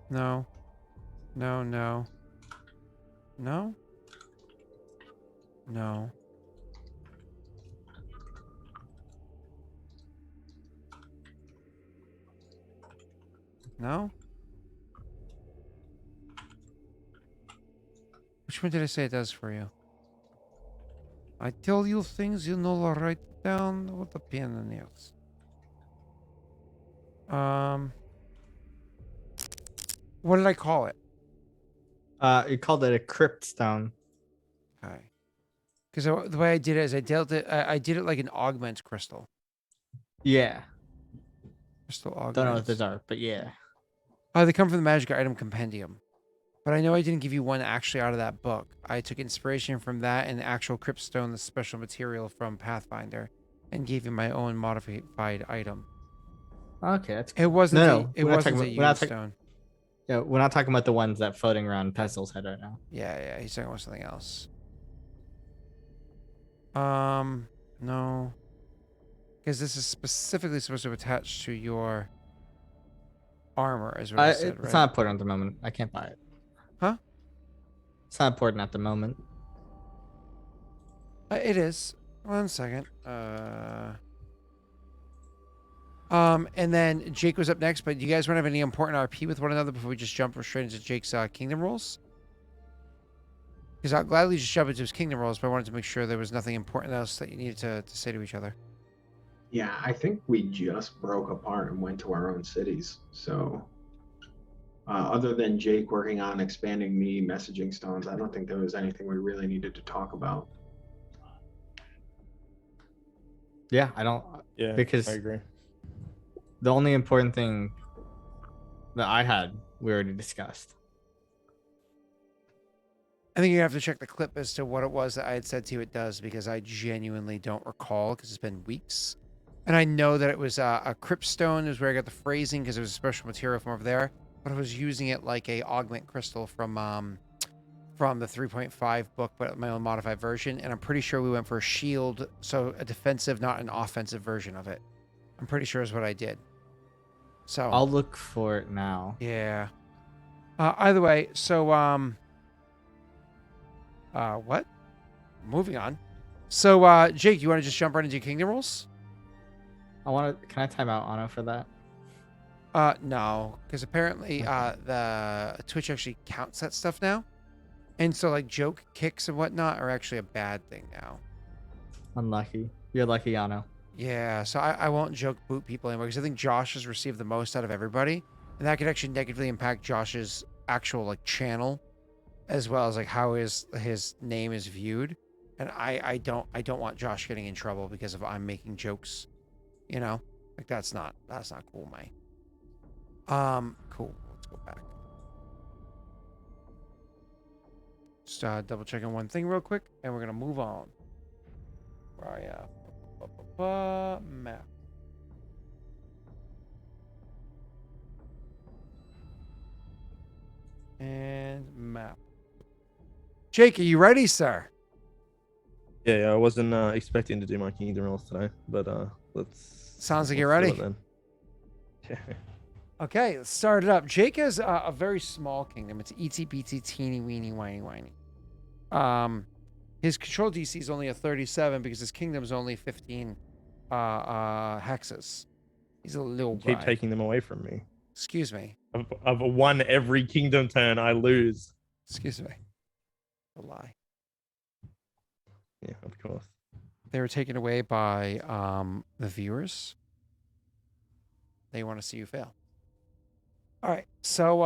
No. No, no. No? No. No? Which one did I say it does for you? I tell you things you know, I'll write down with a pen and nails. What did I call it? You called it a cryptstone. Okay. Because the way I did it is I did it like an augment crystal. Yeah. Crystal augment. Don't know what those are, but yeah. They come from the Magic Item Compendium. But I know I didn't give you one actually out of that book. I took inspiration from that and the actual Cryptstone, the special material from Pathfinder, and gave you my own modified item. Okay, that's It wasn't. No, It we're not wasn't talking a about- we're not talking- stone. Yeah, we're not talking about the ones that floating around Pestil's head right now. Yeah. He's talking about something else. No. Because this is specifically supposed to attach to your armor, as what I said, right? It's not important at the moment. I can't buy it. Huh? It's not important at the moment. It is. 1 second. And then Jake was up next, but do you guys want to have any important RP with one another before we just jump straight into Jake's kingdom rolls? Because I'll gladly just jump into his kingdom rolls, but I wanted to make sure there was nothing important else that you needed to say to each other. Yeah, I think we just broke apart and went to our own cities. So Other than Jake working on expanding the messaging stones, I don't think there was anything we really needed to talk about. Yeah, I don't Yeah, because I agree. the only important thing that I had we already discussed. I think you have to check the clip as to what it was that I had said to you it does, because I genuinely don't recall, because it's been weeks. And I know that it was a crypt stone is where I got the phrasing, because it was a special material from over there. But I was using it like a augment crystal from the 3.5 book, but my own modified version. And I'm pretty sure we went for a shield, so a defensive, not an offensive version of it. I'm pretty sure is what I did. So I'll look for it now. yeah. Either way, so what? Moving on. So Jake, you want to just jump right into kingdom rules? Can I time out Anna for that? No, because apparently the Twitch actually counts that stuff now. And so like joke kicks and whatnot are actually a bad thing now. Unlucky. You're lucky, Anna. Yeah, so I won't joke boot people anymore, because I think Josh has received the most out of everybody. And that could actually negatively impact Josh's actual like channel, as well as like how his name is viewed. And I don't want Josh getting in trouble because of I'm making jokes. You know? Like that's not cool, mate. Cool. Let's go back. Just double checking one thing real quick, and we're gonna move on. Where are ya? Map. And map. Jake, are you ready, sir? Yeah, I wasn't expecting to do my kingdom rolls today, but let's. Sounds like you're let's ready. do it then. Yeah. Okay, let's start it up. Jake has a very small kingdom. It's itsy bitsy, teeny weeny, whiny. His control DC is only a 37 because his kingdom's only 15 hexes. He's a little Keep guy. taking them away from me. Excuse me. I've won every kingdom turn. I lose. Excuse me. A lie. Yeah, of course. They were taken away by the viewers. They want to see you fail. All right. So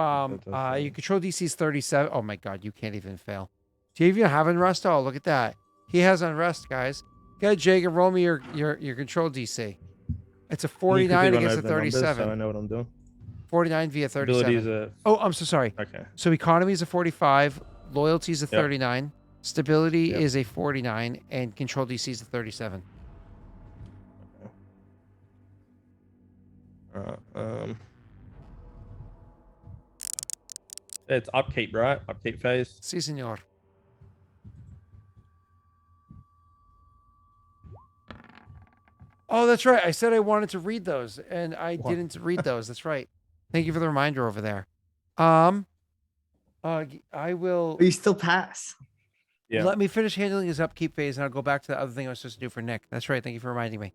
your control DC is 37. Oh my god, you can't even fail. Do you even have unrest? Oh, look at that. He has unrest, guys. Go ahead, Jake, and roll me your control DC. It's a 49 against a 37. So I know what I'm doing. 49 via 37. Abilities are Oh, I'm so sorry. okay. So economy is a 45, loyalty is a 39, stability is a 49, and control DC is a 37. It's upkeep, right? Upkeep phase. Si, senor. Oh, that's right. I said I wanted to read those, and I didn't read those. That's right. Thank you for the reminder over there. I will. But you still pass. Yeah. Let me finish handling his upkeep phase, and I'll go back to the other thing I was supposed to do for Nick. That's right. Thank you for reminding me.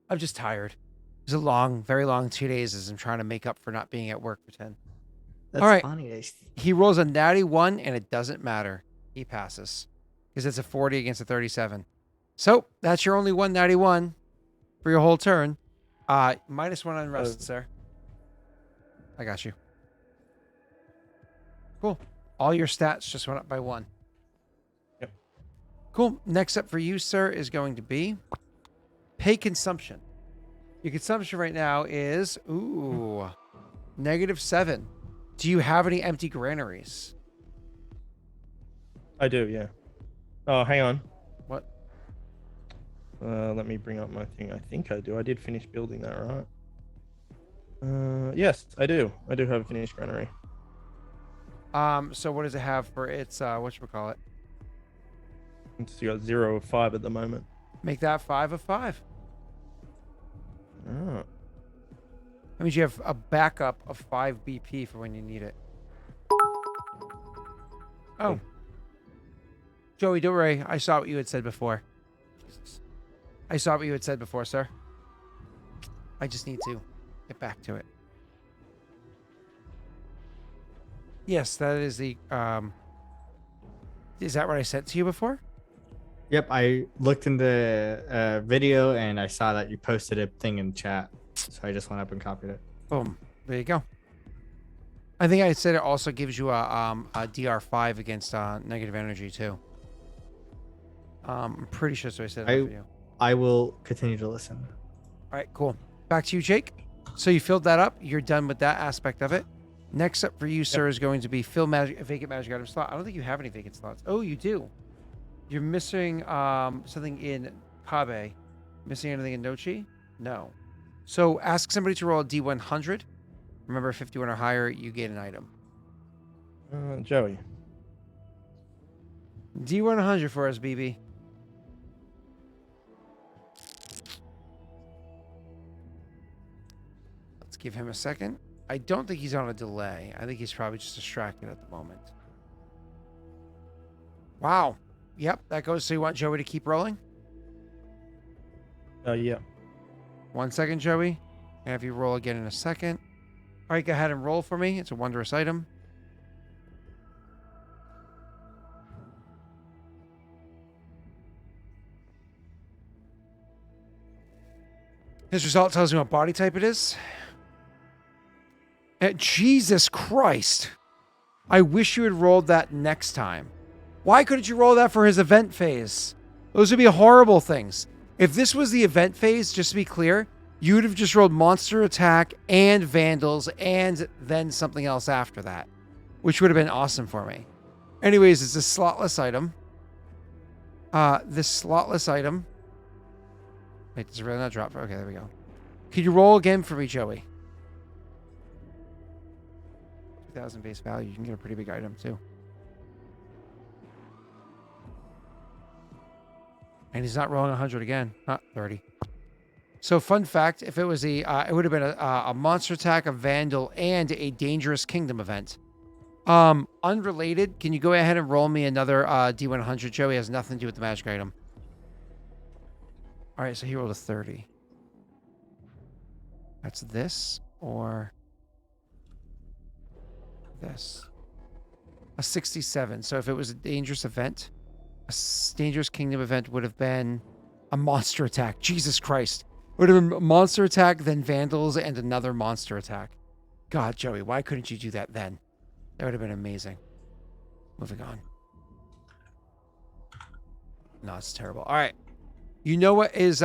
I'm just tired. It was a long, very long 2 days as I'm trying to make up for not being at work for 10. That's All right. funny. He rolls a natty 1, and it doesn't matter. He passes because it's a 40 against a 37. So that's your only one natty 1 for your whole turn. -1 on rest, sir. I got you. Cool. All your stats just went up by 1. Yep. Cool. Next up for you, sir, is going to be pay consumption. Your consumption right now is -7. Do you have any empty granaries? I do, yeah. Oh, hang on. What? Let me bring up my thing. I think I do. I did finish building that, right? Yes, I do. I do have a finished granary. So what does it have for its whatchamacallit? So you got 0 of 5 at the moment. Make that 5 of 5. Oh. That means you have a backup of 5 BP for when you need it. Oh. Joey, don't worry. I saw what you had said before. Jesus. I saw what you had said before, sir. I just need to get back to it. Yes, that is the is that what I sent to you before? Yep, I looked in the video and I saw that you posted a thing in chat. So I just went up and copied it. Boom. There you go. I think I said it also gives you a DR5 against negative energy too. I'm pretty sure so I said it for you. I will continue to listen. All right, cool. Back to you, Jake. So you filled that up. You're done with that aspect of it. Next up for you, sir, is going to be fill vacant magic item slot. I don't think you have any vacant slots. Oh, you do. You're missing something in Kabe. Missing anything in Nochi? No. So ask somebody to roll a D100. Remember, 51 or higher, you get an item. Joey. D100 for us, BB. Let's give him a second. I don't think he's on a delay. I think he's probably just distracted at the moment. Wow. Yep, that goes. So you want Joey to keep rolling? Yeah. 1 second, Joey. And have you roll again in a second. All right, go ahead and roll for me. It's a wondrous item. His result tells me what body type it is. Jesus Christ. I wish you had rolled that next time. Why couldn't you roll that for his event phase? Those would be horrible things. If this was the event phase, just to be clear, you would have just rolled monster attack and vandals and then something else after that, which would have been awesome for me. Anyways, it's a slotless item. This slotless item. Wait, does it really not drop? Okay, there we go. Can you roll again for me, Joey? 2,000 base value. You can get a pretty big item too. And he's not rolling 100 again. Not 30. So fun fact, if it was it would have been a monster attack, a vandal, and a dangerous kingdom event. Unrelated, can you go ahead and roll me another D100, Joey? It has nothing to do with the magic item. All right, so he rolled a 30. That's this or this. A 67. So if it was a dangerous event, dangerous kingdom event would have been a monster attack. Jesus Christ. Would have been a monster attack, then vandals, and another monster attack. God, Joey, why couldn't you do that then? That would have been amazing. Moving on. No, it's terrible. All right. You know what is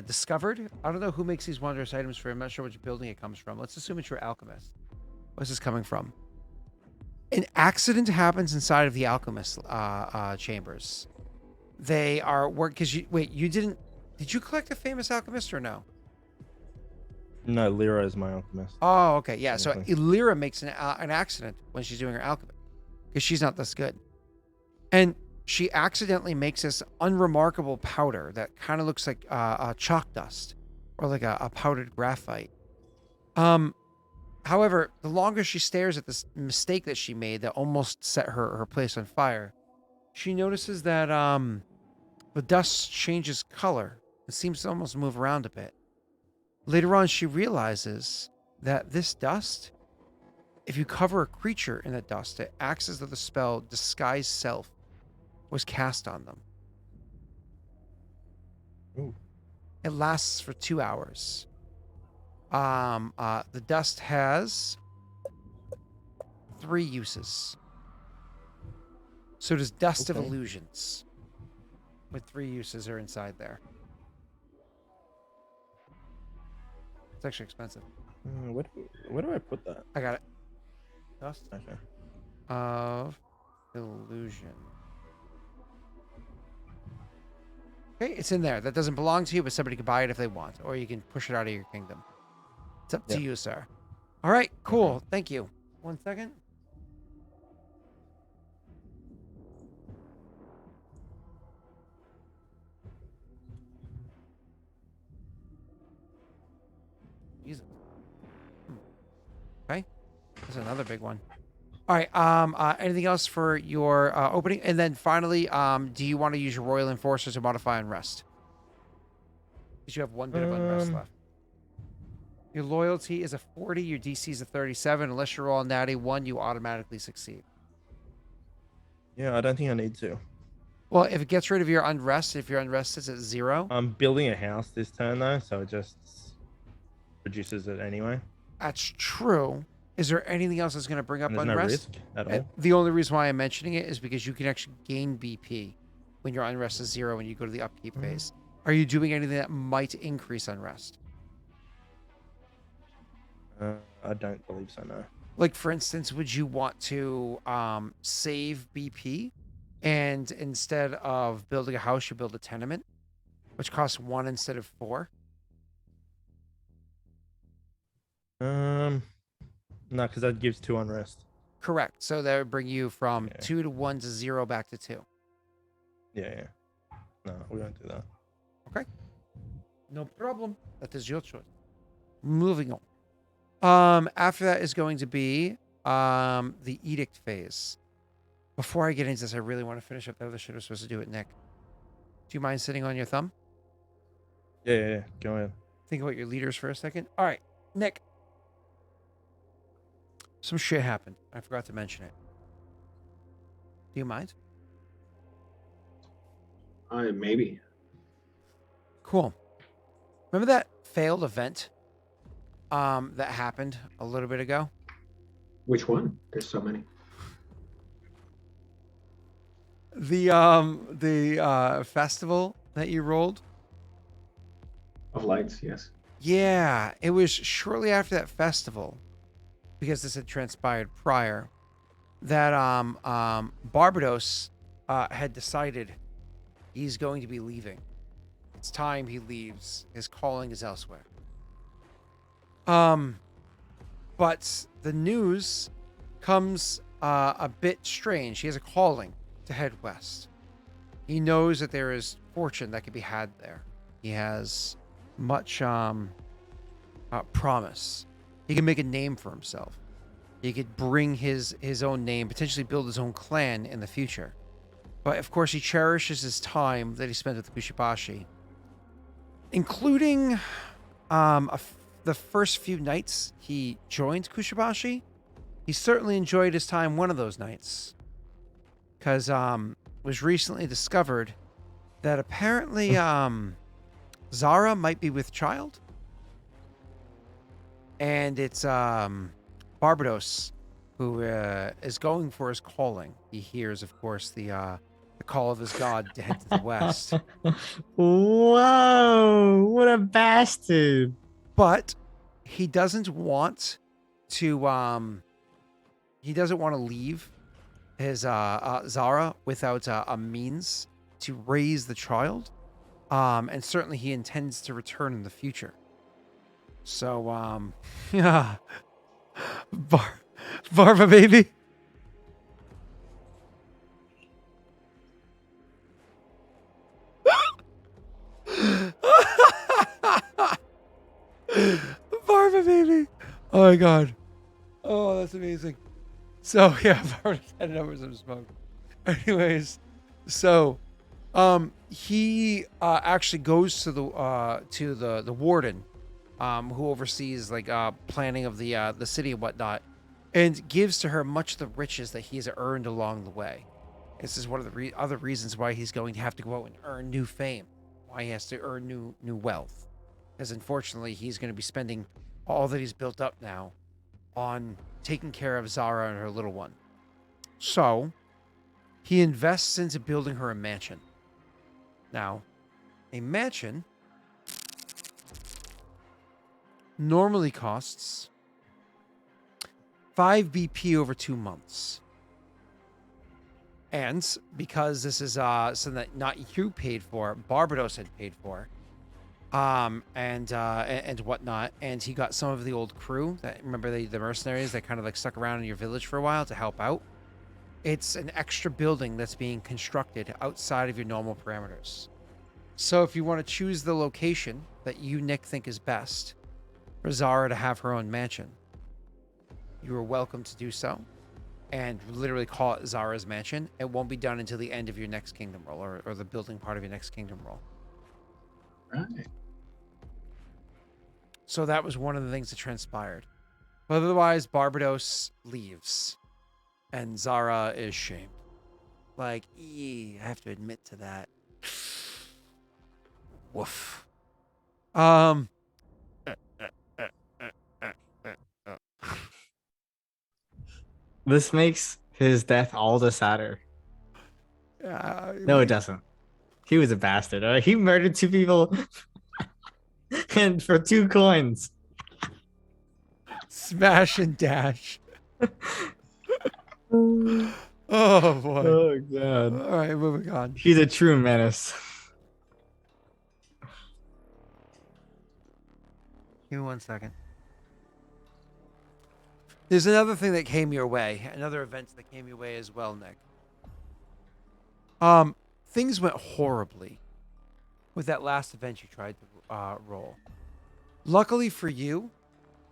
discovered? I don't know who makes these wondrous items for him. I'm not sure which building it comes from. Let's assume it's your alchemist. What's this coming from? An accident happens inside of the alchemist chambers. They are because you did you collect a famous alchemist or no? No, Lyra is my alchemist. Oh, okay. Yeah. So Okay. Lyra makes an accident when she's doing her alchemy because she's not this good. And she accidentally makes this unremarkable powder that kind of looks like chalk dust or like a powdered graphite. However, the longer she stares at this mistake that she made that almost set her place on fire, she notices that the dust changes color. It seems to almost move around a bit. Later on, she realizes that this dust, if you cover a creature in that dust, it acts as though the spell Disguise Self was cast on them. Ooh. It lasts for 2 hours. The dust has 3 uses. So does Dust of Okay. Illusions. With 3 uses are inside there. It's actually expensive. Where do I put that? I got it. Dust Okay. of Illusion. Okay, it's in there. That doesn't belong to you, but somebody can buy it if they want, or you can push it out of your kingdom. It's up to Yeah. you, sir. All right, cool. Thank you. 1 second. Jesus. Okay, that's another big one. All right. Anything else for your opening? And then finally, do you want to use your Royal Enforcer to modify Unrest? Because you have 1 bit of Unrest left. Your loyalty is a 40. Your DC is a 37. Unless you're all natty 1, you automatically succeed. Yeah, I don't think I need to. Well, if it gets rid of your Unrest, if your Unrest is at 0, I'm building a house this turn though, so it just produces it anyway. that's true. Is there anything else that's going to bring up And there's no unrest? risk at all. The only reason why I'm mentioning it is because you can actually gain BP when your unrest is 0 when you go to the upkeep phase. Are you doing anything that might increase unrest? I don't believe so. No. Like, for instance, would you want to save BP and instead of building a house, you build a tenement, which costs 1 instead of 4? No, because that gives 2 unrest. Correct. So that would bring you from Yeah. 2 to 1 to 0 back to 2. Yeah. No, we don't do that. No problem. That is your choice. Moving on. After that is going to be the edict phase. Before I get into this, I really want to finish up the other shit I was supposed to do it, Nick. Do you mind sitting on your thumb? Yeah. Go ahead. Think about your leaders for a second. All right, Nick. Some shit happened. I forgot to mention it. Do you mind? Maybe. Cool. Remember that failed event that happened a little bit ago? Which one? There's so many. The festival that you rolled? Of lights, yes. Yeah, it was shortly after that festival, because this had transpired prior, that Barbados had decided he's going to be leaving. It's time he leaves. His calling is elsewhere. But the news comes a bit strange. He has a calling to head west. He knows that there is fortune that can be had there. He has much promise. He can make a name for himself. He could bring his own name, potentially build his own clan in the future. But of course, he cherishes his time that he spent with Kushibashi, including the first few nights he joined Kushibashi. He certainly enjoyed his time one of those nights, because it was recently discovered that apparently Zara might be with child, and it's Barbados who is going for his calling. He hears, of course, the call of his god to head to the west. Whoa, what a bastard. But he doesn't want to leave his Zara without a means to raise the child. And certainly he intends to return in the future. So yeah. Barba baby. Barba baby. Oh my god. Oh, that's amazing. So yeah, Barba's headed over some smoke. Anyways, so he actually goes to the warden, who oversees like planning of the city and whatnot, and gives to her much of the riches that he's earned along the way. This is one of the other reasons why he's going to have to go out and earn new fame, why he has to earn new wealth, because unfortunately he's going to be spending all that he's built up now on taking care of Zara and her little one. So he invests into building her a mansion. Now, a mansion normally costs 5 BP over 2 months. And because this is something that not you paid for, Barbados had paid for, and whatnot, and he got some of the old crew that, remember, the mercenaries that kind of like stuck around in your village for a while to help out. It's an extra building that's being constructed outside of your normal parameters. So if you want to choose the location that you, Nick, think is best for Zara to have her own mansion, you are welcome to do so, and literally call it Zara's mansion. It won't be done until the end of your next kingdom roll, or the building part of your next kingdom roll. Right. So that was one of the things that transpired. But otherwise, Barbados leaves, and Zara is shamed. Like, I have to admit to that. Woof. This makes his death all the sadder. No, it doesn't. He was a bastard. He murdered 2 people and for 2 coins. Smash and dash. Oh boy. Oh god. All right, moving on. He's a true menace. Give me 1 second. There's another thing that came your way, another event that came your way as well, Nick. Things went horribly with that last event you tried to roll. Luckily for you,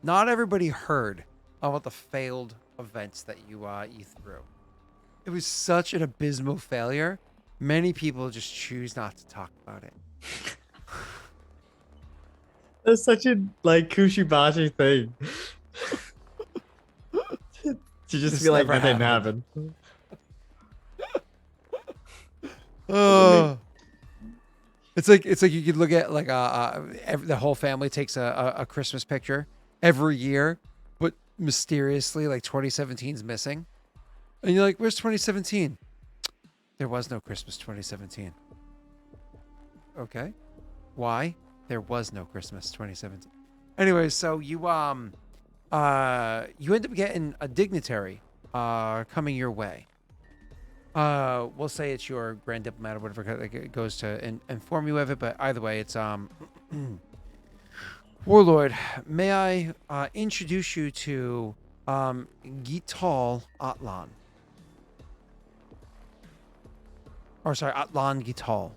not everybody heard about the failed events that you threw. It was such an abysmal failure. Many people just choose not to talk about it. That's such a like Kushibashi thing. To just This be like never that didn't happened. happen. Oh. It's like you could look at like the whole family takes a Christmas picture every year, but mysteriously like 2017's missing, and you're like, "Where's 2017?" There was no Christmas 2017. Okay, why? There was no Christmas 2017. Anyway, so you end up getting a dignitary coming your way. We'll say it's your grand diplomat or whatever it goes to inform you of it, but either way, it's Warlord. May I introduce you to Gital Atlan, or sorry, Atlan Gital.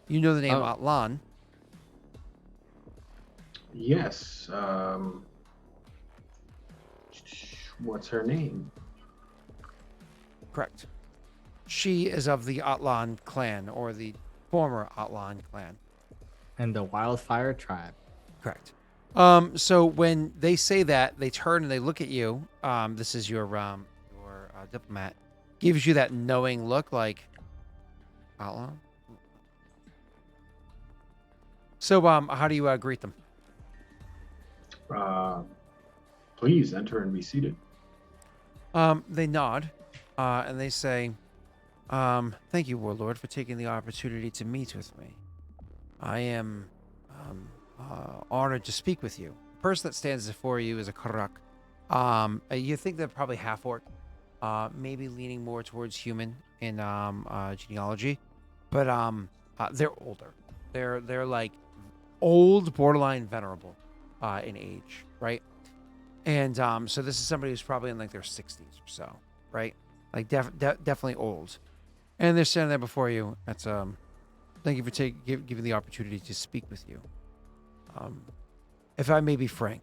You know the name Oh. Atlan. Yes. What's her name? Correct. She is of the Atlan clan, or the former Atlan clan. And the Wildfire Tribe. Correct. So when they say that, they turn and they look at you. This is your diplomat. Gives you that knowing look, like Atlan. So how do you greet them? Please enter and be seated. They nod, and they say, "Thank you, Warlord, for taking the opportunity to meet with me. I am honored to speak with you. The person that stands before you is a Karak. You think they're probably half orc, maybe leaning more towards human in genealogy, but they're older. They're like old, borderline venerable in age, right? And so this is somebody who's probably in like their 60s or so, right? Like definitely old. And they're standing there before you. That's thank you for giving the opportunity to speak with you. If I may be frank,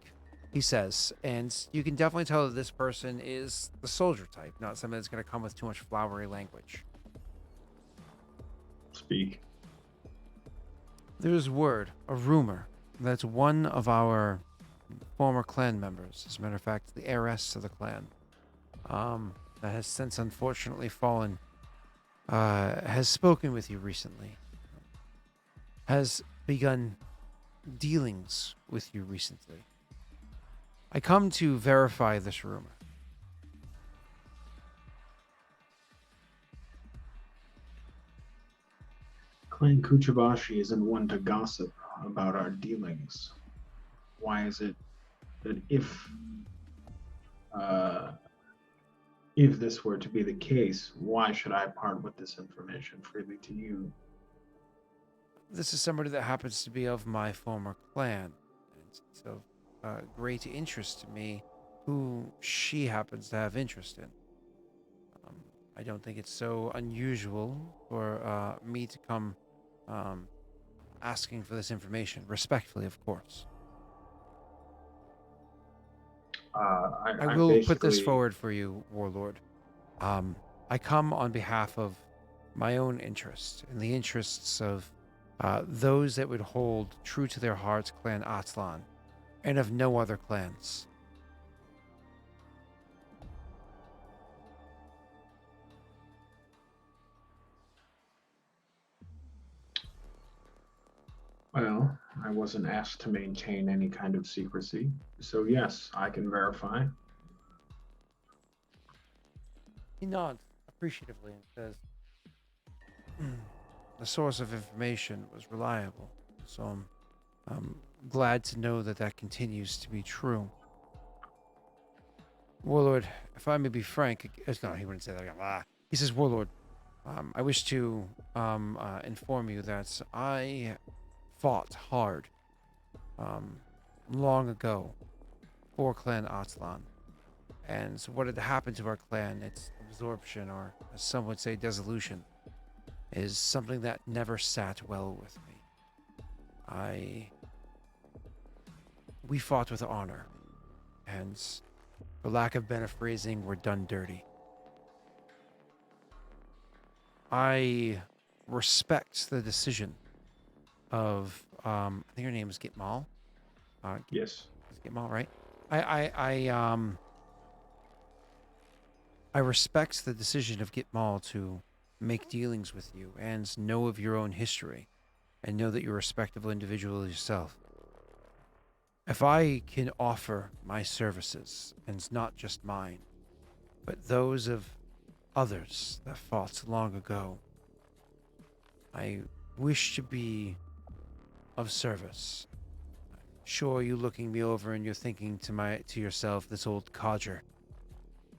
he says, and you can definitely tell that this person is the soldier type, not somebody that's going to come with too much flowery language. Speak. There's word, a rumor, that's one of our former clan members, as a matter of fact, the heiress of the clan, that has since unfortunately fallen, has spoken with you recently, has begun dealings with you recently. I come to verify this rumor. Clan Kuchibashi isn't one to gossip about our dealings. Why is it that if this were to be the case, why should I part with this information freely to you? This is somebody that happens to be of my former clan. It's of great interest to me who she happens to have interest in. I don't think it's so unusual for me to come asking for this information, respectfully, of course. I will put this forward for you, Warlord. I come on behalf of my own interests and the interests of those that would hold true to their hearts Clan Atlan, and of no other clans. Well, I wasn't asked to maintain any kind of secrecy, so yes, I can verify. He nods appreciatively and says, the source of information was reliable, so I'm glad to know that that continues to be true. Warlord, if I may be frank, no, he wouldn't say that. He says, Warlord, I wish to inform you that I fought hard long ago for Clan Atlan. And so what had happened to our clan, its absorption, or as some would say, dissolution, is something that never sat well with me. We fought with honor, and for lack of better phrasing, we're done dirty. I respect the decision of, I think her name is Gitmal. Yes. Is Gitmal, right? I respect the decision of Gitmal to make dealings with you and know of your own history and know that you're a respectable individual yourself. If I can offer my services, and not just mine, but those of others that fought long ago, I wish to be of service. Sure, you looking me over and you're thinking to yourself, this old codger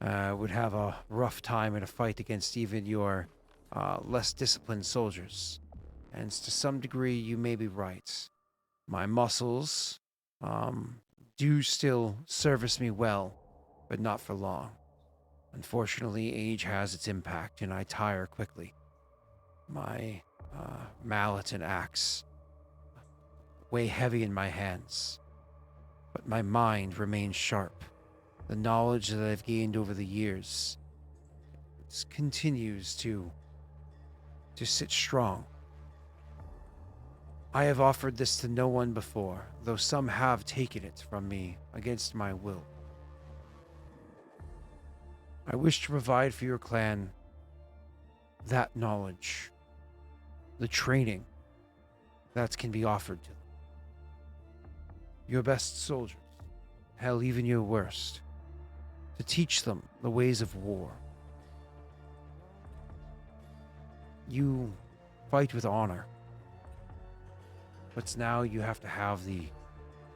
would have a rough time in a fight against even your less disciplined soldiers. And to some degree, you may be right. My muscles do still service me well, but not for long. Unfortunately, age has its impact, and I tire quickly. My mallet and axe weigh heavy in my hands, but my mind remains sharp. The knowledge that I've gained over the years continues to sit strong. I have offered this to no one before, though some have taken it from me against my will. I wish to provide for your clan that knowledge, the training that can be offered to them. Your best soldiers, hell, even your worst, to teach them the ways of war. You fight with honor, but now you have to have the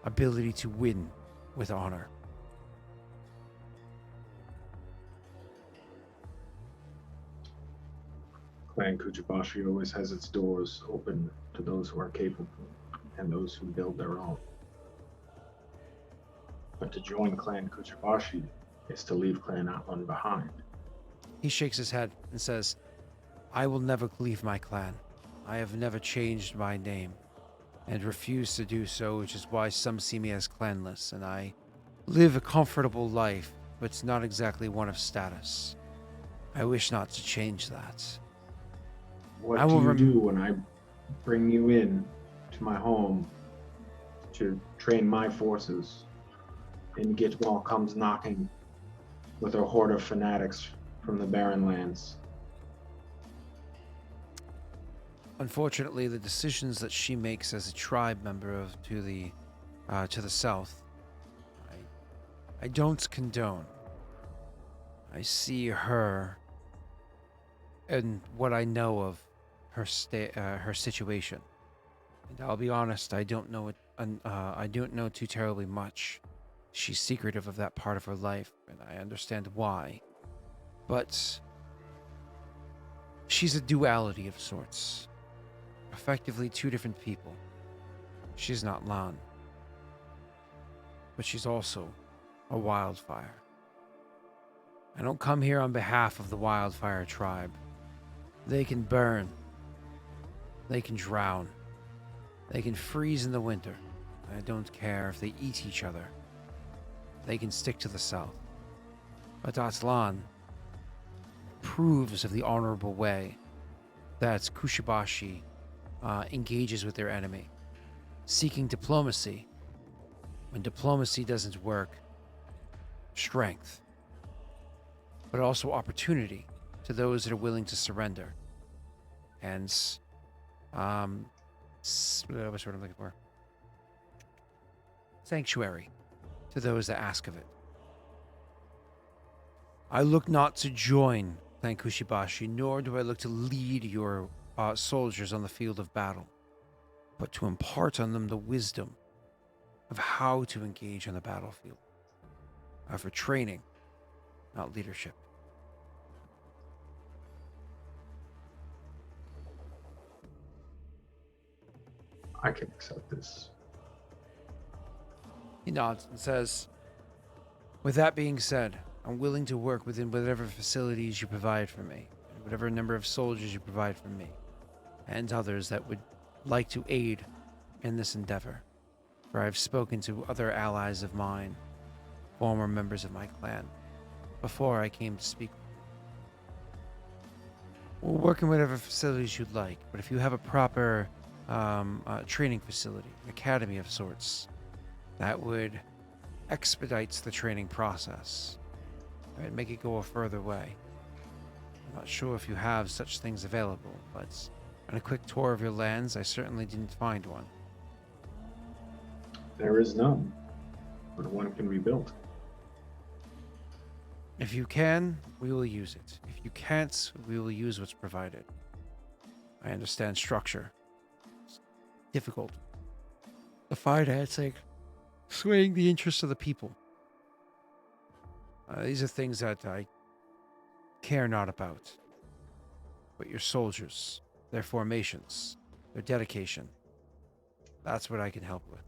ability to win with honor. Clan Kuchibashi always has its doors open to those who are capable and those who build their own. But to join Clan Kuchibashi is to leave Clan Atlan behind. He shakes his head and says, I will never leave my clan. I have never changed my name and refuse to do so, which is why some see me as clanless, and I live a comfortable life, but it's not exactly one of status. I wish not to change that. What I do will you do when I bring you in to my home to train my forces and Gitwall comes knocking with a horde of fanatics from the Barren Lands? Unfortunately, the decisions that she makes as a tribe member to the south, I don't condone. I see her and what I know of her her situation, and I'll be honest, I don't know it. I don't know too terribly much. She's secretive of that part of her life, and I understand why. But she's a duality of sorts. Effectively two different people. She's not Lan, but she's also a wildfire. I don't come here on behalf of the wildfire tribe. They can burn. They can drown. They can freeze in the winter. I don't care if they eat each other. They can stick to the south. But Atlan proves of the honorable way that Kushibashi engages with their enemy, seeking diplomacy. When diplomacy doesn't work, strength, but also opportunity to those that are willing to surrender. And what's the word I'm looking for? Sanctuary to those that ask of it. I look not to join Clan Kushibashi, nor do I look to lead your soldiers on the field of battle, but to impart on them the wisdom of how to engage on the battlefield. For training, not leadership. I can accept this. He nods and says, with that being said, I'm willing to work within whatever facilities you provide for me, and whatever number of soldiers you provide for me, and others that would like to aid in this endeavor. For I've spoken to other allies of mine, former members of my clan, before I came to speak with you. We'll work in whatever facilities you'd like, but if you have a proper training facility, an academy of sorts, that would expedite the training process, right? Make it go a further way. I'm not sure if you have such things available, but on a quick tour of your lands, I certainly didn't find one. There is none, but one can be built. If you can, we will use it. If you can't, we will use what's provided. I understand structure. It's difficult. The financing, swaying the interests of the people. These are things that I care not about. But your soldiers, their formations, their dedication, that's what I can help with.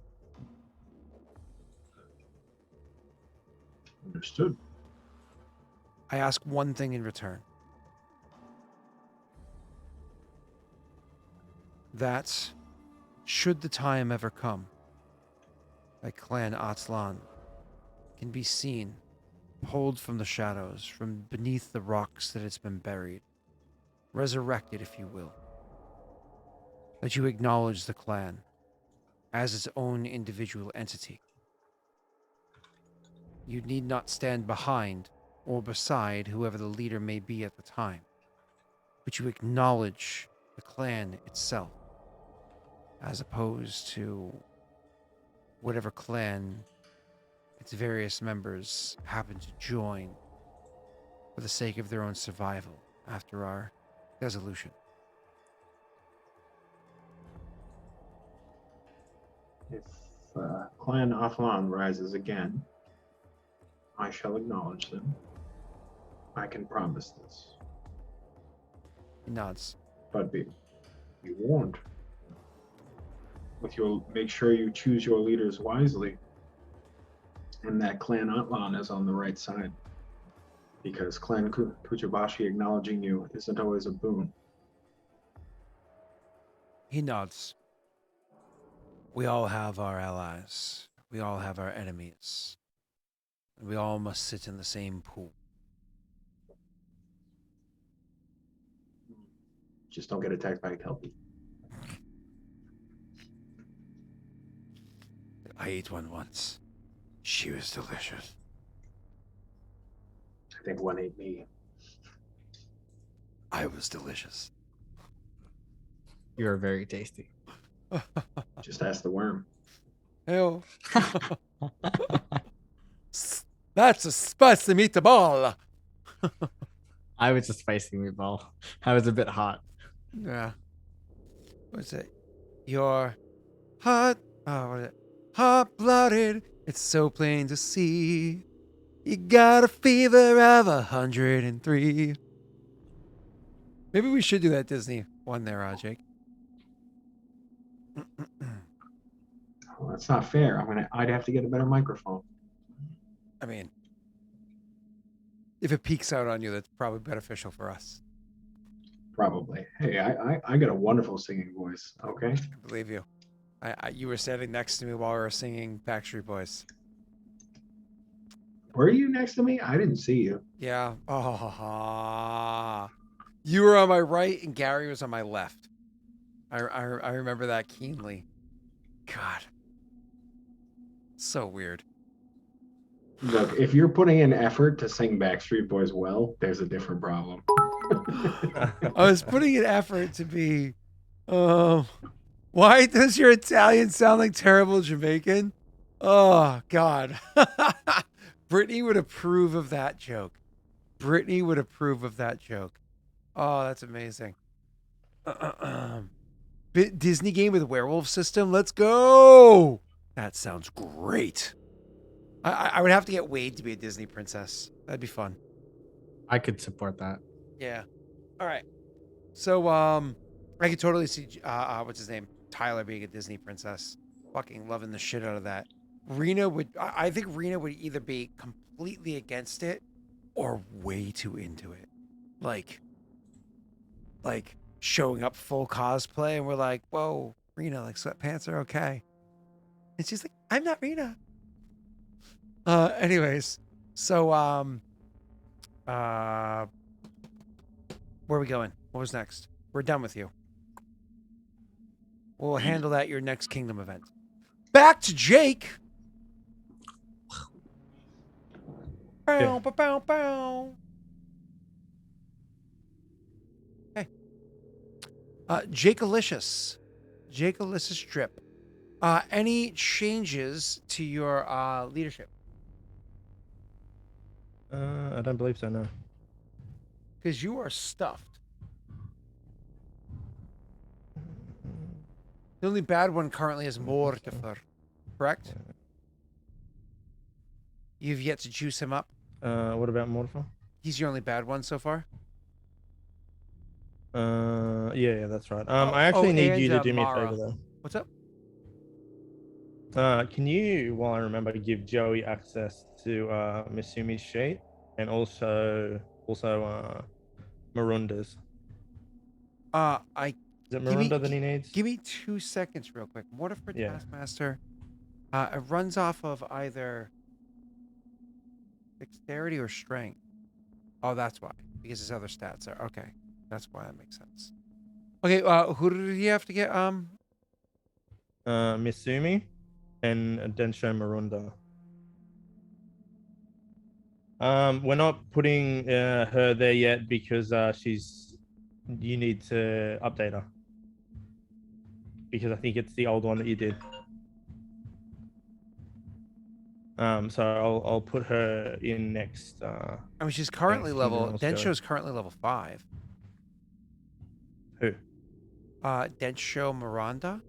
Understood. I ask one thing in return. That, should the time ever come, that Clan Atlan can be seen, pulled from the shadows, from beneath the rocks that it's been buried, resurrected, if you will. That you acknowledge the clan as its own individual entity. You need not stand behind or beside whoever the leader may be at the time, but you acknowledge the clan itself, as opposed to whatever clan its various members happen to join for the sake of their own survival after our dissolution. If Clan Atlan rises again, I shall acknowledge them. I can promise this. He nods. But be warned. Make sure you choose your leaders wisely. And that Clan Atlan is on the right side. Because Clan Kuchibashi acknowledging you isn't always a boon. He nods. We all have our allies. We all have our enemies. And we all must sit in the same pool. Just don't get attacked by a kelpie. I ate one once. She was delicious. I think one ate me. I was delicious. You are very tasty. Just ask the worm. Hell. That's a spicy meatball. I was a spicy meatball. I was a bit hot. Yeah. What's it? You're hot. Oh, what is it? Hot-blooded. It's so plain to see. You got a fever of 103. Maybe we should do that Disney one there, Jake. Well, that's not fair. I'd have to get a better microphone. I mean, if it peaks out on you, that's probably beneficial for us. Probably. Hey, I got a wonderful singing voice. Okay. I believe you. You were standing next to me while we were singing Backstreet Boys. Were you next to me? I didn't see you. Yeah. Oh, you were on my right and Gary was on my left. I remember that keenly. God. So weird. Look, if you're putting in effort to sing Backstreet Boys well, there's a different problem. I was putting in effort to be, why does your Italian sound like terrible Jamaican? Oh, God. Brittany would approve of that joke. Brittany would approve of that joke. Oh, that's amazing. Disney game with werewolf system. Let's go. That sounds great. I would have to get Wade to be a Disney princess. That'd be fun. I could support that. Yeah. All right. So I could totally see what's his name, Tyler, being a Disney princess. Fucking loving the shit out of that. Rena would. I think Rena would either be completely against it or way too into it. Like showing up full cosplay, and we're like, whoa, Rena, like sweatpants are okay. And she's like, I'm not Rena. Anyways, so where are we going? What was next? We're done with you. We'll handle that your next Kingdom event. Back to Jake. Bow, bow, bow, bow. Hey. Jake-alicious. Jake-alicious Drip. Any changes to your leadership? I don't believe so. No. Because you are stuffed. The only bad one currently is Mortifer, correct? You've yet to juice him up. What about Mortifer? He's your only bad one so far. Yeah, that's right. I actually need you to do me a Mara. favor though. What's up? Can you, while I remember, give Joey access to Misumi's sheet and also Marunda's? I Is it Give me- Marunda that he needs? give me 2 seconds real quick. Mortifer Yeah. Taskmaster. It runs off of either dexterity or strength. Oh, that's why. Because his other stats are okay. That's why that makes sense. Okay, who did he have to get? Misumi and Densho Marunda. We're not putting her there yet because you need to update her. Because I think it's the old one that you did. So I'll put her in next. I mean, she's currently Thanks, level. Kingdom, let's go. Densho's currently level 5. Who? Densho Miranda.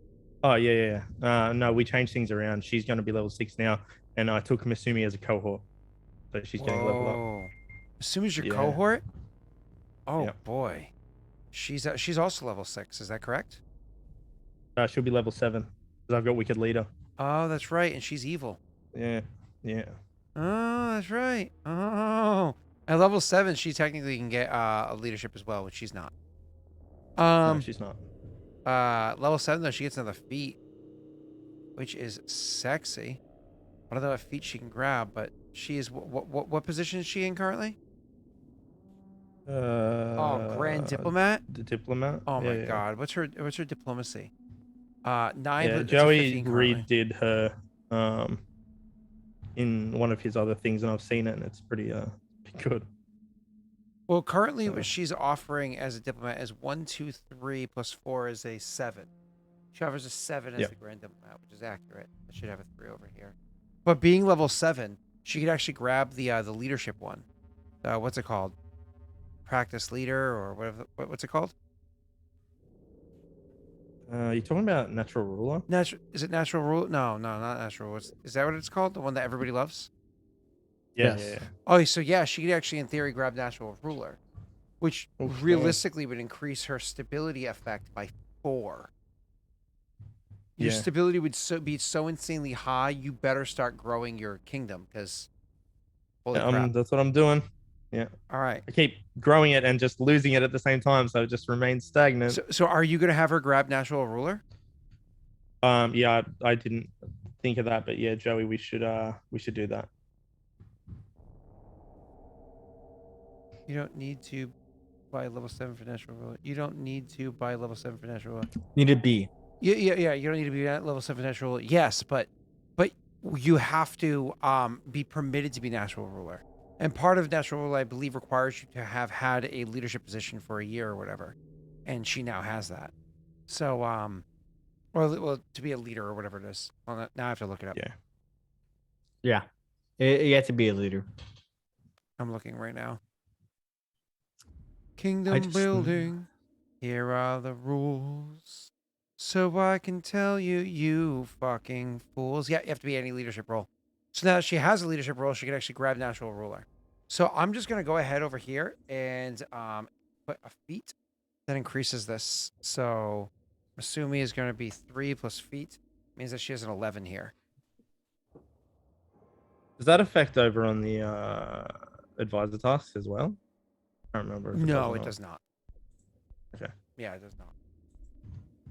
Oh yeah. No, we changed things around. She's going to be level 6 now, and I took Misumi as a cohort, so she's getting leveled up. Whoa. As soon as your Yeah. cohort. Oh Yep. boy, she's also level 6. Is that correct? She'll be level 7 because I've got Wicked Leader. Oh, that's right, and she's evil. Yeah. Oh, that's right. Oh, at level 7, she technically can get a leadership as well, which she's not. No, she's not. Level 7 though, she gets another feat, which is sexy. I don't know what feat she can grab, but she is what position is she in currently? Grand Diplomat. The diplomat. Oh my Yeah. God, what's her diplomacy? 9. Yeah, It's a Joey 15 currently. redid her in one of his other things, and I've seen it, and it's pretty good. Well, currently So- what she's offering as a diplomat is 1, 2, 3 plus 4 is a 7. She offers a 7 as Yep. the grand diplomat, which is accurate. I should have a 3 over here. But being level 7, she could actually grab the leadership one. What's it called? Practice leader or whatever. What's it called? You talking about natural ruler? Is it natural rule? No, not natural. Is that what it's called? The one that everybody loves? Yeah. Yes. Oh, so yeah, she could actually, in theory, grab natural ruler, which Okay. realistically would increase her stability effect by 4. Your Yeah. stability would be so insanely high, you better start growing your kingdom because holy crap. That's what I'm doing. All right. I keep growing it and just losing it at the same time, so it just remains stagnant. So are you gonna have her grab natural ruler? Yeah, I didn't think of that, but yeah, Joey, we should do that. You don't need to buy level 7 for natural ruler. You don't need to buy level 7 for natural ruler. Need to be. Yeah. You don't need to be at level 7 natural ruler. Yes, but you have to be permitted to be natural ruler. And part of natural ruler, I believe, requires you to have had a leadership position for a year or whatever. And she now has that. So, well, to be a leader or whatever it is. Well, now I have to look it up. Yeah. Yeah. You have to be a leader. I'm looking right now. Kingdom just- building. Here are the rules. So I can tell you, you fucking fools. Yeah, you have to be any leadership role. So now she has a leadership role. She can actually grab natural ruler. So I'm just gonna go ahead over here and put a feat that increases this. So Masumi is gonna be 3 plus feet. Means that she has an 11 here. Does that affect over on the advisor tasks as well? I don't remember. If it does No, or it not. does not. Okay. Yeah, it does not.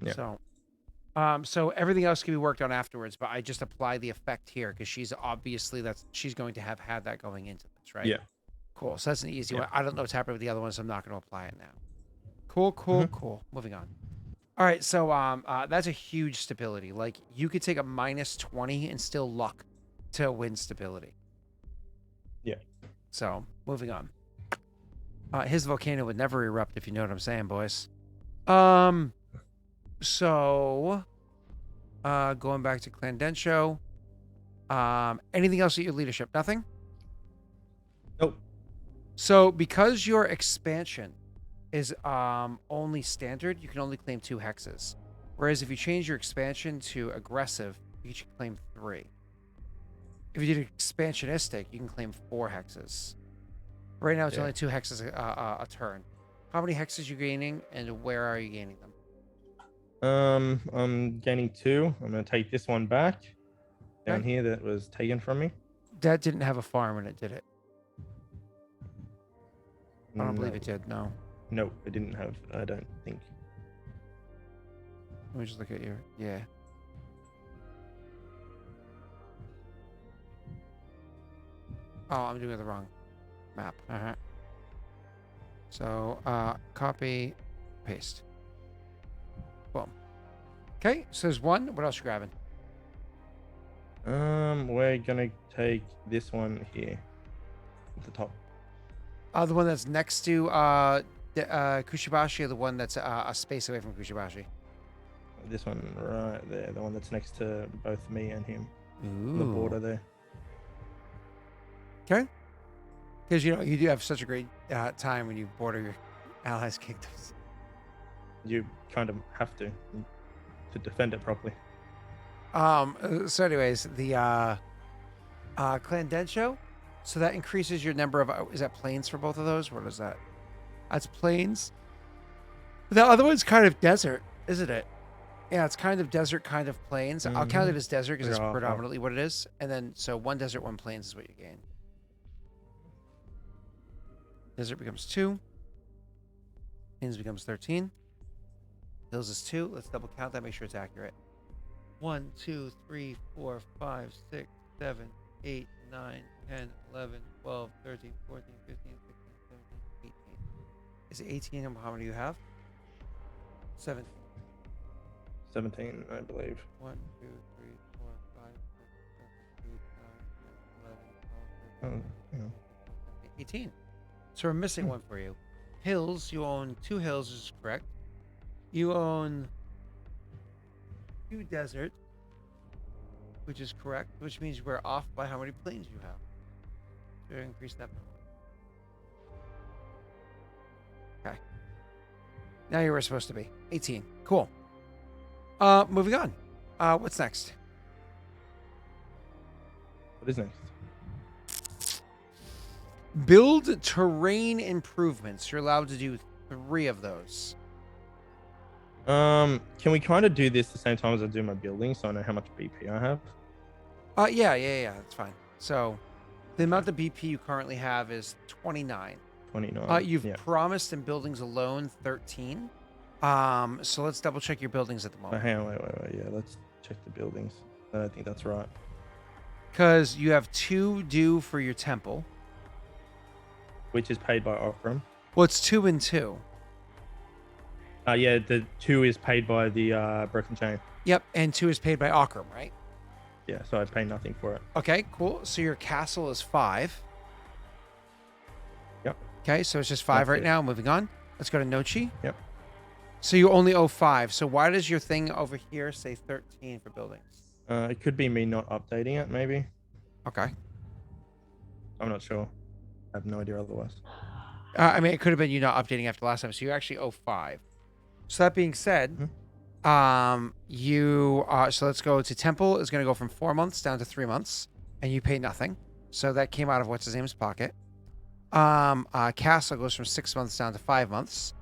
Yeah. So everything else can be worked on afterwards, but I just apply the effect here because she's obviously she's going to have had that going into this, right? Yeah. Cool. So that's an easy Yeah. one. I don't know what's happening with the other one, so I'm not going to apply it now. Cool, Mm-hmm. cool. Moving on. All right, so that's a huge stability. Like you could take a -20 and still luck to win stability. Yeah. So moving on. His volcano would never erupt if you know what I'm saying, boys. So going back to Clandensho. Anything else at your leadership? Nothing? Nope. So because your expansion is only standard, you can only claim 2 hexes. Whereas if you change your expansion to aggressive, you can claim 3. If you did expansionistic, you can claim 4 hexes. Right now, it's Yeah. only 2 hexes a turn. How many hexes are you gaining, and where are you gaining them? I'm gaining 2. I'm gonna take this one back down Okay. here that was taken from me. That didn't have a farm in it, did it? I don't believe No. it did, no. No, it didn't have. I don't think. Let me just look at your... Yeah. Oh, I'm doing the wrong map. So, copy, paste. Boom. Okay, so there's 1. What else you grabbing? We're gonna take this one here at the top. The one that's next to Kushibashi, or the one that's a space away from Kushibashi? This one right there, the one that's next to both me and him, Ooh. on the border there. Okay. Because, you know, you do have such a great time when you border your allies' kingdoms. You kind of have to defend it properly. So anyways, the Clandensho, so that increases your number of, is that plains for both of those? What is that? That's plains. The other one's kind of desert, isn't it? Yeah, it's kind of desert, kind of plains. I'll count it as desert because They're it's all- predominantly what it is. And then, so 1 desert, 1 plains is what you gain. Desert becomes 2. Plains becomes 13. Hills is 2. Let's double count that, make sure it's accurate. 1, 2, 3, 4, 5, 6, 7, 8, 9, 10, 11, 12, 13, 14, 15, 16, 17, 18. Is it 18? And how many do you have? 17. 17, I believe. 1, 2, 3, 4, 5, 6, 7, 8, 9, 10, 11, 12, 13, Oh, yeah. 18. So we're missing one for you. Hills, you own 2 hills, is correct. You own 2 desert, which is correct, which means we're off by how many plains you have. So increase that by 1. Okay. Now you're where it's supposed to be. 18. Cool. Moving on. What's next? What is next? Build terrain improvements. You're allowed to do 3 of those. Can we kind of do this the same time as I do my building so I know how much BP I have? Yeah. That's fine. So, the amount of BP you currently have is 29. 29. You've yeah. promised in buildings alone 13. So let's double check your buildings at the Oh, moment. hang on, wait. Yeah, let's check the buildings. I don't think that's right. Because you have 2 due for your temple. Which is paid by Aurorum. Well, it's 2 and 2. Yeah, the 2 is paid by the Broken Chain. Yep, and 2 is paid by Aurorum, right? Yeah, so I pay nothing for it. Okay, cool. So your castle is 5. Yep. Okay, so it's just 5 That's right it. now. Moving on. Let's go to Nochi. Yep. So you only owe 5. So why does your thing over here say 13 for buildings? It could be me not updating it, maybe. Okay. I'm not sure. I have no idea otherwise. I mean, it could have been you not updating after last time, so you actually owe 5. So that being said, so let's go to Temple is going to go from 4 months down to 3 months, and you pay nothing. So that came out of what's his name's pocket. Castle goes from 6 months down to 5 months.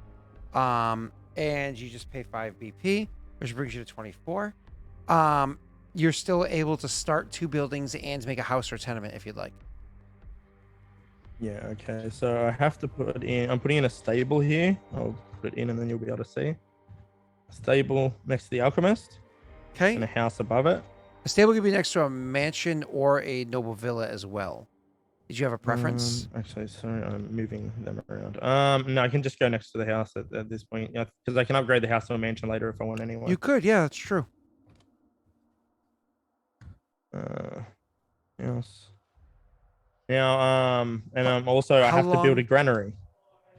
And you just pay 5 BP, which brings you to 24. You're still able to start 2 buildings and make a house or tenement if you'd like. Yeah, okay. So I have to put in, I'm putting in a stable here. I'll put it in and then you'll be able to see. A stable next to the alchemist Okay. and a house above it. A stable could be next to a mansion or a noble villa as well. Did you have a preference? Actually, sorry, I'm moving them around. No, I can just go next to the house at this point. Yeah, because I can upgrade the house to a mansion later if I want anyway. You could, yeah, that's true. Yes. Now, and also I How have to build a long- granary.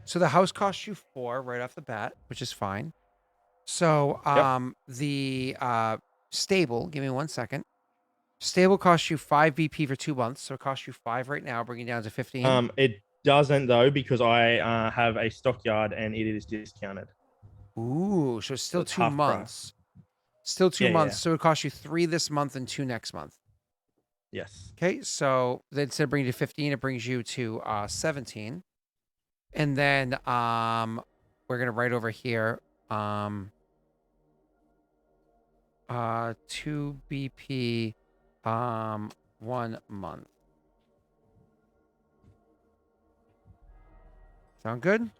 So the house costs you 4 right off the bat, which is fine. So the stable, give me 1 second. Stable costs you 5 BP for 2 months, so it costs you 5 right now, bringing it down to 15. It doesn't though because I have a stockyard and it is discounted. Ooh, so it's still it's 2 half price. months. Still 2 Yeah, months, yeah. so it costs you 3 this month and 2 next month. Yes. Okay, so then instead of bringing you to 15, it brings you to 17. And then we're gonna write over here 2 BP 1 month. Sound good?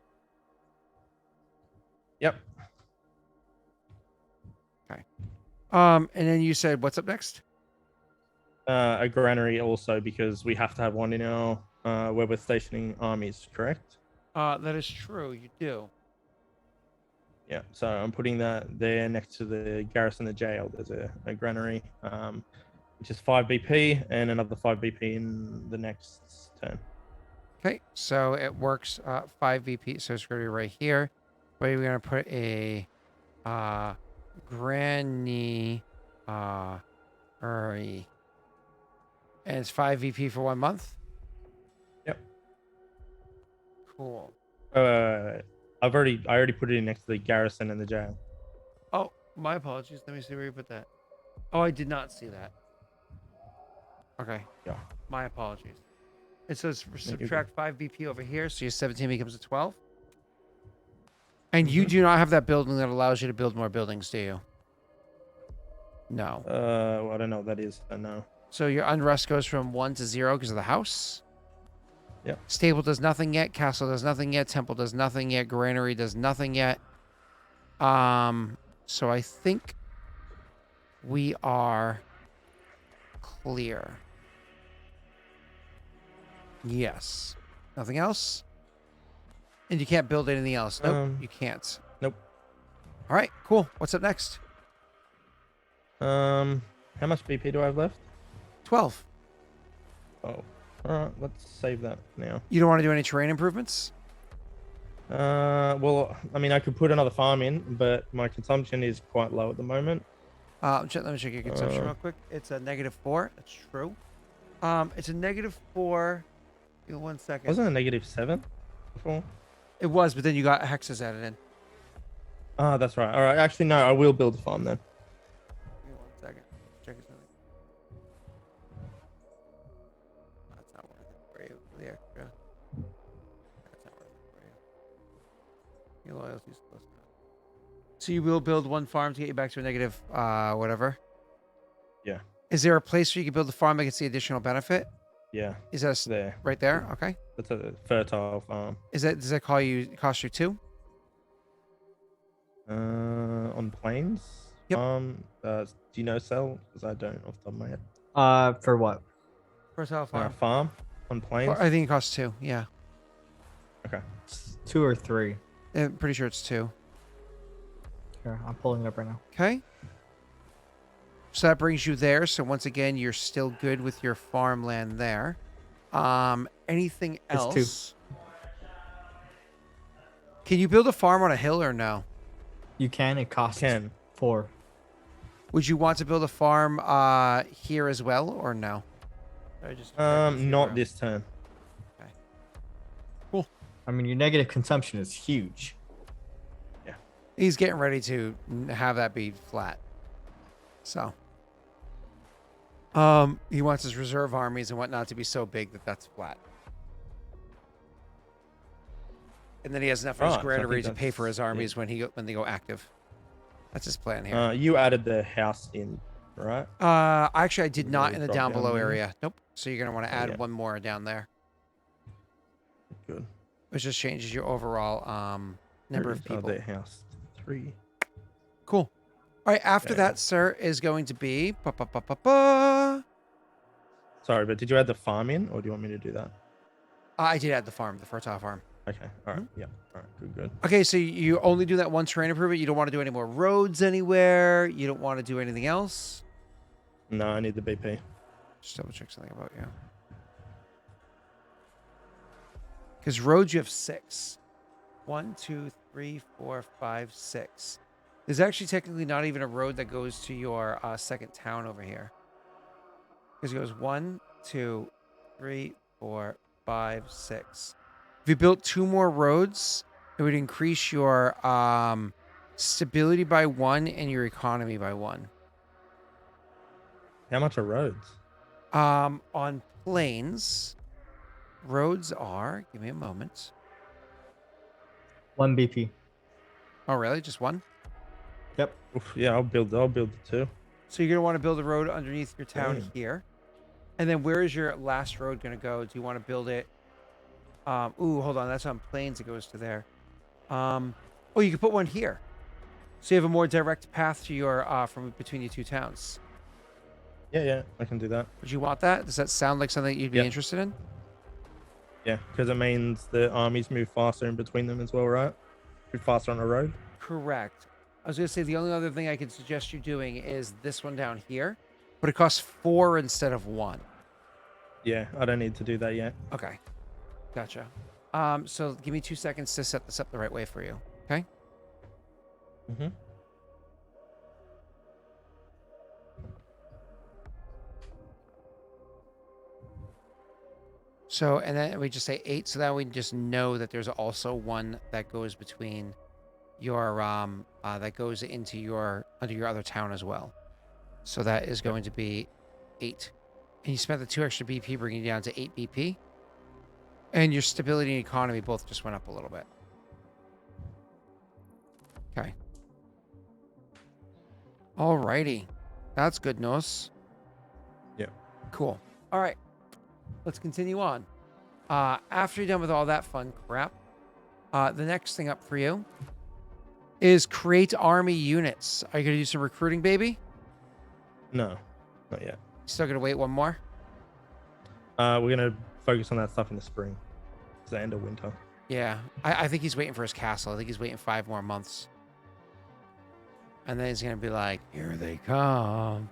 Yep. And then you said what's up next? A granary also because we have to have one in our where we're stationing armies, correct? That is true. You do. Yeah. So I'm putting that there next to the garrison, the jail. There's a granary, which is 5 BP and another 5 BP in the next turn. Okay, so it works 5 BP. So it's going to be right here. But we're going to put a granny and it's 5 VP for 1 month. Yep. Cool. I already put it in next to the garrison and the jail. Oh, my apologies. Let me see where you put that. Oh, I did not see that. Okay. Yeah. My apologies. It says you're subtract 5 BP over here, so your 17 becomes a 12. And you do not have that building that allows you to build more buildings, do you? No. Well, I don't know what that is. I know. So your unrest goes from 1 to 0 because of the house. Yep. Stable does nothing yet. Castle does nothing yet. Temple does nothing yet. Granary does nothing yet. So I think we are clear. Yes. Nothing else? And you can't build anything else. Nope, you can't. Nope. All right, cool. What's up next? How much BP do I have left? 12. Oh, all right. Let's save that now. You don't want to do any terrain improvements? Well, I mean, I could put another farm in, but my consumption is quite low at the moment. Let me check your consumption real quick. It's a -4. That's true. It's a -4. Give me 1 second. Wasn't it a -7 before? It was, but then you got hexes added in. Ah, that's right. All right. Actually, no. I will build a farm then. Give me 1 second. Check something. That's not worth it for you. For the extra. That's not worth it for you. Your loyalty's close enough. So you will build 1 farm to get you back to a negative, whatever. Yeah. Is there a place where you can build a farm that gets the additional benefit? Yeah. Is that There. right there? Okay. That's a fertile farm. Does that cost you 2? On plains. Yep. Do you know sell? Because I don't off the top of my head. For what? Fertile farm. Farm on plains. I think it costs 2. Yeah. Okay. 2 or 3. I'm pretty sure it's 2. Here, I'm pulling it up right now. Okay. So that brings you there. So once again, you're still good with your farmland there. Anything It's 2. else? Can you build a farm on a hill or no? You can. It costs 10. 4. Would you want to build a farm here as well or no? Not this turn. Cool. I mean, your negative consumption is huge. He's getting ready to have that be flat. So, he wants his reserve armies and whatnot to be so big that that's flat. And then he has enough for his Right, so I granary think to pay for his that's- armies when they go active. That's his plan here. You added the house in, right? Actually, I did you not really in the drop down down below there? area. Nope. So you're gonna want to Oh, add yeah. one more down there, Good. which just changes your overall number of Oh, people. their house 3. Cool. All right. After Okay. that, sir, is going to be Sorry, but did you add the farm in, or do you want me to do that? I did add the farm, the fertile farm. Okay. All right. Yeah. All right. Good. Okay, so you only do that one terrain improvement. You don't want to do any more roads anywhere. You don't want to do anything else. No, I need the BP. Just double check something about you. Because roads, you have 6. 1, 2, 3, 4, 5, 6. There's actually technically not even a road that goes to your second town over here. Because it goes 1, 2, 3, 4, 5, 6. If you built 2 more roads, it would increase your stability by 1 and your economy by 1. How much are roads? On plains, roads are. Give me a moment. 1 BP. Oh, really? Just 1? Yep. Oof, yeah, I'll build the 2. So you're gonna want to build a road underneath your town Damn. here, and then where is your last road gonna go? Do you want to build it? Ooh, hold on. That's on plains. It goes to there. Oh, you could put one here, so you have a more direct path to your from between your 2 towns. Yeah, I can do that. Would you want that? Does that sound like something you'd be Yeah. interested in? Yeah, because it means the armies move faster in between them as well, right? Move faster on the road. Correct. I was gonna say the only other thing I could suggest you doing is this one down here, but it costs 4 instead of 1. Yeah, I don't need to do that yet. Okay, gotcha. So give me 2 seconds to set this up the right way for you. Okay. Mm-hmm. So, and then we just say 8, so that we just know that there's also one that goes between your that goes into your under your other town as well. So that is going to be 8. And you spent the 2 extra BP, bringing you down to 8 BP. And your stability and economy both just went up a little bit. Okay. Alrighty. That's good news. Yeah. Cool. All right. Let's continue on. After you're done with all that fun crap, the next thing up for you is create army units. Are you going to do some recruiting, baby? No, not yet. Still going to wait one more? We're gonna focus on that stuff in the spring. It's the end of winter. Yeah. I think he's waiting for his castle. I think he's waiting 5 more months. And then he's going to be like, here they come.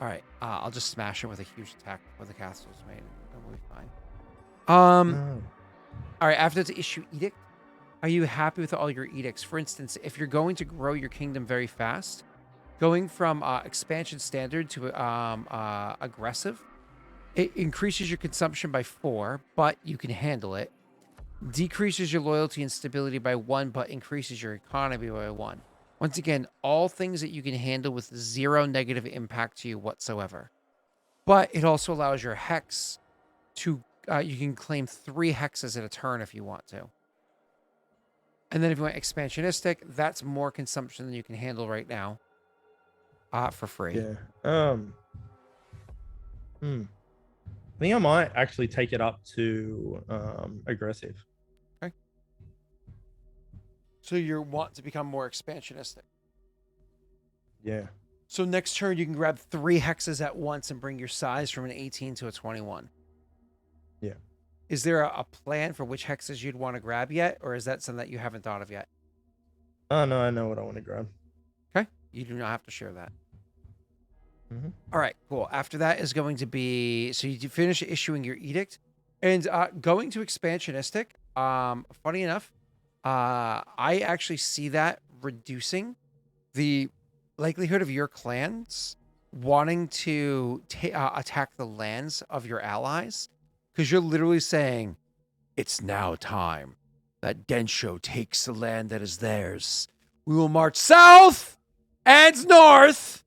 All right. I'll just smash it with a huge attack before the castle's made. And we'll be fine. No. All right. After to issue edict, are you happy with all your edicts? For instance, if you're going to grow your kingdom very fast, going from expansion standard to aggressive, it increases your consumption by 4, but you can handle it. Decreases your loyalty and stability by 1, but increases your economy by 1. Once again, all things that you can handle with 0 negative impact to you whatsoever. But it also allows your hex to, you can claim 3 hexes at a turn if you want to. And then if you want expansionistic, that's more consumption than you can handle right now for free. Yeah. I think I might actually take it up to aggressive. So you want to become more expansionistic. Yeah. So next turn, you can grab 3 hexes at once and bring your size from an 18 to a 21. Yeah. Is there a plan for which hexes you'd want to grab yet? Or is that something that you haven't thought of yet? Oh, no, I know what I want to grab. Okay. You do not have to share that. Mhm. All right, cool. After that is going to be, so you finish issuing your edict and going to expansionistic. Funny enough, I actually see that reducing the likelihood of your clans wanting to attack the lands of your allies, because you're literally saying, It's now time that Densho takes the land that is theirs. We will march south and north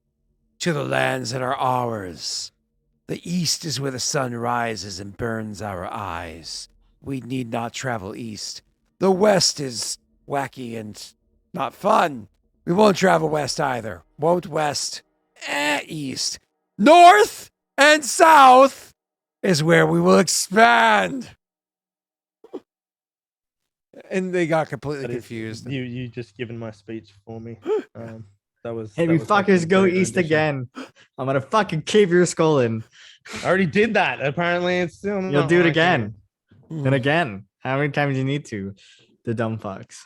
to the lands that are ours. The east is where the sun rises and burns our eyes. We need not travel east. The west is wacky and not fun. We won't travel west either. Won't west. East. North and south is where we will expand. And they got completely That is- confused. You just given my speech for me. That was. Hey, that we was like fuckers a go great east rendition. again. I'm gonna fucking cave your skull in. I already did that. Apparently, it's still. You'll not do it working. again Hmm. and again. How many times do you need to? The dumb fucks.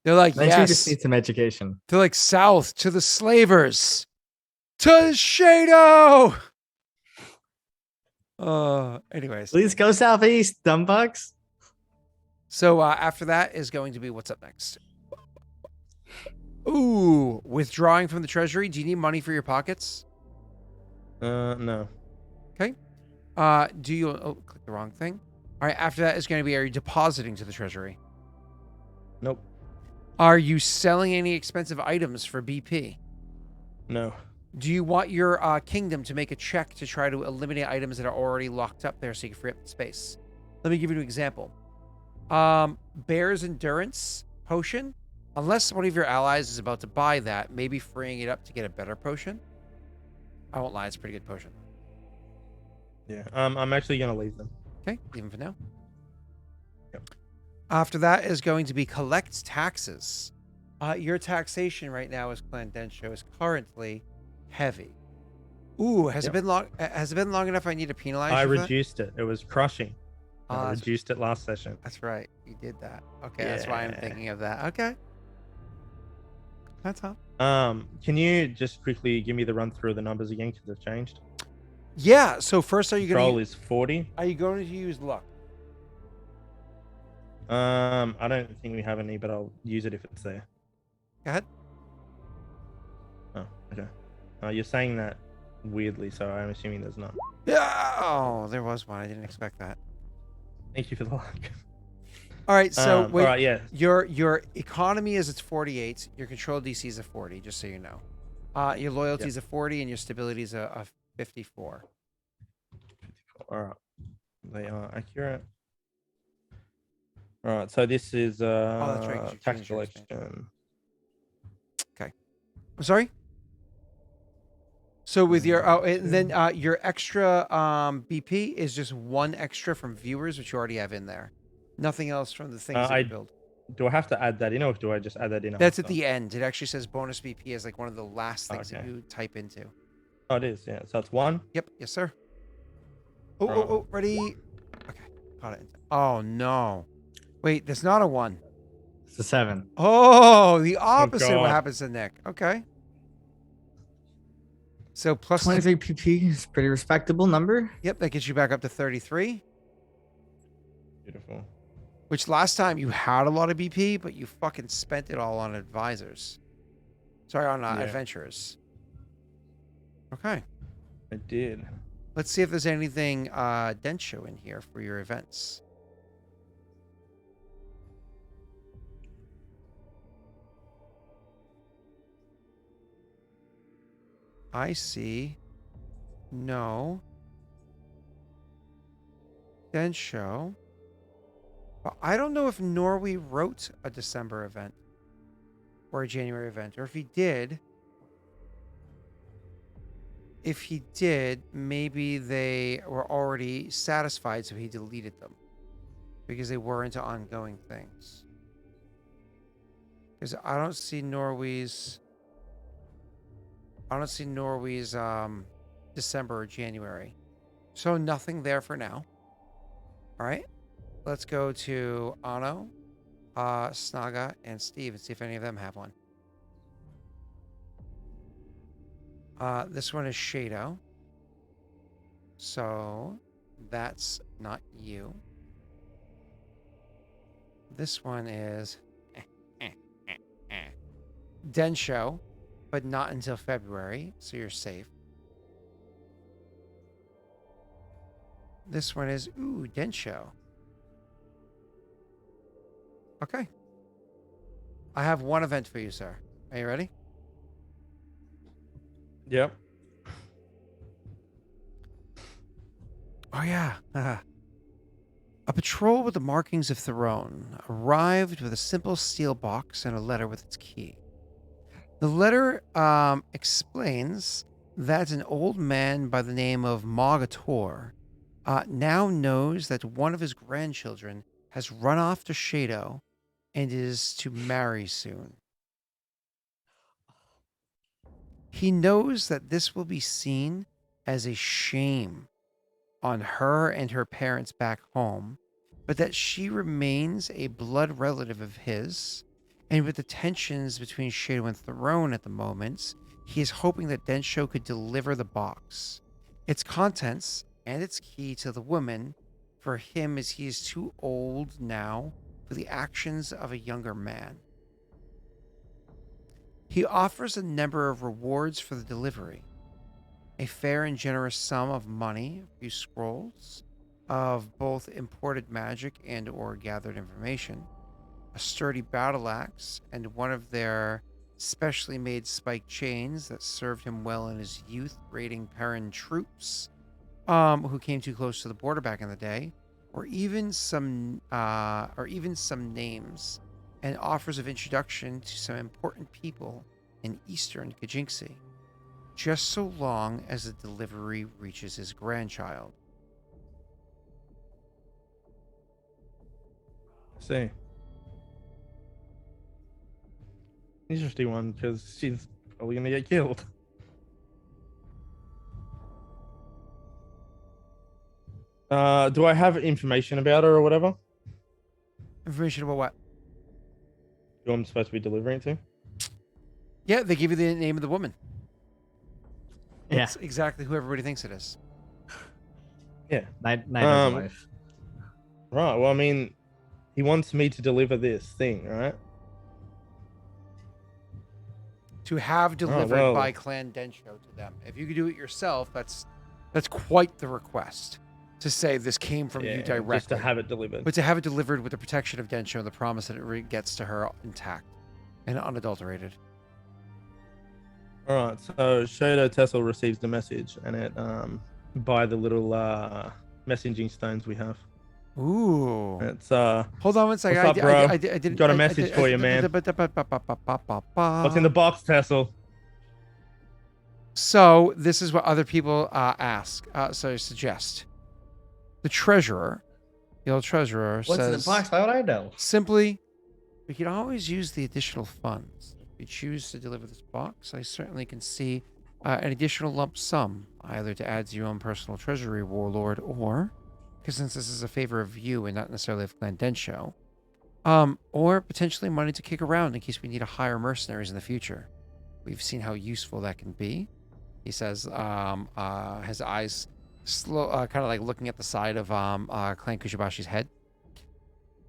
They're like, Eventually, you yes. just need some education. They're like, south to the slavers. To Shado. Anyways. Please go southeast, dumb fucks. So after that is going to be what's up next. Ooh, withdrawing from the treasury. Do you need money for your pockets? No. Do you click the wrong thing? All right, after that is going to be, are you depositing to the treasury? Nope. Are you selling any expensive items for BP? No. Do you want your kingdom to make a check to try to eliminate items that are already locked up there so you can free up the space? Let me give you an example. Bear's Endurance potion. Unless one of your allies is about to buy that, maybe freeing it up to get a better potion. I won't lie, it's a pretty good potion. Yeah. I'm actually gonna leave them. Okay, leave them for now. Yep. After that is going to be collect taxes. Your taxation right now as Clan Densho is currently heavy. Ooh, has it been long? Has it been long enough? I need to penalize I you for that? reduced it. It was crushing. I that's- reduced it last session. That's right. You did that. Okay, that's why I'm Yeah. thinking of that. Okay. That's all. Can you just quickly give me the run through of the numbers again because they've changed? Yeah. So first, are you Control going is 40. to use luck? I don't think we have any, but I'll use it if it's there. Go ahead. Oh, okay. You're saying that weirdly, so I'm assuming there's none. Yeah. Oh, there was one. I didn't expect that. Thank you for the luck. All right. So all wait. right, yeah. Your economy is it's 48. Your control DC is a 40. Just so you know. Your loyalty is a 40, and your stability is a 54. All right. They are accurate. All right. So this is that's right, 'cause you tax changed your expansion. collection. I'm sorry. So with your and then your extra BP is just one extra from viewers, which you already have in there. Nothing else from the things that you build. Do I have to add that in, or do I just add that in? That's at after? the end. It actually says bonus BP is like one of the last things that Okay. you type into. Oh, it is. Yeah. So it's 1. Yep. Yes, sir. Oh, Right. oh, ready. Okay. Got it. Oh no. Wait, there's not a 1. It's a 7. Oh, the opposite of what God. happens to Nick. Okay. So plus 23 PP is a pretty respectable number. Yep, that gets you back up to 33. Beautiful. Which last time you had a lot of BP, but you fucking spent it all on advisors. Sorry, on Yeah. adventurers. Okay. I did. Let's see if there's anything Densho in here for your events. I see. No. Densho. But I don't know if Norway wrote a December event or a January event, or if he did. If he did, maybe they were already satisfied, so he deleted them because they weren't ongoing things. Because I don't see Norway's December or January. So nothing there for now. All right. Let's go to Ano, Snaga, and Steve and see if any of them have one. This one is Shado. So that's not you. This one is Densho, but not until February, so you're safe. This one is, Densho. Okay. I have one event for you, sir. Are you ready? Yep. Oh, yeah. A patrol with the markings of Theron arrived with a simple steel box and a letter with its key. The letter explains that an old man by the name of Mogator now knows that one of his grandchildren has run off to Shado and is to marry soon. He knows that this will be seen as a shame on her and her parents back home, but that she remains a blood relative of his. And with the tensions between Shado and Theron at the moment, he is hoping that Densho could deliver the box, its contents, and its key to the woman for him, as he is too old now for the actions of a younger man. He offers a number of rewards for the delivery: a fair and generous sum of money, a few scrolls of both imported magic and or gathered information, a sturdy battle axe, and one of their specially made spiked chains that served him well in his youth raiding Perrin troops who came too close to the border back in the day, or even some names and offers of introduction to some important people in Eastern Kajinksi, just so long as the delivery reaches his grandchild. See. Interesting one, because she's probably gonna get killed. Do I have information about her or whatever? Information about what? Who I'm supposed to be delivering to? Yeah, they give you the name of the woman. Yeah. It's exactly who everybody thinks it is. Yeah. Nyna's wife. Right. Well, I mean, he wants me to deliver this thing, right? To have delivered well. by Clan Densho to them. If you could do it yourself, that's quite the request. To say this came from you directly. Just to have it delivered. But to have it delivered with the protection of Densho and the promise that it gets to her intact and unadulterated. All right. So Shado Tessel receives the message, and it by the little messaging stones we have. Ooh. It's Hold on one second. What's up, bro? I didn't Got a message for you, man. What's in the box, Tessel? So this is what other people ask. So I suggest. The treasurer, the old treasurer, What's says, in the box? How would I know? simply, we could always use the additional funds. If you choose to deliver this box, I certainly can see an additional lump sum, either to add to your own personal treasury, warlord, or, because since this is a favor of you and not necessarily of Clan Densho, or potentially money to kick around in case we need to hire mercenaries in the future. We've seen how useful that can be. He says, his eyes slow, kind of like looking at the side of Clan Kushabashi's head.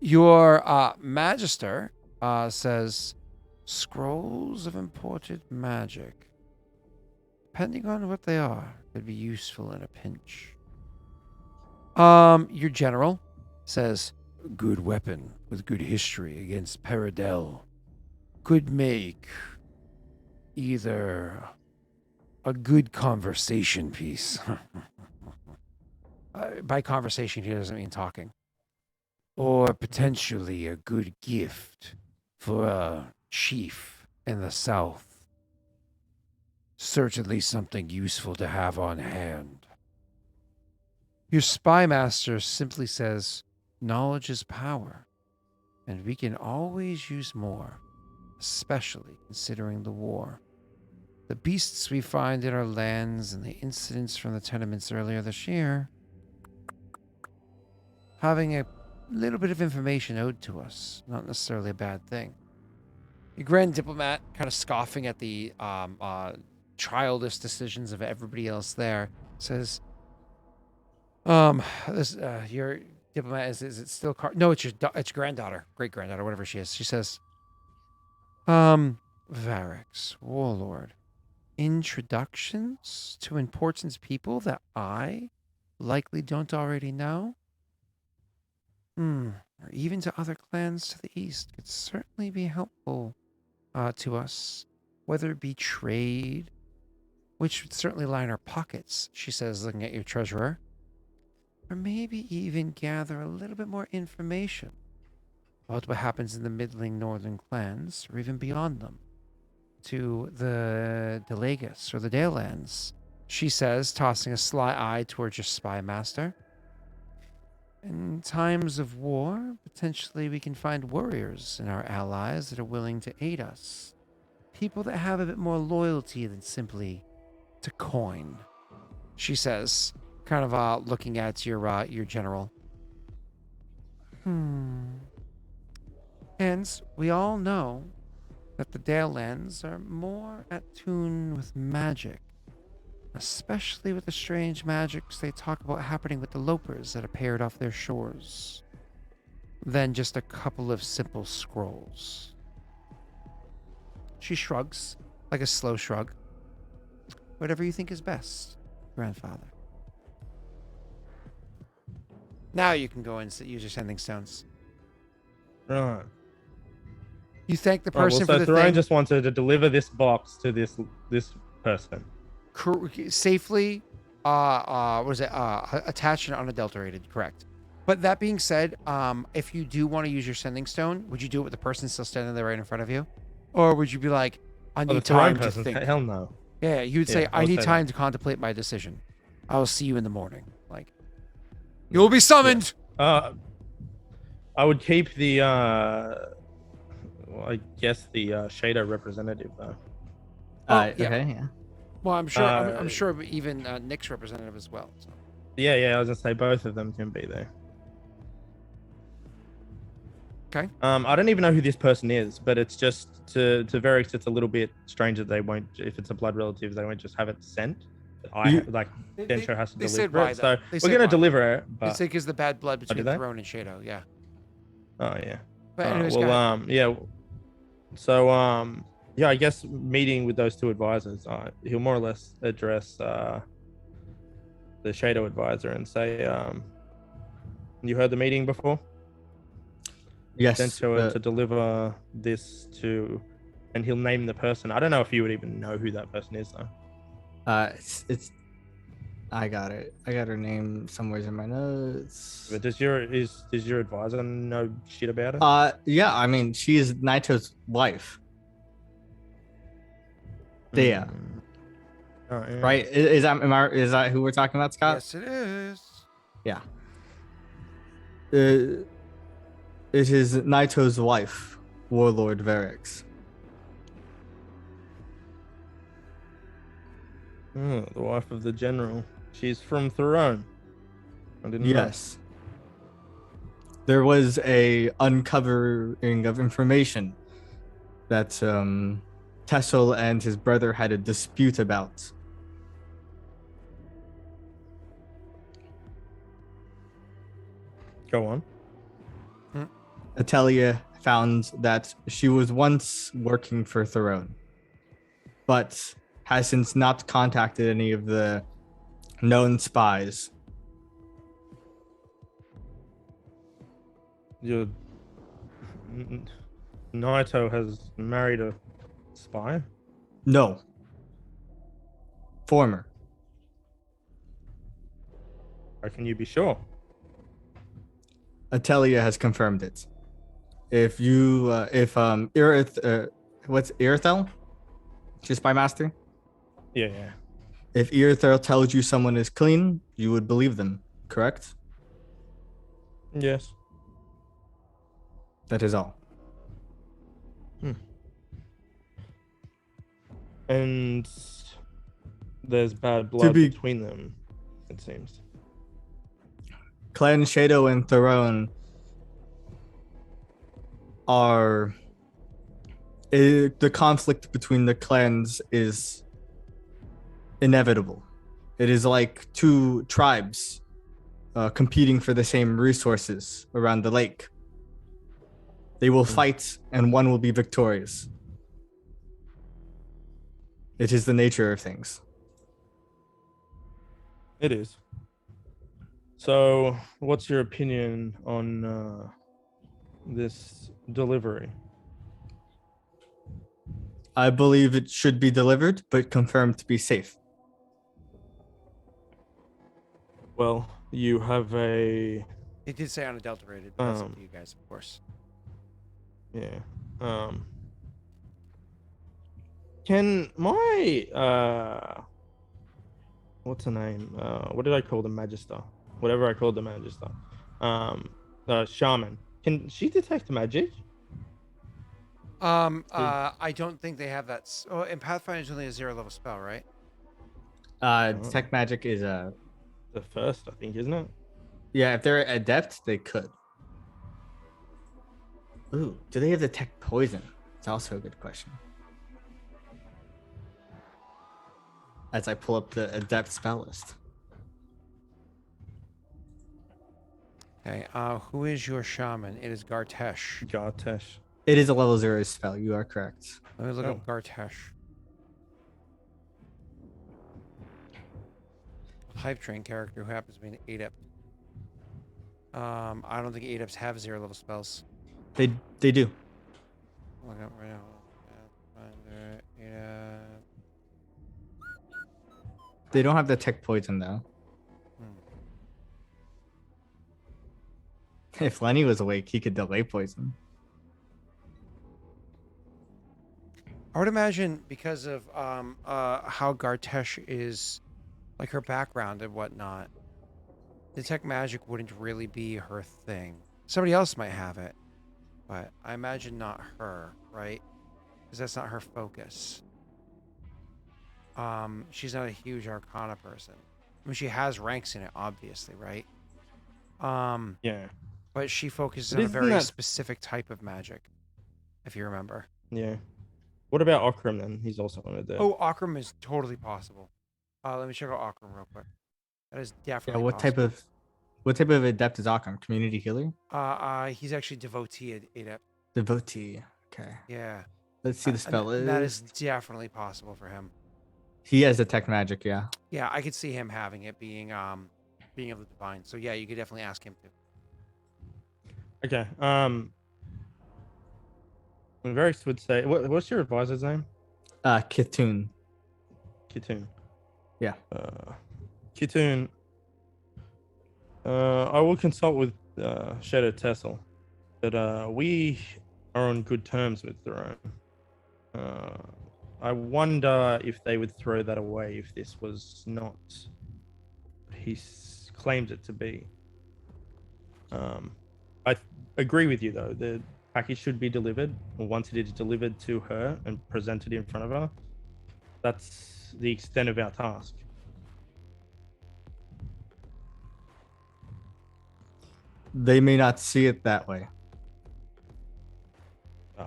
Your Magister says, scrolls of imported magic. Depending on what they are, could be useful in a pinch. Your General says, good weapon with good history against Peridel. Could make either a good conversation piece. By conversation, he doesn't mean talking. Or potentially a good gift for a chief in the south. Certainly something useful to have on hand. Your spy master simply says, knowledge is power, and we can always use more, especially considering the war. The beasts we find in our lands and the incidents from the tenements earlier this year. Having a little bit of information owed to us, not necessarily a bad thing. The Grand Diplomat, kind of scoffing at the childish decisions of everybody else there, says, your diplomat, is it still no, it's it's granddaughter, great granddaughter, whatever she is. She says, Varix, warlord, introductions to important people that I likely don't already know, or even to other clans to the east, could certainly be helpful to us, whether it be trade, which would certainly line our pockets, she says, looking at your treasurer, or maybe even gather a little bit more information about what happens in the middling northern clans, or even beyond them, to the Delagus or the Dalelands, she says, tossing a sly eye towards your spy master. In times of war, potentially we can find warriors in our allies that are willing to aid us. People that have a bit more loyalty than simply to coin, she says, kind of looking at your general. And we all know that the Dalelands are more at tune with magic, especially with the strange magics they talk about happening with the lopers that are paired off their shores, than just a couple of simple scrolls. She shrugs, like a slow shrug. Whatever you think is best, grandfather. Now you can go and use your sending stones. Right. You thank the Oh, well, person so for the Throne thing just wanted to deliver this box to this person. safely, attached and unadulterated, correct. But that being said, if you do want to use your sending stone, would you do it with the person still standing there right in front of you? Or would you be like, I Oh, the need Throne time to person? think? Hell no. Yeah, you would say, Yeah, I I would need say time that. to contemplate my decision. I will see you in the morning. Like, you will be summoned. I would keep the well, I guess the Shader representative though. Yeah. Okay, yeah. Well, I'm sure. I'm Uh, sure even Nick's representative as well. So. Yeah, I was gonna say both of them can be there. Okay. I don't even know who this person is, but it's just to Varix, it's a little bit strange that they won't, if it's a blood relative, they won't just have it sent. Densho has to They said deliver why, it, though. so They we're said gonna why. deliver it. It's But because the bad blood between did they? Throne and Shadow. Yeah. Oh yeah. But anyways, Well, go ahead. yeah. So yeah, I guess meeting with those two advisors, he'll more or less address the Shadow advisor and say, you heard the meeting before? Yes. Densho to deliver this to, and he'll name the person. I don't know if you would even know who that person is though. It's I got it. I got her name somewhere in my notes. But does your advisor know shit about it? Yeah, I mean, she is Naito's wife. Yeah. Oh, yeah. Right? Is that who we're talking about, Scott? Yes, it is. Yeah. It is Naito's wife, Warlord Varix. Oh, the wife of the general. She's from Throne. I didn't know. Yes. There was a uncovering of information that Tessel and his brother had a dispute about. Go on. Atelia found that she was once working for Throne, but has since not contacted any of the known spies. Naito has married a spy? No. Former. How can you be sure? Atelia has confirmed it. If what's Irithel? She's spy master? Yeah. If Irithel tells you someone is clean, you would believe them, correct? Yes. That is all. And there's bad blood between them, it seems. Clan Shadow and Throne are... the conflict between the clans is inevitable. It is like two tribes competing for the same resources around the lake. They will fight and one will be victorious. It is the nature of things. It is. So, what's your opinion on this delivery? I believe it should be delivered, but confirmed to be safe. Well, you have a It did say unadulterated, but that's up to you guys, of course. yeah. Can my what's her name? What did I call the Magister? Whatever I called the Magister. Shaman. Can she detect magic? I don't think they have that. Oh, and Pathfinder is only a 0 level spell, right? Detect magic is The first, I think, isn't it? yeah. If they're adept, they could. Ooh, do they have detect poison? It's also a good question. As I pull up the adept spell list. Okay. Who is your shaman? It is Gartesh. Gartesh. It is a level 0 spell. You are correct. Let me look Oh. up Gartesh. Hype train character who happens to be an adept. I don't think adepts have 0 level spells. They do. Look up right now. Pathfinder, adept. They don't have detect poison though. If Lenny was awake, he could delay poison. I would imagine because of how Gartesh is, like her background and whatnot, detect magic wouldn't really be her thing. Somebody else might have it, but I imagine not her, right? Because that's not her focus. She's not a huge Arcana person. I mean, she has ranks in it, obviously, right? Yeah. But she focuses But on a isn't very that- specific type of magic, if you remember. Yeah. What about Aurorum then? He's also one of the. Oh, Aurorum is totally possible. Let me check out Aurorum real quick. That is Yeah, definitely what type of adept is Occam? Community healer? He's actually devotee adept. Devotee. Okay. Yeah. Let's see the spell is. That is definitely possible for him. He has detect magic, yeah. Yeah, I could see him having it being of the divine. So yeah, you could definitely ask him to. Okay. Varys would say, what's your advisor's name? Kithun. Kitoon. Yeah. Kitoon. I will consult with Shadow Tessel, but we are on good terms with Throne. I wonder if they would throw that away if this was not what he claims it to be. I agree with you though. The package should be delivered, and once it is delivered to her and presented in front of her, that's the extent of our task. They may not see it that way.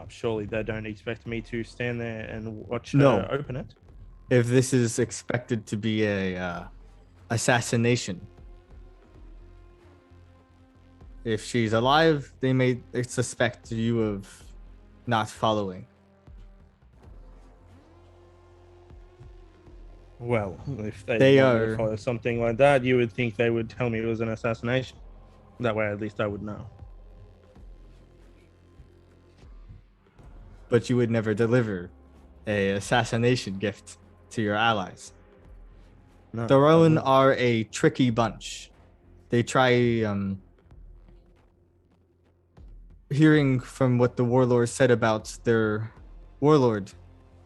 Surely they don't expect me to stand there and watch No. her open it. If this is expected to be a assassination, if she's alive, they may suspect you of not following. Well, if they They want me to are- follow something like that, you would think they would tell me it was an assassination. That way, at least I would know. But you would never deliver a assassination gift to your allies. No, The I Rowan wouldn't. are a tricky bunch. They try hearing from what the warlord said about their warlord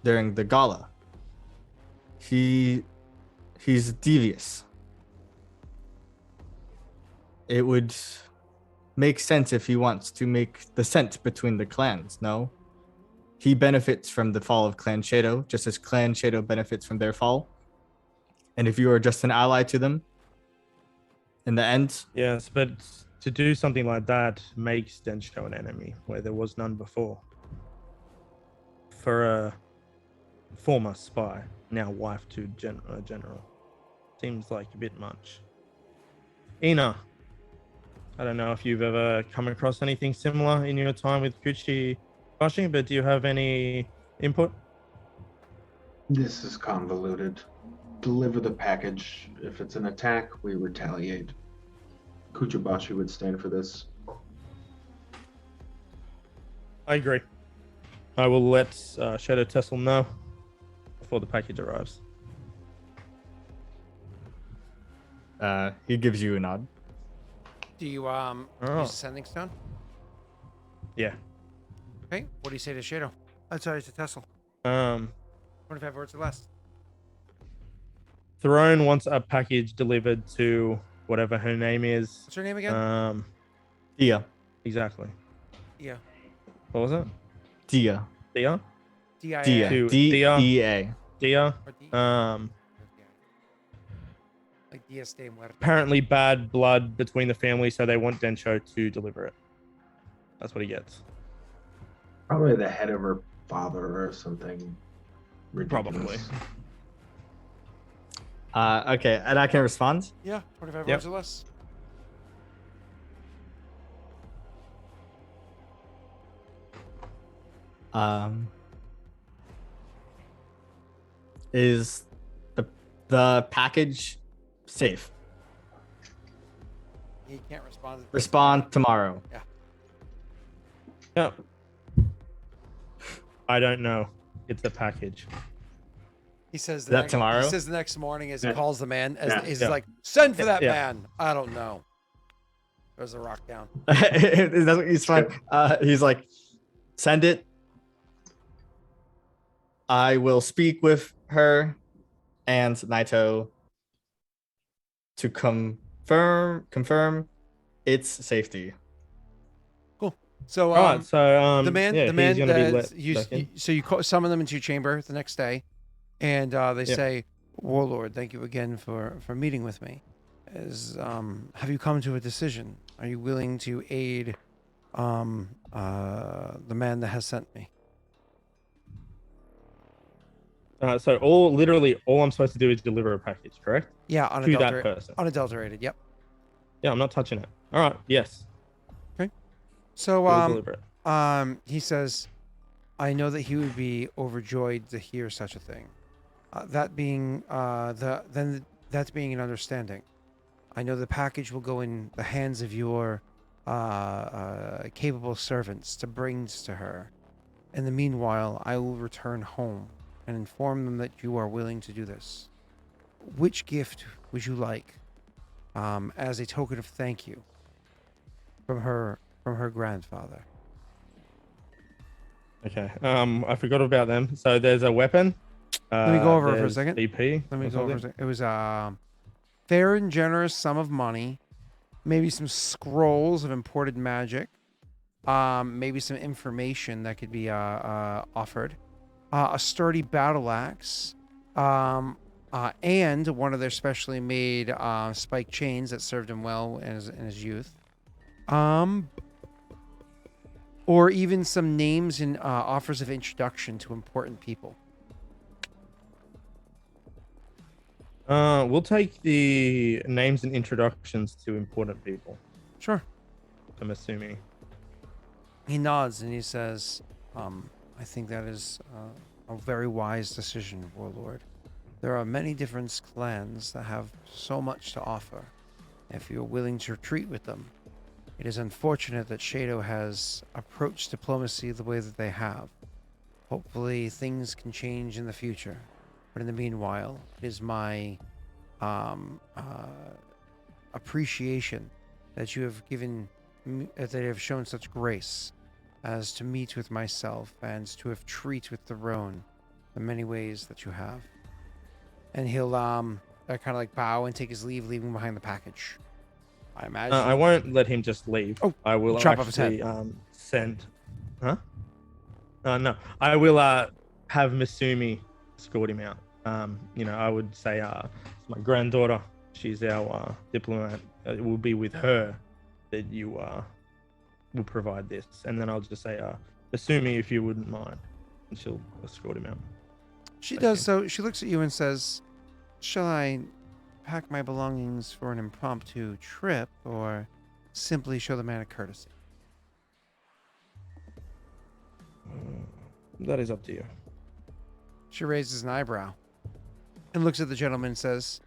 during the gala. He's devious. It would make sense if he wants to make descent between the clans, no? He benefits from the fall of Clan Shadow, just as Clan Shadow benefits from their fall. And if you are just an ally to them, in the end, Yes, but to do something like that makes Densho an enemy where there was none before. For a former spy, now wife to general, seems like a bit much. Ina, I don't know if you've ever come across anything similar in your time with Kuchi Bashi, but do you have any input? This is convoluted. Deliver the package. If it's an attack, we retaliate. Kuchibashi would stand for this. I agree. I will let Shadow Tessel know before the package arrives. He gives you a nod. Do you Oh. use a sending stone? Yeah. Okay. What do you say to Shadow? I'm sorry, to Tessel. 25 words or less. Throne wants a package delivered to whatever her name is. What's her name again? Dia. Exactly. Yeah. What was it? Dia. Dia? D-I-A. Dia. To D-E-A. Dia. Or D- like Dias de Muertos. Apparently bad blood between the family, so they want Densho to deliver it. That's what he gets. Probably the head of her father or something ridiculous. Probably. Okay, and I can respond. Yeah, 25 Yep. words or less. Is the package safe? He can't respond. To Respond tomorrow. Yeah. I don't know. It's a package. He says that tomorrow? He says the next morning as he Yeah. calls the man, as Yeah. he's Yeah. like, send for that Yeah. man. I don't know. There's a rock down. That's what he's fine. He's like, send it. I will speak with her and Naito to confirm its safety. So, All right, so the man, yeah, the man, he's gonna be let you, back in. so you summon them into your chamber the next day, and they Yeah. say, Warlord, thank you again for meeting with me. Have you come to a decision? Are you willing to aid the man that has sent me? So all I'm supposed to do is deliver a package, correct? Yeah, To that person. unadulterated. Yep. Yeah, I'm not touching it. All right, yes. So We'll deliver it. he says, I know that he would be overjoyed to hear such a thing. That being that being an understanding, I know the package will go in the hands of your capable servants to bring to her. In the meanwhile, I will return home and inform them that you are willing to do this. Which gift would you like as a token of thank you from her grandfather? Okay. I forgot about them. So there's a weapon. Let me go over it for a there's second. BP. Let me or go over. something. It was a fair and generous sum of money, maybe some scrolls of imported magic, maybe some information that could be offered, a sturdy battle axe, and one of their specially made spike chains that served him well in his youth, or even some names and offers of introduction to important people. We'll take the names and introductions to important people. Sure. I'm assuming. He nods and he says, I think that is a very wise decision, Warlord. There are many different clans that have so much to offer. If you're willing to retreat with them, it is unfortunate that Shadow has approached diplomacy the way that they have. Hopefully things can change in the future. But in the meanwhile, it is my appreciation that you have given me, that you have shown such grace as to meet with myself and to have treat with the Roan the many ways that you have. And he'll kind of like bow and take his leave, leaving behind the package. I imagine. I won't let him just leave. Oh, I will chop off his head. actually send. Huh? No, I will have Misumi escort him out. I would say it's my granddaughter. She's our diplomat. It will be with her that you will provide this, and then I'll just say, Misumi, if you wouldn't mind, and she'll escort him out. She does so. She looks at you and says, shall I pack my belongings for an impromptu trip or simply show the man a courtesy? That is up to you. She raises an eyebrow and looks at the gentleman and says,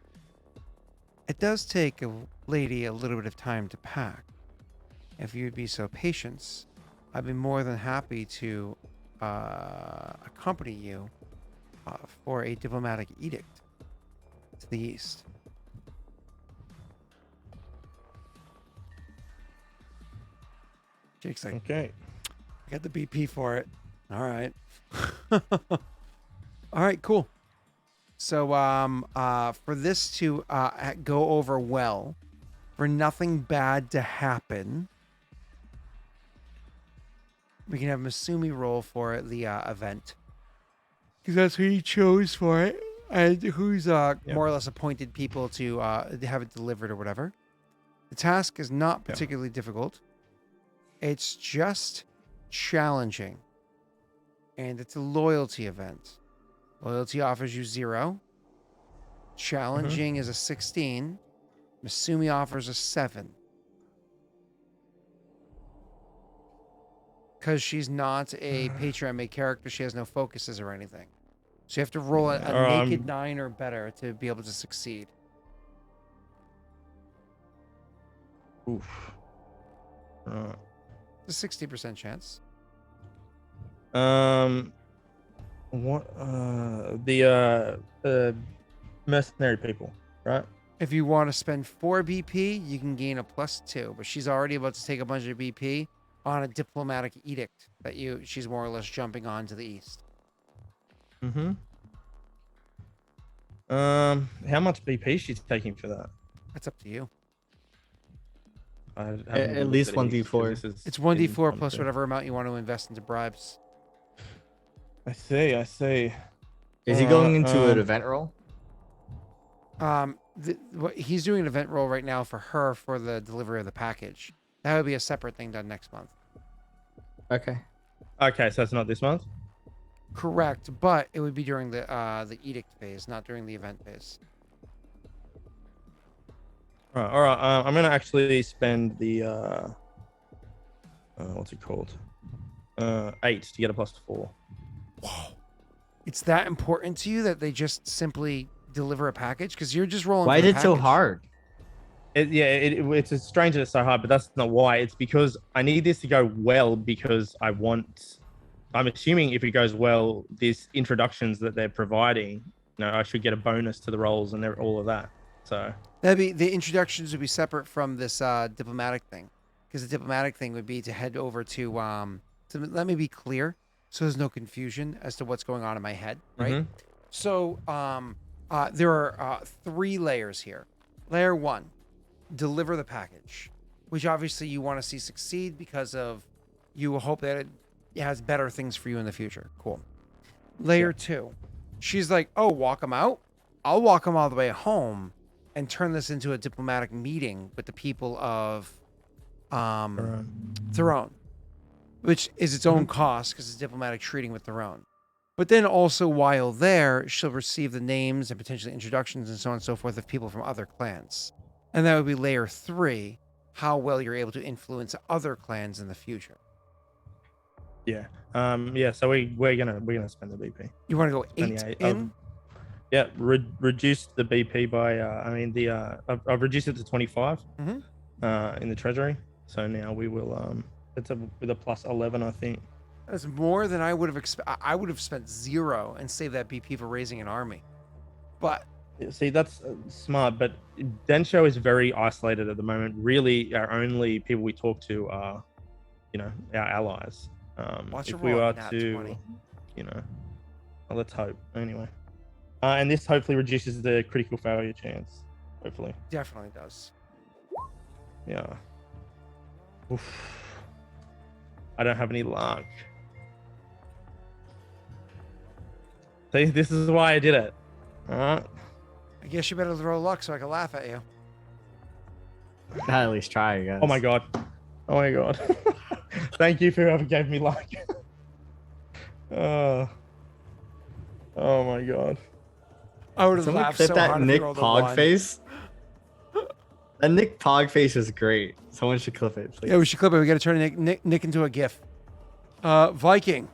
it does take lady a little bit of time to pack. If you'd be so patient, I'd be more than happy to accompany you for a diplomatic edict to the east. Jake's like, Okay. I got the BP for it. All right. All right, cool. So for this to go over well, for nothing bad to happen, we can have Masumi roll for the event. Because that's who he chose for it. And who's more or less appointed people to have it delivered or whatever. The task is not particularly difficult. It's just challenging. And it's a loyalty event. Loyalty offers you 0. Challenging is a 16. Masumi offers a 7. Because she's not a Patreon character, she has no focuses or anything. So you have to roll a naked 9 or better to be able to succeed. Oof. Right. It's a 60% chance. What? The mercenary people, right? If you want to spend 4 BP, you can gain a +2. But she's already about to take a bunch of BP on a diplomatic edict that she's more or less jumping on to the east. Mm-hmm. How much BP she's taking for that? That's up to you. At least 1d4. It's 1d4 plus whatever amount you want to invest into bribes. I see. Is he going into an event roll? He's doing an event roll right now for her for the delivery of the package. That would be a separate thing done next month. Okay. Okay, so it's not this month? Correct, but it would be during the edict phase, not during the event phase. All right. I'm gonna actually spend the what's it called? 8 to get a +4. Whoa. It's that important to you that they just simply deliver a package? Because you're just rolling. Why is it so hard? It's strange that it's so hard, but that's not why. It's because I need this to go well because I'm assuming if it goes well, these introductions that they're providing, I should get a bonus to the rolls and all of that. So that'd be the introductions would be separate from this diplomatic thing, because the diplomatic thing would be to head over to So let me be clear, so there's no confusion as to what's going on in my head, right? Mm-hmm. So there are 3 layers here. Layer 1, deliver the package, which obviously you want to see succeed because of you hope that it has better things for you in the future. Cool. Layer 2, she's like, oh, walk them out? I'll walk them all the way home and turn this into a diplomatic meeting with the people of Throne, which is its own cost because it's diplomatic treating with Throne. But then also while there, she'll receive the names and potentially introductions and so on and so forth of people from other clans. And that would be layer 3, how well you're able to influence other clans in the future. Yeah. So we're gonna spend the BP. You want to go 8 28. in? Yeah. Reduced the BP by. I've reduced it to 25. In the treasury. So now we will. It's with a +11, I think. That's more than I would have expected. I would have spent 0 and saved that BP for raising an army. But see, that's smart. But Densho is very isolated at the moment. Really, our only people we talk to are, our allies. If we are to, 20. let's hope. Anyway, and this hopefully reduces the critical failure chance. Hopefully, Definitely does. yeah. Oof. I don't have any luck. See, this is why I did it. I guess you better throw luck so I can laugh at you. At least try, I guess. Oh my god. Thank you for whoever gave me luck. Oh my god. I would have Someone laughed clip so that hard if Nick you rolled a Pog 1. face. That Nick Pog face is great. Someone should clip it, please. Yeah, we should clip it. We got to turn Nick into a GIF. Viking,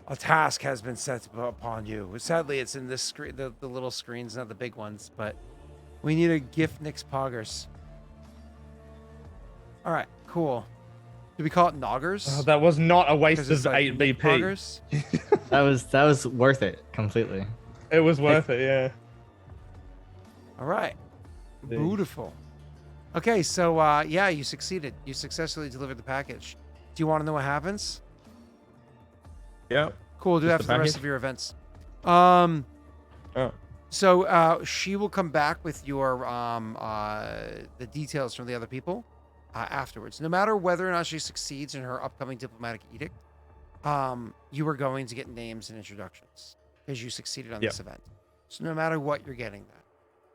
a task has been set upon you. Sadly, it's in this screen, the little screens, not the big ones. But we need a GIF Nick's Poggers. All right, cool. Do we call it Noggers? Oh, that was not a waste 'Cause it's of like 8 BP. Noggers? That was worth it completely. It was worth it, yeah. All right. Big. Beautiful. Okay, so yeah, you succeeded. You successfully delivered the package. Do you want to know what happens? Yeah. Cool. Do Just after the the rest package? of your events. Oh. So she will come back with your the details from the other people afterwards. No matter whether or not she succeeds in her upcoming diplomatic edict, you are going to get names and introductions because you succeeded on Yep. this event. So no matter what, you're getting that.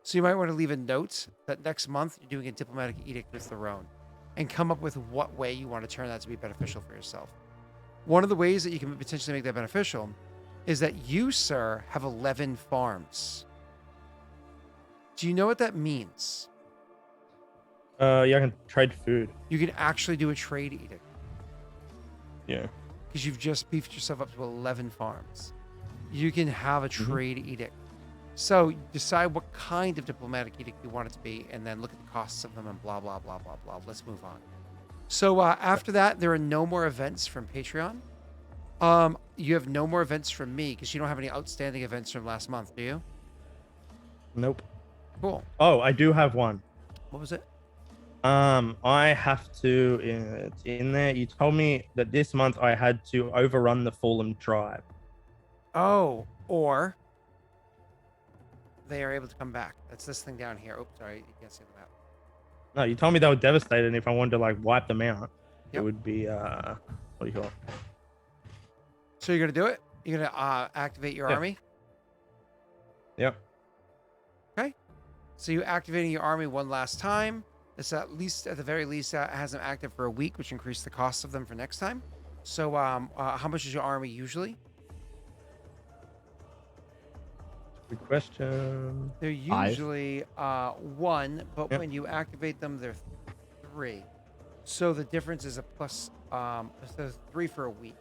So you might want to leave a note that next month you're doing a diplomatic edict with Theron and come up with what way you want to turn that to be beneficial for yourself. One of the ways that you can potentially make that beneficial is that you, sir, have 11 farms. Do you know what that means? Yeah, I can trade food. You can actually do a trade edict Yeah. because you've just beefed yourself up to 11 farms. You can have a trade edict. So decide what kind of diplomatic edict you want it to be, and then look at the costs of them and blah, blah, blah, blah, blah. Let's move on. So after that, there are no more events from Patreon. You have no more events from me because you don't have any outstanding events from last month, do you? Nope. Cool. Oh, I do have one. What was it? I have to. It's in there. You told me that this month I had to overrun the Fallen tribe. Oh, or they are able to come back. That's this thing down here. Oh, sorry, you can't see the map. No, you told me they were devastated, and if I wanted to like wipe them out, it Yep. would be what do you call it? So you're gonna do it? You're gonna activate your Yeah. army? Yep. So you activating your army one last time. It's at the very least, has them active for a week, which increased the cost of them for next time. So how much is your army usually? Good question. They're 5. usually 1, but Yep. when you activate them, they're 3. So the difference is a plus. So 3 for a week.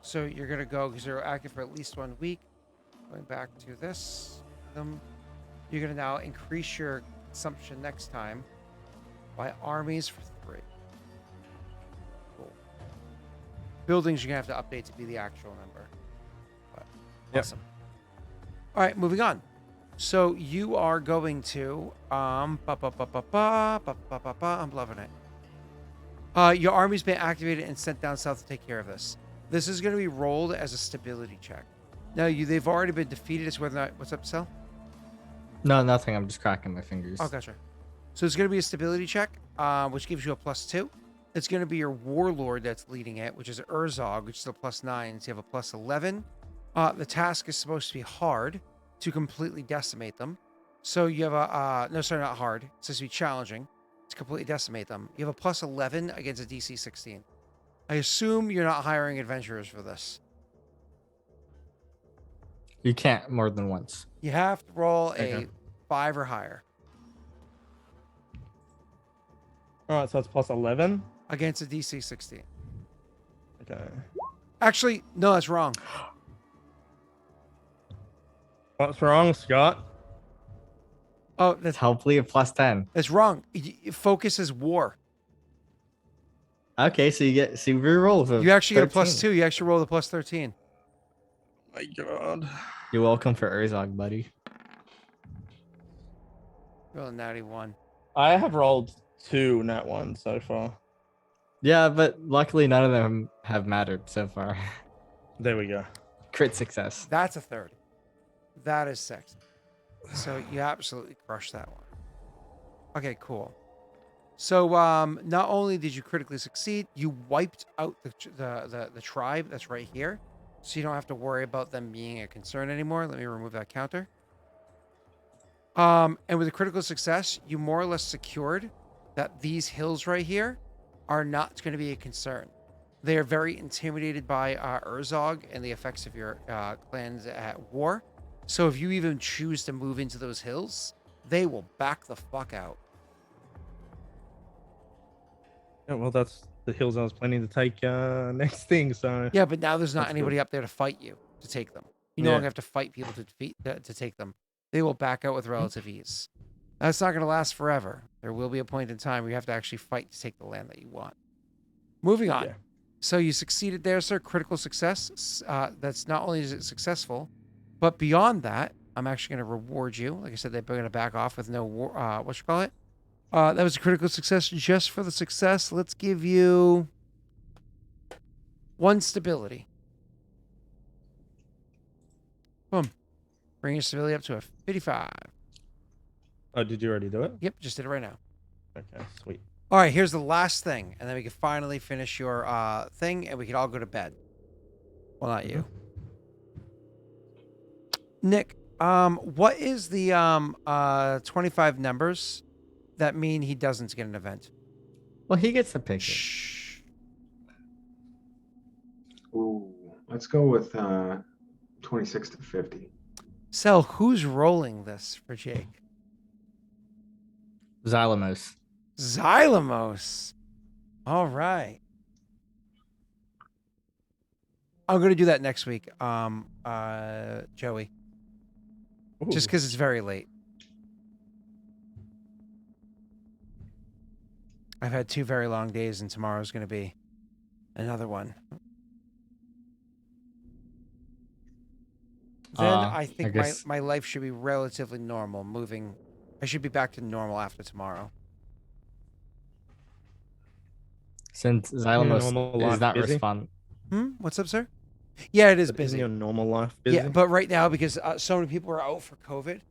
So you're gonna go because they're active for at least 1 week. Going back to this, you're gonna now increase your consumption next time by armies for 3. Cool. Buildings you're gonna have to update to be the actual number. But Yep. awesome. All right, moving on. So you are going to I'm loving it. Your army's been activated and sent down south to take care of this. This is going to be rolled as a stability check. Now they've already been defeated. It's whether or not what's up, Sel? No, nothing. I'm just cracking my fingers. Oh, gotcha. So it's going to be a stability check, which gives you a +2. It's going to be your warlord that's leading it, which is Urzog, which is a +9. So you have a +11. The task is supposed to be hard to completely decimate them. So you have a no, sorry, not hard. It's supposed to be challenging to completely decimate them. You have a +11 against a DC 16. I assume you're not hiring adventurers for this. You can't more than once. You have to roll a Okay. 5 or higher All right, so it's +11. against a DC 16. Okay. Actually, no, that's wrong. What's wrong, Scott? Oh, It's that's hopefully a +10. wrong. Focus is war. Okay, so you reroll for You actually get a 13. +2. You actually roll the +13. My God. You're welcome for Urzog, buddy. Roll a natty 1. I have rolled 2 nat 1 so far. Yeah, but luckily none of them have mattered so far. There we go. Crit success. That's a 3rd. That is 6. So you absolutely crushed that one. Okay, cool. So not only did you critically succeed, you wiped out the tribe that's right here. So you don't have to worry about them being a concern anymore. Let me remove that counter. And with a critical success, you more or less secured that these hills right here are not going to be a concern. They are very intimidated by Urzog and the effects of your clans at war. So if you even choose to move into those hills, they will back the fuck out. Yeah, well, that's the hills I was planning to take next thing. So Yeah, but now there's not That's anybody good. up there to fight you to take them. You no Yeah. longer have to fight people to defeat to take them. They will back out with relative ease. That's not going to last forever. There will be a point in time where you have to actually fight to take the land that you want. Moving on. Yeah. So you succeeded there, sir. Critical success. That's not only is it successful, but beyond that, I'm actually going to reward you. Like I said, they're going to back off with no what you call it. That was a critical success. Just for the success, let's give you 1 stability. Boom. Bring your stability up to a 55. Oh, did you already do it? Yep, just did it right now. Okay, sweet. All right, here's the last thing, and then we can finally finish your thing, and we can all go to bed. Well, not you. Nick, what is the 25 numbers that mean he doesn't get an event? Well, he gets to pick it. Shh. Ooh, let's go with 26 to 50. So, who's rolling this for Jake? Xylamos. Xylamos. All right. I'm going to do that next week, Joey, just because it's very late. I've had 2 very long days, and tomorrow's going to be another one. Then I think guess- my life should be relatively normal. I should be back to normal after tomorrow. Since normal Xylamos life is not busy? respond. What's up, sir? Yeah, it is Isn't busy. your normal life busy? Yeah, but right now, because so many people are out for COVID,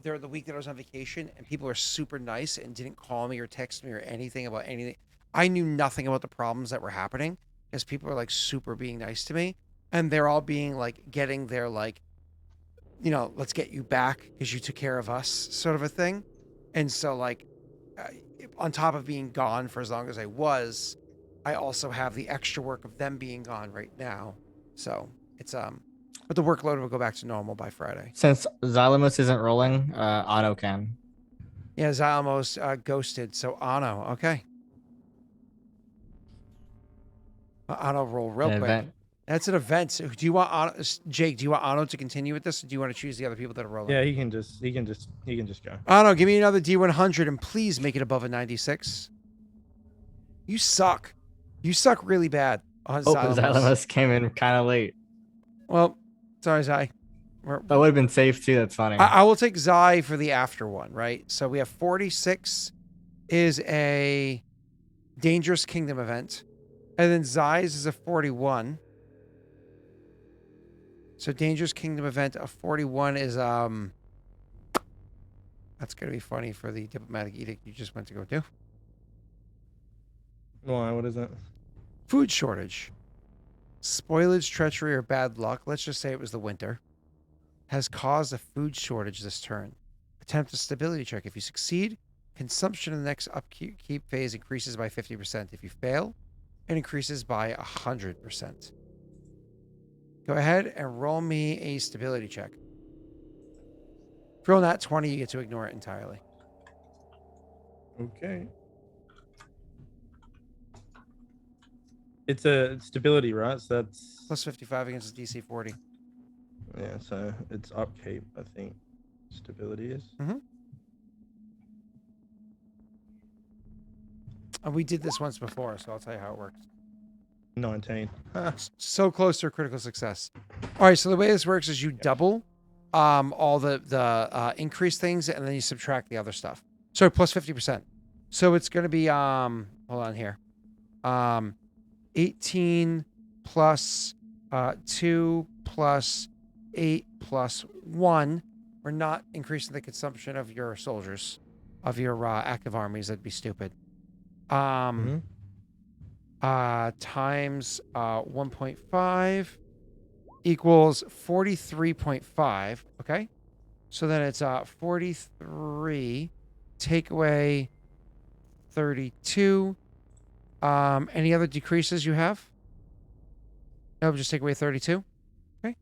they're the week that I was on vacation, and people are super nice and didn't call me or text me or anything about anything. I knew nothing about the problems that were happening because people are like super being nice to me, and they're all being like getting their like, let's get you back because you took care of us sort of a thing. And so like, on top of being gone for as long as I was, I also have the extra work of them being gone right now. So it's but the workload will go back to normal by Friday. Since Xylamos isn't rolling, Otto can. Yeah, Zalamos ghosted. So Ano, okay. Ano roll real An quick. event. That's an event. So do you want Ano, Jake? Do you want Ano to continue with this? Or do you want to choose the other people that are rolling? Yeah, he can just go. Ano, give me another D100 and please make it above a 96. You suck. You suck really bad on Oh, Xylamos. Xylamos came in kind of late. Well, sorry, Zai. That would have been safe too. That's funny. I will take Zai for the after one, right? So we have 46 is a Dangerous Kingdom event. And then Zai's is a 41. So Dangerous Kingdom event of 41 is that's gonna be funny for the diplomatic edict you just went to go do. Why? What is it? Food shortage. Spoilage, treachery, or bad luck, let's just say it was the winter, has caused a food shortage this turn. Attempt a stability check. If you succeed, consumption in the next upkeep phase increases by 50%. If you fail, it increases by 100%. Go ahead and roll me a stability check. If you roll that 20, you get to ignore it entirely. Okay. It's a stability, right? So that's Plus 55 against the DC 40. yeah. So it's upkeep, I think. Stability is. And we did this once before, so I'll tell you how it works. 19. So close to a critical success. All right, so the way this works is you double all the increased things, and then you subtract the other stuff. So plus 50%. So it's going to be hold on here. 18 plus 2 plus 8 plus 1. We're not increasing the consumption of your soldiers, of your active armies. That'd be stupid. Times 1.5 equals 43.5. Okay. So then it's 43. Take away 32. Any other decreases you have? No, just take away 32. Okay.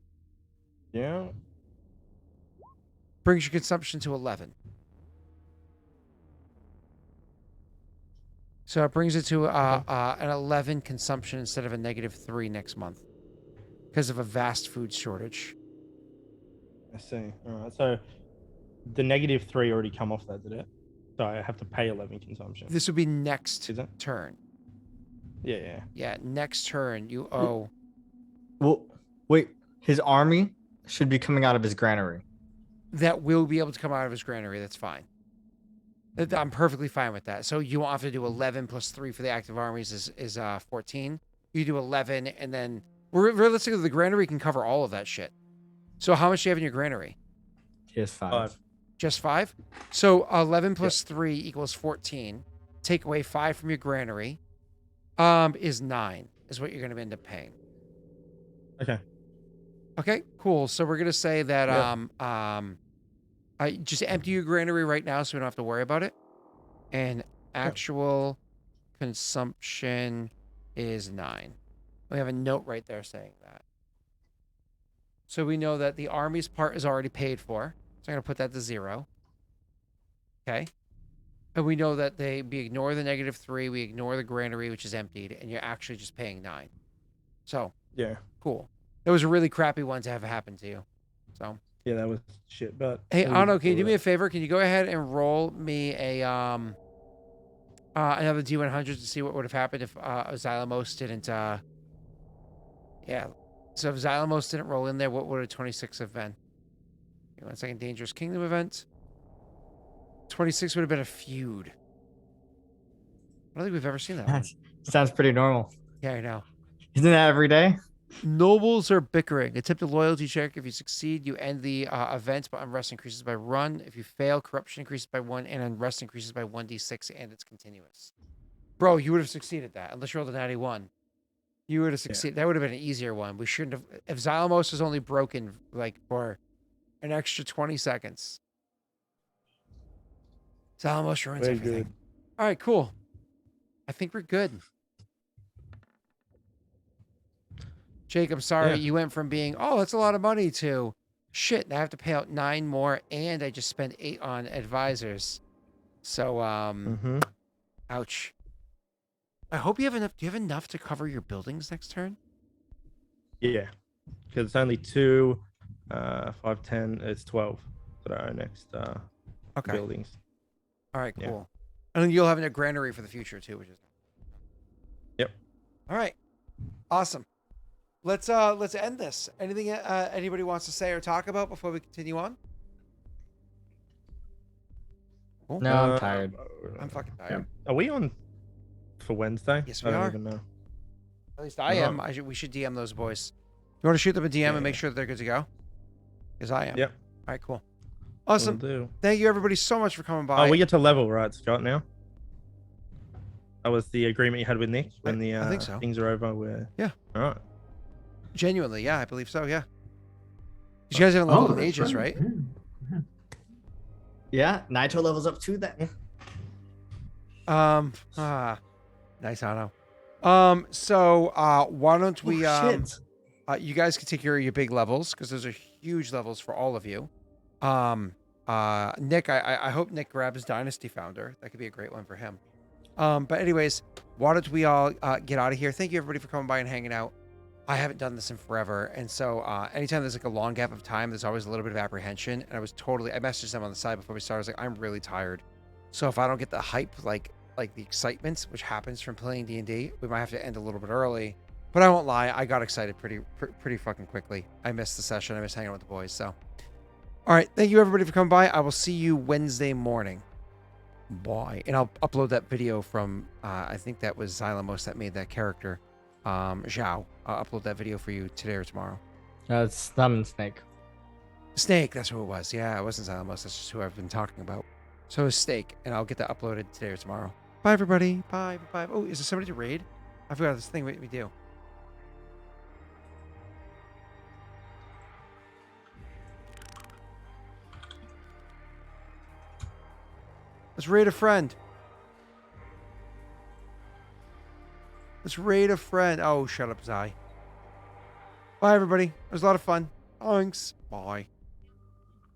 Yeah. Brings your consumption to 11. So it brings it to an 11 consumption instead of a -3 next month because of a vast food shortage. I see. All right. So the -3 already come off that, did it? So I have to pay 11 consumption. This would be next Is it? turn. Yeah. Yeah, next turn you owe. Well, wait. His army should be coming out of his granary. That will be able to come out of his granary. That's fine. I'm perfectly fine with that. So you won't have to do 11 plus 3 for the active armies is 14. You do 11, and then realistically, the granary can cover all of that shit. So how much do you have in your granary? He has 5. 5. Just 5? So 11 plus 3 equals 14. Take away 5 from your granary is 9, is what you're going to end up paying. Okay. Okay, cool. So we're going to say that Yeah. I just empty your granary right now so we don't have to worry about it. And actual consumption is 9. We have a note right there saying that. So we know that the army's part is already paid for. So I'm going to put that to 0. Okay. And we know that we ignore the -3, we ignore the granary, which is emptied, and you're actually just paying 9. So, Yeah. cool. That was a really crappy one to have happen to you. So, Yeah, that was shit. But hey, we'll Anno, can you do do me it. a favor? Can you go ahead and roll me a another D100 to see what would have happened if Xylamos didn't yeah. So if Xylamos didn't roll in there, what would a 26 have been? Give me 1 second. Dangerous Kingdom event. 26 would have been a feud. I don't think we've ever seen that one. Sounds pretty normal. Yeah, I know. Isn't that every day? Nobles are bickering. Attempt a loyalty check. If you succeed, you end the event, but unrest increases by 1. If you fail, corruption increases by 1, and unrest increases by 1d6, and it's continuous. Bro, you would have succeeded that, unless you rolled a 91. You would have succeeded. That would have been an easier one. We shouldn't have. If Xylamos was only broken, like, for an extra 20 seconds. Xylamos ruins Very everything. good. All right, cool. I think we're good. Jake, I'm sorry. Yeah. You went from being, oh, that's a lot of money to, shit, I have to pay out 9 more, and I just spent 8 on advisors. So, ouch. I hope you have enough. Do you have enough to cover your buildings next turn? Yeah. Because it's only 2, 5, 10. It's 12 that are our next Okay. buildings. All right, Yeah. cool. And then you'll have a granary for the future too, which is. Yep. All right. Awesome. Let's end this. Anything anybody wants to say or talk about before we continue on? Cool. No, I'm tired. I'm fucking tired. Are we on for Wednesday? Yes, we I don't are. even know. At least I am. We should DM those boys. You want to shoot them a DM and make sure that they're good to go? Because I am. Yep. All right, cool. Awesome. Will do. Thank you everybody so much for coming by. Oh, we get to level, right, Scott, now? That was the agreement you had with Nick when I think so. things are over. Yeah. All right. Genuinely, yeah, I believe so, yeah. You guys haven't leveled in that's ages, right? Yeah, Nitro levels up too then. Nice, Anno. So why don't we you guys can take care of your big levels because those are huge levels for all of you. Nick, I hope Nick grabs Dynasty Founder. That could be a great one for him. But anyways, why don't we all get out of here? Thank you everybody for coming by and hanging out. I haven't done this in forever, and so anytime there's like a long gap of time, there's always a little bit of apprehension. And I messaged them on the side before we started. I was like, I'm really tired. So if I don't get the hype, like the excitement, which happens from playing D&D, we might have to end a little bit early. But I won't lie, I got excited pretty fucking quickly. I missed the session. I missed hanging out with the boys. So, all right, thank you everybody for coming by. I will see you Wednesday morning. Bye. And I'll upload that video from I think that was Xylamos that made that character. Zhao. I'll upload that video for you today or tomorrow. It's Thumb and Snake. Snake, that's who it was. Yeah, it wasn't Xylamos. That's just who I've been talking about. So it's Snake, and I'll get that uploaded today or tomorrow. Bye, everybody. Bye. Bye. Oh, is there somebody to raid? I forgot this thing we do. Let's raid a friend. Let's raid a friend. Oh, shut up, Zai. Bye, everybody. It was a lot of fun. Thanks. Bye.